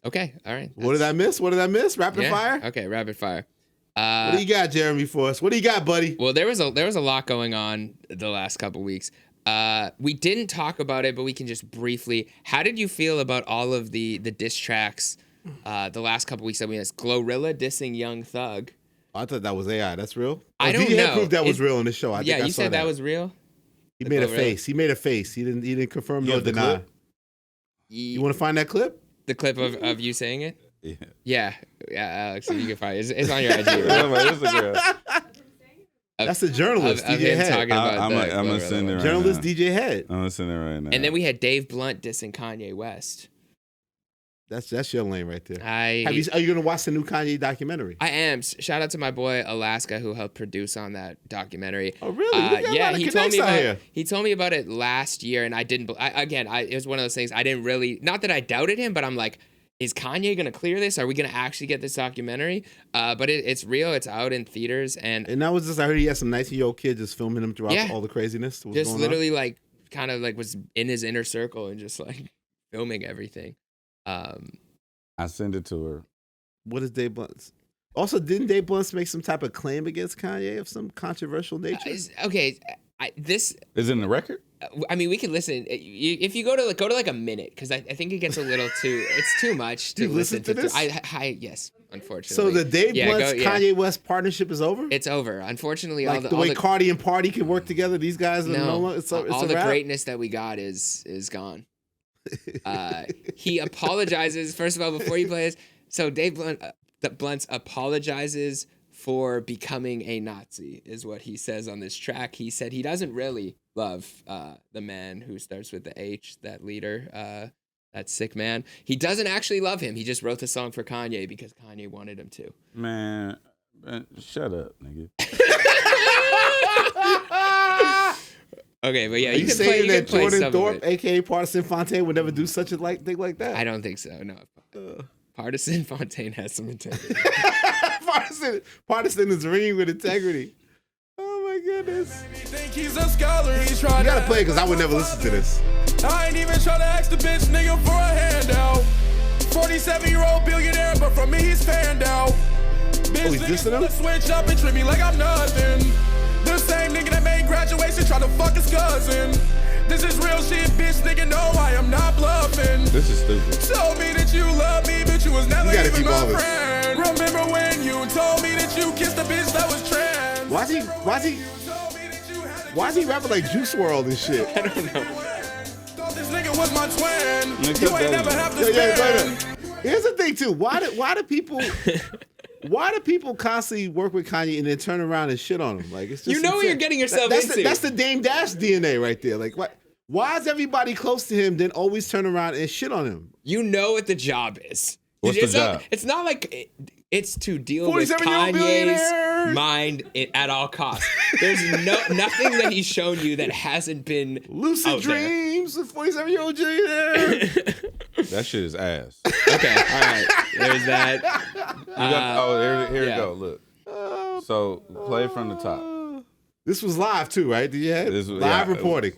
Okay, all right. What did I miss? Rapid fire? Okay, rapid fire. What do you got, Jeremy, for us? What do you got, buddy? Well, there was a lot going on the last couple weeks. We didn't talk about it, but we can just briefly. How did you feel about all of the diss tracks the last couple weeks that we had? GloRilla dissing Young Thug. I thought that was AI. That's real? I don't DJ know. proved that was real on the show. I think I you saw said that was real? He made a face. He made a face. He didn't confirm nor deny. You want to find that clip? The clip of you saying it? Yeah. Yeah, Alex, you can find it. It's on your IG, right? Yeah, my Instagram. That's a journalist, DJ Head. I'm gonna send it right Journalist now. DJ Head. I'm gonna send it right now. And then we had Dave Blunt dissing Kanye West. That's your lane right there. Are you gonna watch the new Kanye documentary? I am. Shout out to my boy Alaska who helped produce on that documentary. Oh really? Yeah, he told me about it last year, and I didn't. It was one of those things I didn't really. Not that I doubted him, but I'm like, is Kanye gonna clear this? Are we gonna actually get this documentary? But it's real. It's out in theaters, and that was just. I heard he had some 19-year-old kid just filming him throughout all the craziness. Just literally like kind of like was in his inner circle and just like filming everything. I send it to her. What is Dave Blunt's? Also, didn't Dave Blunts make some type of claim against Kanye of some controversial nature? Okay, this. Is it in the record? I mean, we can listen. If you go to like a minute, because I think it gets a little too. It's too much to listen to. this? Yes, unfortunately. So the Dave Blunts Kanye West partnership is over. It's over. Unfortunately, like the way Cardi and Party can work together. These guys, it's all the greatness that we got is gone. He apologizes first of all before he plays. So Dave Blunts apologizes for becoming a Nazi, is what he says on this track. He said he doesn't really love the man who starts with the H, that leader, that sick man. He doesn't actually love him. He just wrote the song for Kanye because Kanye wanted him to. Man, shut up, nigga. Okay, but yeah, you can saying that Jordan Thorpe, aka Partisan Fontaine, would never do such a thing like that? I don't think so. No, Partisan Fontaine has some integrity. Partisan is ringing with integrity. Oh my goodness! Think he's a scholar. He's You gotta play because I would never listen to this. I ain't even trying to ask the bitch nigga for a handout. 47-year-old billionaire, but from me he's fanned out. Bitch he's dissing him? Switch up and treat me like I'm nothing. The same nigga that made graduation try to fuck his cousin. This is real shit, bitch, nigga, no, I am not bluffing. This is stupid. Told me that you love me, but you was never even my all this. friend. Remember when you told me that you kissed a bitch that was trans? Why's he rapping like Juice WRLD and shit? I don't know. Thought this nigga was my twin. You ain't never have to spend. Here's the thing too. Why do people constantly work with Kanye and then turn around and shit on him? Like it's just You know what insane. you're getting yourself into. into. That's the Dame Dash DNA right there. Like what? Why is everybody close to him then always turn around and shit on him? You know what the job is. What's the job? It's not like it's to deal with 47-year-old Kanye's billionaire. mind at all costs. There's nothing that he's shown you that hasn't been Lucid out there. dreams with 47-year-old billionaire. That shit is ass. Okay, all right. There's that. Here yeah. we go. Look. So play from the top. This was live too, right? Did you have This was- live yeah, reporting?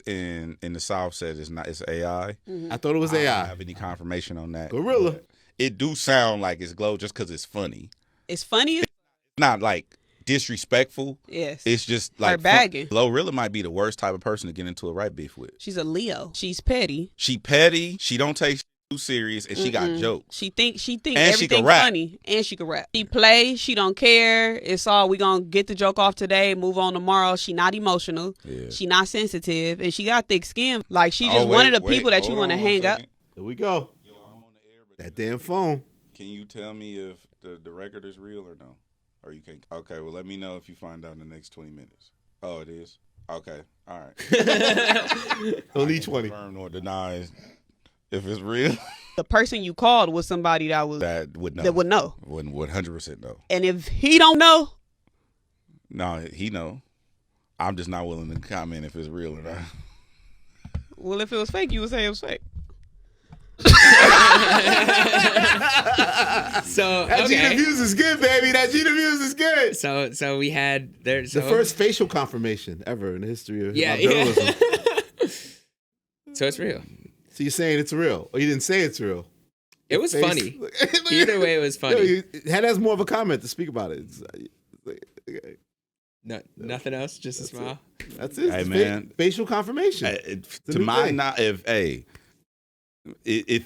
In the South said it's AI. I thought it was I don't AI. have any confirmation on that. GloRilla. It do sound like it's Glo just because it's funny. It's funny. It's not like disrespectful. Yes. It's just like bagging. GloRilla might be the worst type of person to get into a rap beef with. She's a Leo. She's petty. She petty. She don't take shit too serious, and she got jokes. She think And she everything can rap. funny, and she can rap. She play. She don't care. It's all we gonna get the joke off today, move on tomorrow. She not emotional. Yeah. She not sensitive, and she got thick skin. Like she just one of the people that you want to hang up. Here we go. That damn phone. Can you tell me if the record is real or no? Or you can't? Okay, well, let me know if you find out in the next 20 minutes. Oh, it is? Okay, all right. Don't need 20. Confirm nor denies if it's real. The person you called was somebody that Would know. that would know. Would 100% know. And if he don't know, No, he know. I'm just not willing to comment if it's real or not. well, if it was fake, you would say it was fake. So That Gina okay. Views is good, baby. That Gina Views is good. So we had there. The first facial confirmation ever in the history of Yeah. journalism. So it's real. So you're saying it's real, or you didn't say it's real? It was Face- funny. Either way, it was funny. Yo, Head has more of a comment to speak about it. No, nothing else. Just a smile. That's it. Hey, It's man. facial confirmation. To new my thing. not if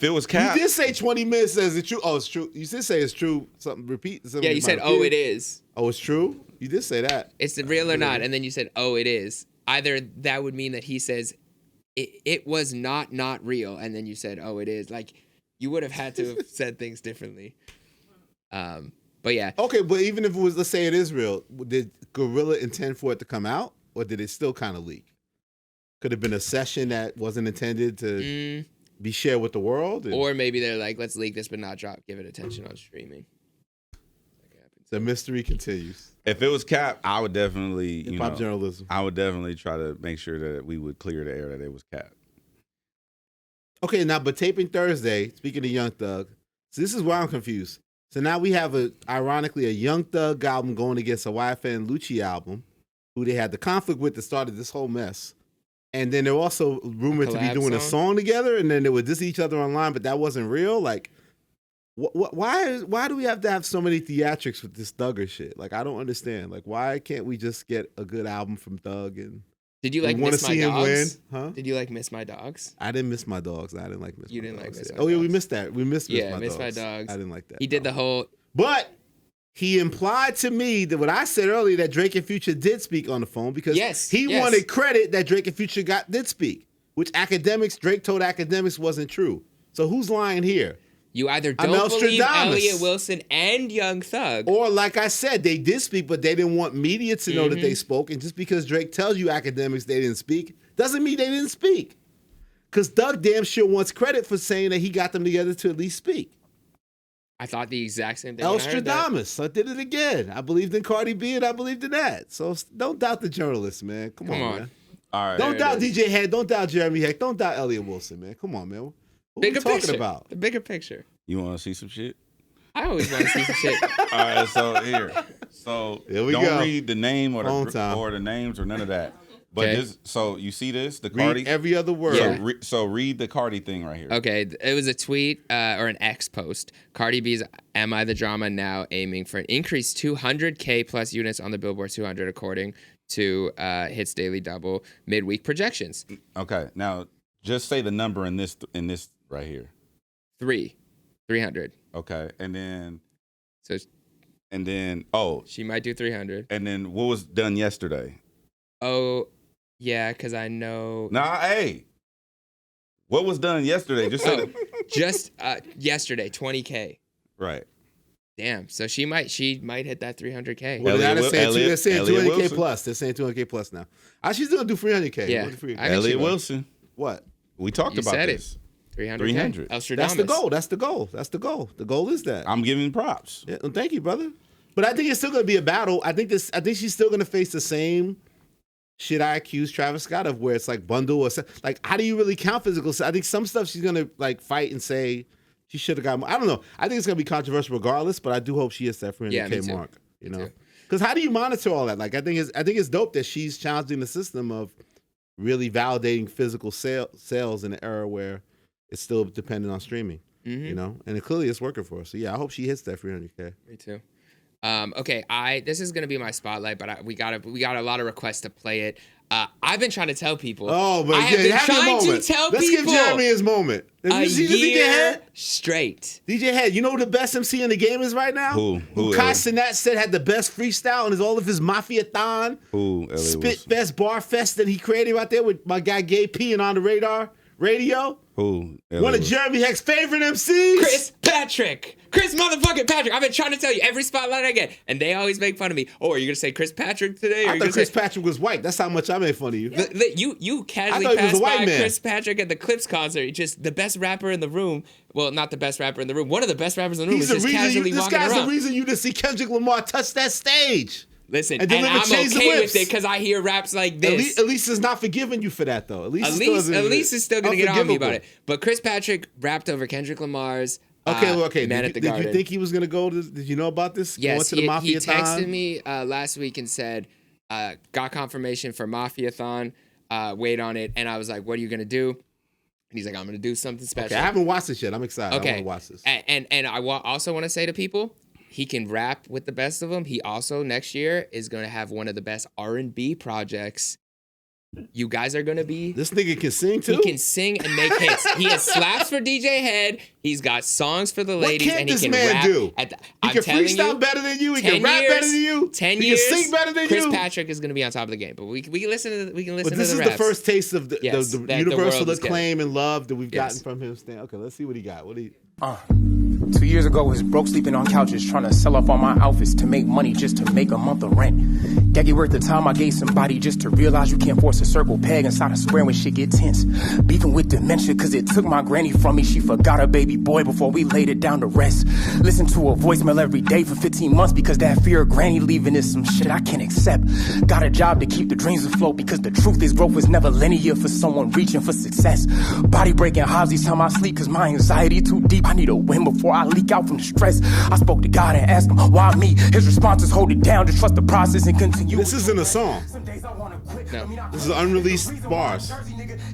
it was cap. You did say 20 minutes says it's true. Oh, it's true. You did say it's true. Something repeat. Something Yeah, you said, "Oh, it is." Oh, it's true. You did say that. It's real or not, and then you said, "Oh, it is." Either that would mean that he says it was not real, and then you said, "Oh, it is." Like you would have had to have said things differently. But yeah, Okay, but even if it was, let's say it is real, did GloRilla intend for it to come out, or did it still kind of leak? Could have been a session that wasn't intended to be shared with the world. or maybe they're like, "Let's leak this, but not give it attention on streaming." The mystery continues. If it was cap, I would definitely Hip-hop journalism. I would definitely try to make sure that we would clear the air that it was cap. Okay, now, but taping Thursday, speaking of Young Thug, so this is where I'm confused. So now we have, ironically, a Young Thug album going against a YFN and Lucci album, who they had the conflict with that started this whole mess. And then they're also rumored to be collab doing a song? song together, and then they would diss each other online, but that wasn't real. Like, Why do we have to have so many theatrics with this Thugger shit? Like, I don't understand. Like, why can't we just get a good album from Thug and Did you like want to Miss My see him win? Dogs? Huh? Did you like Miss My Dogs? I didn't miss my dogs. I didn't like Miss You My didn't like Dogs. Miss My Oh yeah, we Dogs. missed that. We missed Yeah, Miss Miss My My Dogs. Dogs. I didn't like that. He did the whole. But he implied to me that what I said earlier, that Drake and Future did speak on the phone because he wanted credit that Drake and Future did speak, which Drake told academics wasn't true. So who's lying here? You either don't believe Elliott Wilson and Young Thug. Or like I said, they did speak, but they didn't want media to know that they spoke. And just because Drake tells you academics they didn't speak, doesn't mean they didn't speak. Because Thug damn sure wants credit for saying that he got them together to at least speak. I thought the exact same thing. Elstradamus. I did it again. I believed in Cardi B and I believed in that. So don't doubt the journalists, man. Come on, man. All right. Don't doubt DJ Head. Don't doubt Jeremy Heck. Don't doubt Elliott Wilson, man. Come on, man. What are we talking about? The bigger picture. You want to see some shit? I always want to see some shit. All right, so here. So we don't go. read the name or the names or none of that. But this, so you see this, the Cardi? Read every other word. Yeah. So read the Cardi thing right here. Okay, it was a tweet or an X post. Cardi B's "Am I the Drama" now aiming for an increased 200K plus units on the Billboard 200 according to Hits Daily Double midweek projections. Okay, now just say the number in this right here. 300. Okay, and then so she might do 300. And then what was done yesterday? Oh, yeah, because I know. Hey, what was done yesterday? Just say just yesterday, 20K. Right. Damn. So she might hit that 300K. Well, they're saying 200K plus. They're saying 200K plus now. She's gonna do 300K. Yeah. Elliott Wilson. What? We talked about this. 300. That's the goal. That's the goal. The goal is that. I'm giving props. Yeah, well, thank you, brother. But I think it's still gonna be a battle. I think she's still gonna face the same shit I accused Travis Scott of, where it's like bundle or like, how do you really count physical? I think some stuff she's gonna like fight and say she should have got more. I don't know. I think it's gonna be controversial regardless, but I do hope she hits that 300K mark. You know, because how do you monitor all that? Like, I think it's dope that she's challenging the system of really validating physical sales in an era where it's still dependent on streaming. You know, and clearly it's working for her. So yeah, I hope she hits that 300K. Me too. Okay, this is gonna be my spotlight, but we got a lot of requests to play it. I've been trying to tell people. Oh, but I have been trying to tell Let's people. give Jeremy his moment. A year straight. DJ Head, you know who the best MC in the game is right now? Who Kai Cenat said had the best freestyle and is all of his Mafiathon. Spit Fest, Bar Fest that he created right there with my guy Gay P and On the Radar Radio. One of Jeremy Heck's favorite MCs. Chris motherfucking Patrick. I've been trying to tell you every spotlight I get, and they always make fun of me. Oh, are you gonna say Chris Patrick today? I thought Chris Patrick was white. That's how much I made fun of you. You casually passed by Chris Patrick at the Clips concert. Just the best rapper in the room. Well, not the best rapper in the room. One of the best rappers in the room is just casually walking around. This guy's the reason you didn't see Kendrick Lamar touch that stage. Listen, and I'm okay with it because I hear raps like this. Elise is not forgiving you for that, though. Elise is still going to get on me about it. But Chris Patrick rapped over Kendrick Lamar's Okay. Man at the Garden. Did you think he was going to go to, did you know about this? Yes, he texted me last week and said, got confirmation for Mafiathon, wait on it. And I was like, what are you going to do? And he's like, I'm going to do something special. Okay, I haven't watched this yet. I'm excited. Okay. I want to watch this. And I also want to say to people, he can rap with the best of them. He also, next year, is going to have one of the best R&B projects. You guys are going to be... This nigga can sing, too? He can sing and make hits. He has slaps for DJ Head. He's got songs for the ladies. And he can rap. He can freestyle better than you. He can rap better than you. 10 years. He can sing better than Chris you. Chris Patrick is going to be on top of the game. But we can listen to the raps. But this is the first taste of the universal acclaim and love that we've gotten from him. Okay, let's see what he got. 2 years ago, was broke sleeping on couches, trying to sell off all my outfits to make money just to make a month of rent. That get worth the time I gave somebody just to realize you can't force a circle peg inside a square when shit get tense. Beefing with dementia cause it took my granny from me. She forgot her baby boy before we laid it down to rest. Listen to a voicemail every day for 15 months because that fear of granny leaving is some shit I can't accept. Got a job to keep the dreams afloat because the truth is growth is never linear for someone reaching for success. Body breaking highs each time I sleep cause my anxiety too deep. I need a win before I leak out from the stress. I spoke to God and asked him, why me? His response is hold it down, just trust the process and continue. This isn't a song. Some days I wanna quit, No. This is unreleased bars.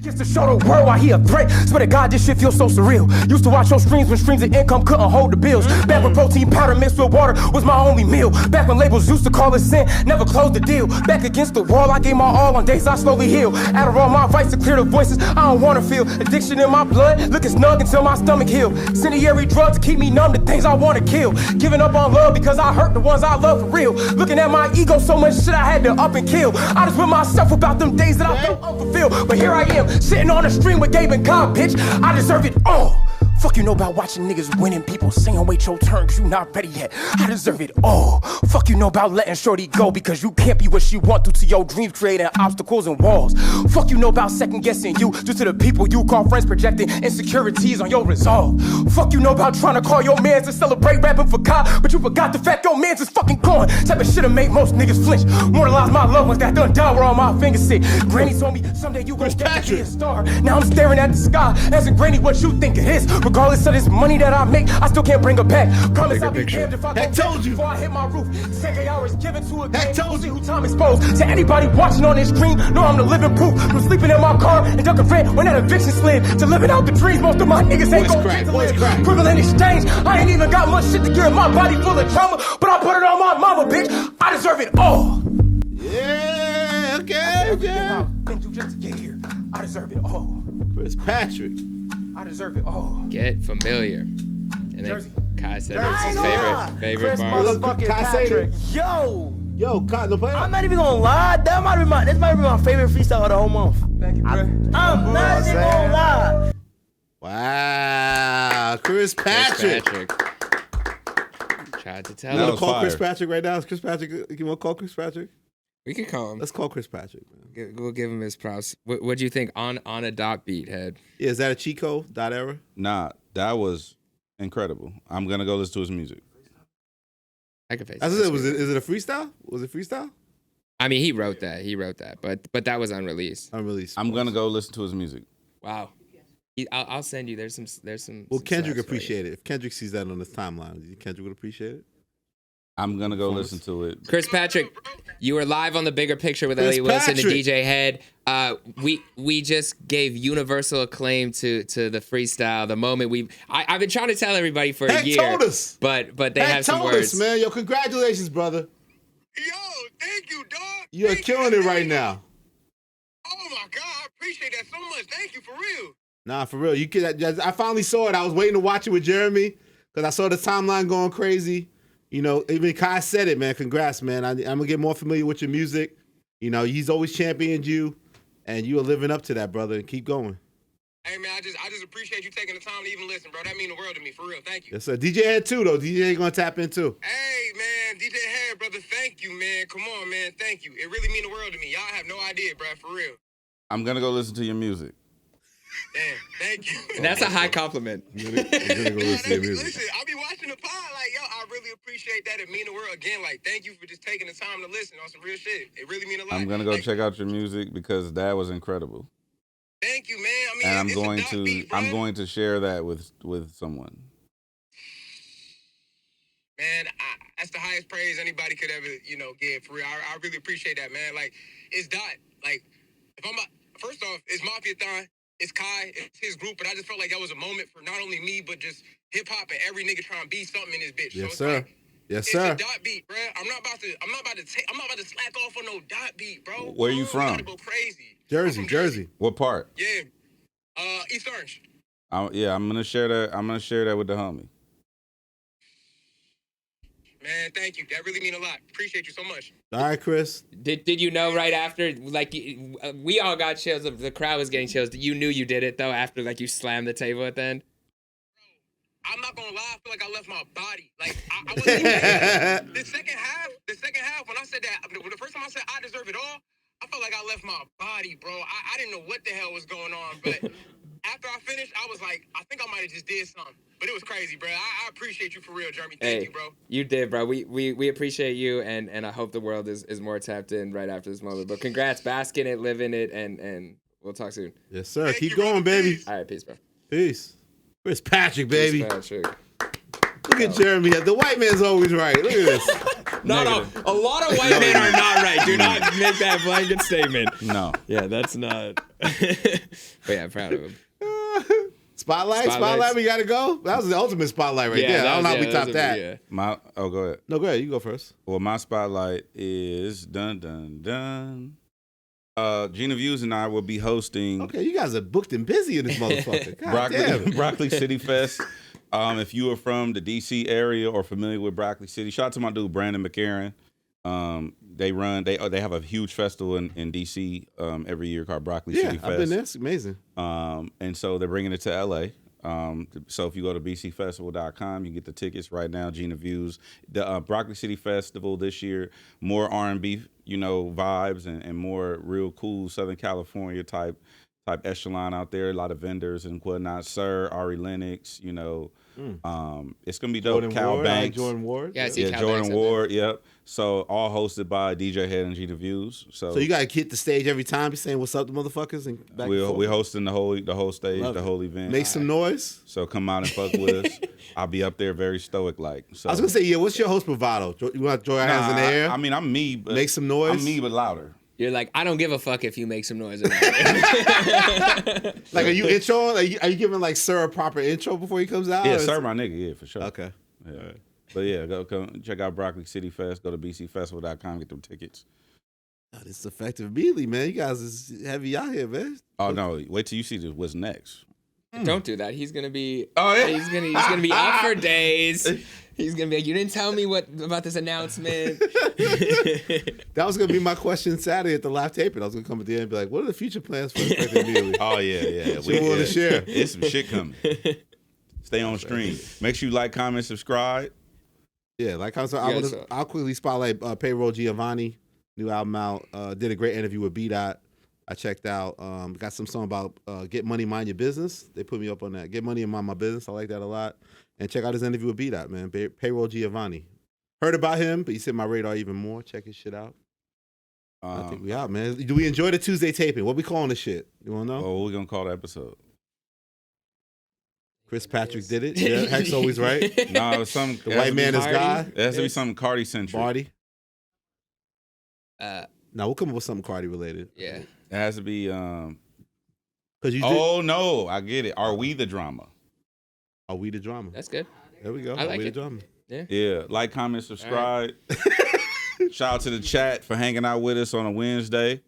Just to show the world why he a threat. Swear to God, this shit feels so surreal. Used to watch your streams when streams of income couldn't hold the bills. Back when protein powder mixed with water was my only meal. Back when labels used to call it sin, never closed the deal. Back against the wall, I gave my all on days I slowly heal. Adderall my vice to clear the voices I don't wanna feel. Addiction in my blood, looking snug until my stomach heal. Incendiary drugs to keep me numb to things I wanna kill. Giving up on love because I hurt the ones I love for real. Looking at my ego, so much shit I had to up and kill. I just with myself about them days that I felt unfulfilled. But here I am, sitting on a stream with Gabe and Cobb, bitch. I deserve it all. Fuck you know about watching niggas winning, people saying wait your turn cause you not ready yet. I deserve it all. Fuck you know about letting shorty go because you can't be what she want due to your dreams creating obstacles and walls. Fuck you know about second guessing you due to the people you call friends projecting insecurities on your resolve. Fuck you know about trying to call your mans to celebrate rapping for God, but you forgot the fact your mans is fucking gone. Type of shit'll make most niggas flinch. Mortalize my loved ones that done died where all my fingers sit. Granny told me someday you gon' get to be a star. Now I'm staring at the sky, asking Granny what you think it is. Regardless of this money that I make, I still can't bring her back. Promise I'll be damned if I go told you before I hit my roof. 10 hours given to a game. Told you who time exposed. To anybody watching on this stream, know I'm the living proof. From sleeping in my car and ducking rent when that eviction slid. To living out the dreams most of my niggas ain't gon' get to live. Equivalent exchange, I ain't even got much shit to give. My body full of trauma, but I put it on my mama, bitch. I deserve it all. Yeah, okay, yeah. I've been through just to get here. I deserve it all. Chris Patrick. I deserve it all. Get familiar. And then Kai said it was his favorite Chris bars. motherfucking Patrick. Yo, Kai, no play. I'm not even gonna lie. This might be my favorite freestyle of the whole month. Thank you, bro. I'm not even gonna lie. Wow, Chris Patrick. Tried to tell You him. want to call Chris Patrick right now? Is Chris Patrick? You want to call Chris Patrick? We can call him. Let's call Chris Patrick. Man. We'll give him his props. What'd you think on a dot beat, Head? Yeah, is that a Chico dot era? Nah, that was incredible. I'm gonna go listen to his music. I can face As I it. said, is it a freestyle? Was it freestyle? I mean, he wrote that, but that was unreleased. Unreleased. I'm gonna go listen to his music. Wow. I'll send you. There's some. Well, some Kendrick stats for you. appreciate it. If Kendrick sees that on his timeline, do you think Kendrick would appreciate it? I'm gonna go listen to it. Chris Patrick, you were live on The Bigger Picture with Chris Elliott Wilson and Patrick. DJ Head. We just gave universal acclaim to the freestyle. The moment I've been trying to tell everybody for a year. Told us. But they Heck have some told words. us, man. Yo, congratulations, brother. Yo, thank you, dog. You are killing it right now. Oh my God, I appreciate that so much. Thank you for real. Nah, for real. You could. I finally saw it. I was waiting to watch it with Jeremy because I saw the timeline going crazy. You know, even Kai said it, man. Congrats, man. I'm gonna get more familiar with your music. You know, he's always championed you, and you are living up to that, brother. And keep going. Hey man, I just appreciate you taking the time to even listen, bro. That mean the world to me, for real. Thank you. Yes, sir. DJ Head too, though. DJ gonna tap in too. Hey man, DJ Head, brother. Thank you, man. Come on, man. Thank you. It really mean the world to me. Y'all have no idea, bro. For real. I'm gonna go listen to your music. Damn, thank you. That's a high compliment. I'm gonna go listen to your music. Listen, I'll be watching the pod like, yo, I really appreciate that. It mean the world again. Like, thank you for just taking the time to listen on some real shit. It really mean a lot. I'm gonna go check out your music because that was incredible. Thank you, man. I mean, And I'm it's going a dot to beat, bro. I'm going to share that with someone. Man, that's the highest praise anybody could ever, give. For real, I really appreciate that, man. Like, it's Dot. Like, first off, it's Mafiathon, it's Kai, it's his group, but I just felt like that was a moment for not only me, but just hip hop and every nigga trying to be something in this bitch. Yes, so sir. Like, yes, it's sir. a dot beat, bro. I'm not about to slack off on no dot beat, bro. Where you We from? gotta go crazy. Jersey. What part? Yeah. East Orange. I'm gonna share that. I'm gonna share that with the homie. Man, thank you. That really mean a lot. Appreciate you so much. All right, Chris. Did you know right after, like, we all got chills, the crowd was getting chills. You knew you did it, though, after, like, you slammed the table at the end? I'm not gonna lie, I feel like I left my body. Like, I wasn't even the second half, when I said that, the first time I said I deserve it all, I felt like I left my body, bro. I didn't know what the hell was going on, but after I finished, I was like, I think I might have just did something. But it was crazy, bro. I appreciate you for real, Jeremy. Thank you, bro. You did, bro. We appreciate you, and I hope the world is more tapped in right after this moment. But congrats, bask in it, live in it, and we'll talk soon. Yes, sir. Keep going, baby. All right, peace, bro. Peace. Chris Patrick, baby. Chris Patrick. Look at Jeremy. The white man's always right. Look at this. Not all. Negative. A lot of white men are not right. Do not make that blanket statement. No. Yeah, that's not. But yeah, I'm proud of him. Spotlight. We gotta go. That was the ultimate spotlight right there. I don't know how we top that. Yeah. Go ahead. No, go ahead. You go first. Well, my spotlight is dun. Gina Views and I will be hosting. Okay, you guys are booked and busy in this motherfucker. God damn. Broccoli City Fest. If you are from the DC area or familiar with Broccoli City, shout out to my dude Brandon McCarron. They have a huge festival in DC every year called Broccoli City Fest. I've been there. It's amazing. And so they're bringing it to LA. So if you go to bcfestival.com, you get the tickets right now. Gina Views, the Broccoli City Festival this year, more R&B, vibes and more real cool Southern California type echelon out there. A lot of vendors and whatnot. Sir, Ari Lennox, it's gonna be dope. Jordan Cal Ward, Banks, Jordan Ward. Yeah, I see Cal Jordan Banks Ward. Yep. So all hosted by DJ Head and Gina Views. So you gotta hit the stage every time. Be saying what's up to motherfuckers and back and forth. we're hosting the whole stage, the whole event. Make some noise. So come out and fuck with us. I'll be up there very stoic like. So I was gonna say, what's your host bravado? You want to throw your hands in the air? I mean, I'm me, but make some noise. I'm me, but louder. You're like, I don't give a fuck if you make some noise or not. Like, are you introing? Are you giving like Sir a proper intro before he comes out? Yeah, Sir, my nigga, yeah, for sure. Okay. Yeah. Right. But yeah, come check out Broccoli City Fest. Go to bcfestival.com, get them tickets. Oh, this is effective immediately, man. You guys is heavy out here, man. Oh no, wait till you see what's next. Don't do that. He's gonna be. Oh yeah. He's gonna be up for days. He's gonna be like, you didn't tell me about this announcement. That was gonna be my question Saturday at the live taping. I was gonna come at the end and be like, what are the future plans for Effective Immediately? Oh yeah. We want to share. It's some shit coming. Stay on stream. Make sure you like, comment, subscribe. Yeah, like I'll quickly spotlight Payroll Giovanni, new album out. Did a great interview with B-Dot. I checked out. Got some song about Get Money, Mind Your Business. They put me up on that. Get Money and Mind My Business. I like that a lot. And check out his interview with B-Dot, man. Payroll Giovanni. Heard about him, but he's hit my radar even more. Check his shit out. I think we out, man. Do we enjoy the Tuesday taping? What we calling this shit? You want to know? Oh, what we going to call the episode? Chris Patrick did it. Yeah, Heck's always right. No, it was some. The white man is God. It has to be something Cardi centric. Cardi. No, we'll come up with something Cardi related. Yeah. It has to be. No, I get it. Are we the drama? Are we the drama? That's good. There we go. I like Are we it. the drama? Yeah. Like, comment, subscribe. Shout out to the chat for hanging out with us on a Wednesday.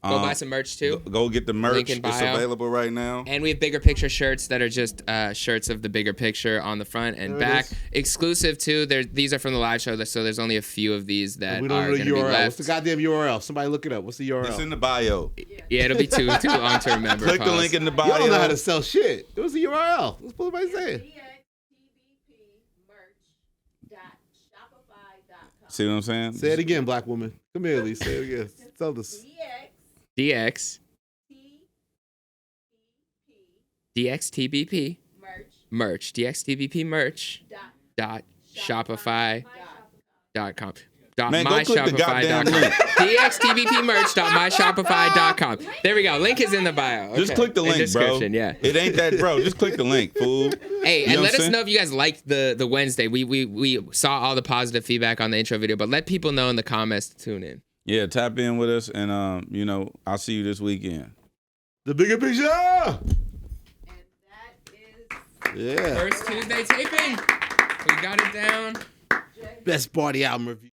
Go buy some merch too. Go get the merch. Link in It's bio. available right now. And we have bigger picture shirts that are just shirts of the bigger picture on the front and back. Exclusive too. These are from the live show, so there's only a few of these that we are don't know going the to be URL. left. What's the goddamn URL? Somebody look it up. What's the URL? It's in the bio. Yeah, it'll be too long to remember. Click the link in the bio. Y'all don't know how to sell shit. It was the URL. What's everybody saying? See what I'm saying? Say it again, black woman. Come here, Lee. Say it again. Tell us. DX TBP merch DXTBP merch dot Shopify.com. Man, go click the goddamn link. DXTBPmerch.myshopify.com. There we go. Link is in the bio. Okay. Just click the link, bro. Yeah. It ain't that, bro. Just click the link, fool. Hey, You know and what let I'm us saying? know if you guys liked the Wednesday. We saw all the positive feedback on the intro video, but let people know in the comments to tune in. Yeah, tap in with us, and I'll see you this weekend. The bigger picture. Yeah. First Tuesday taping. We got it down. Best party album review.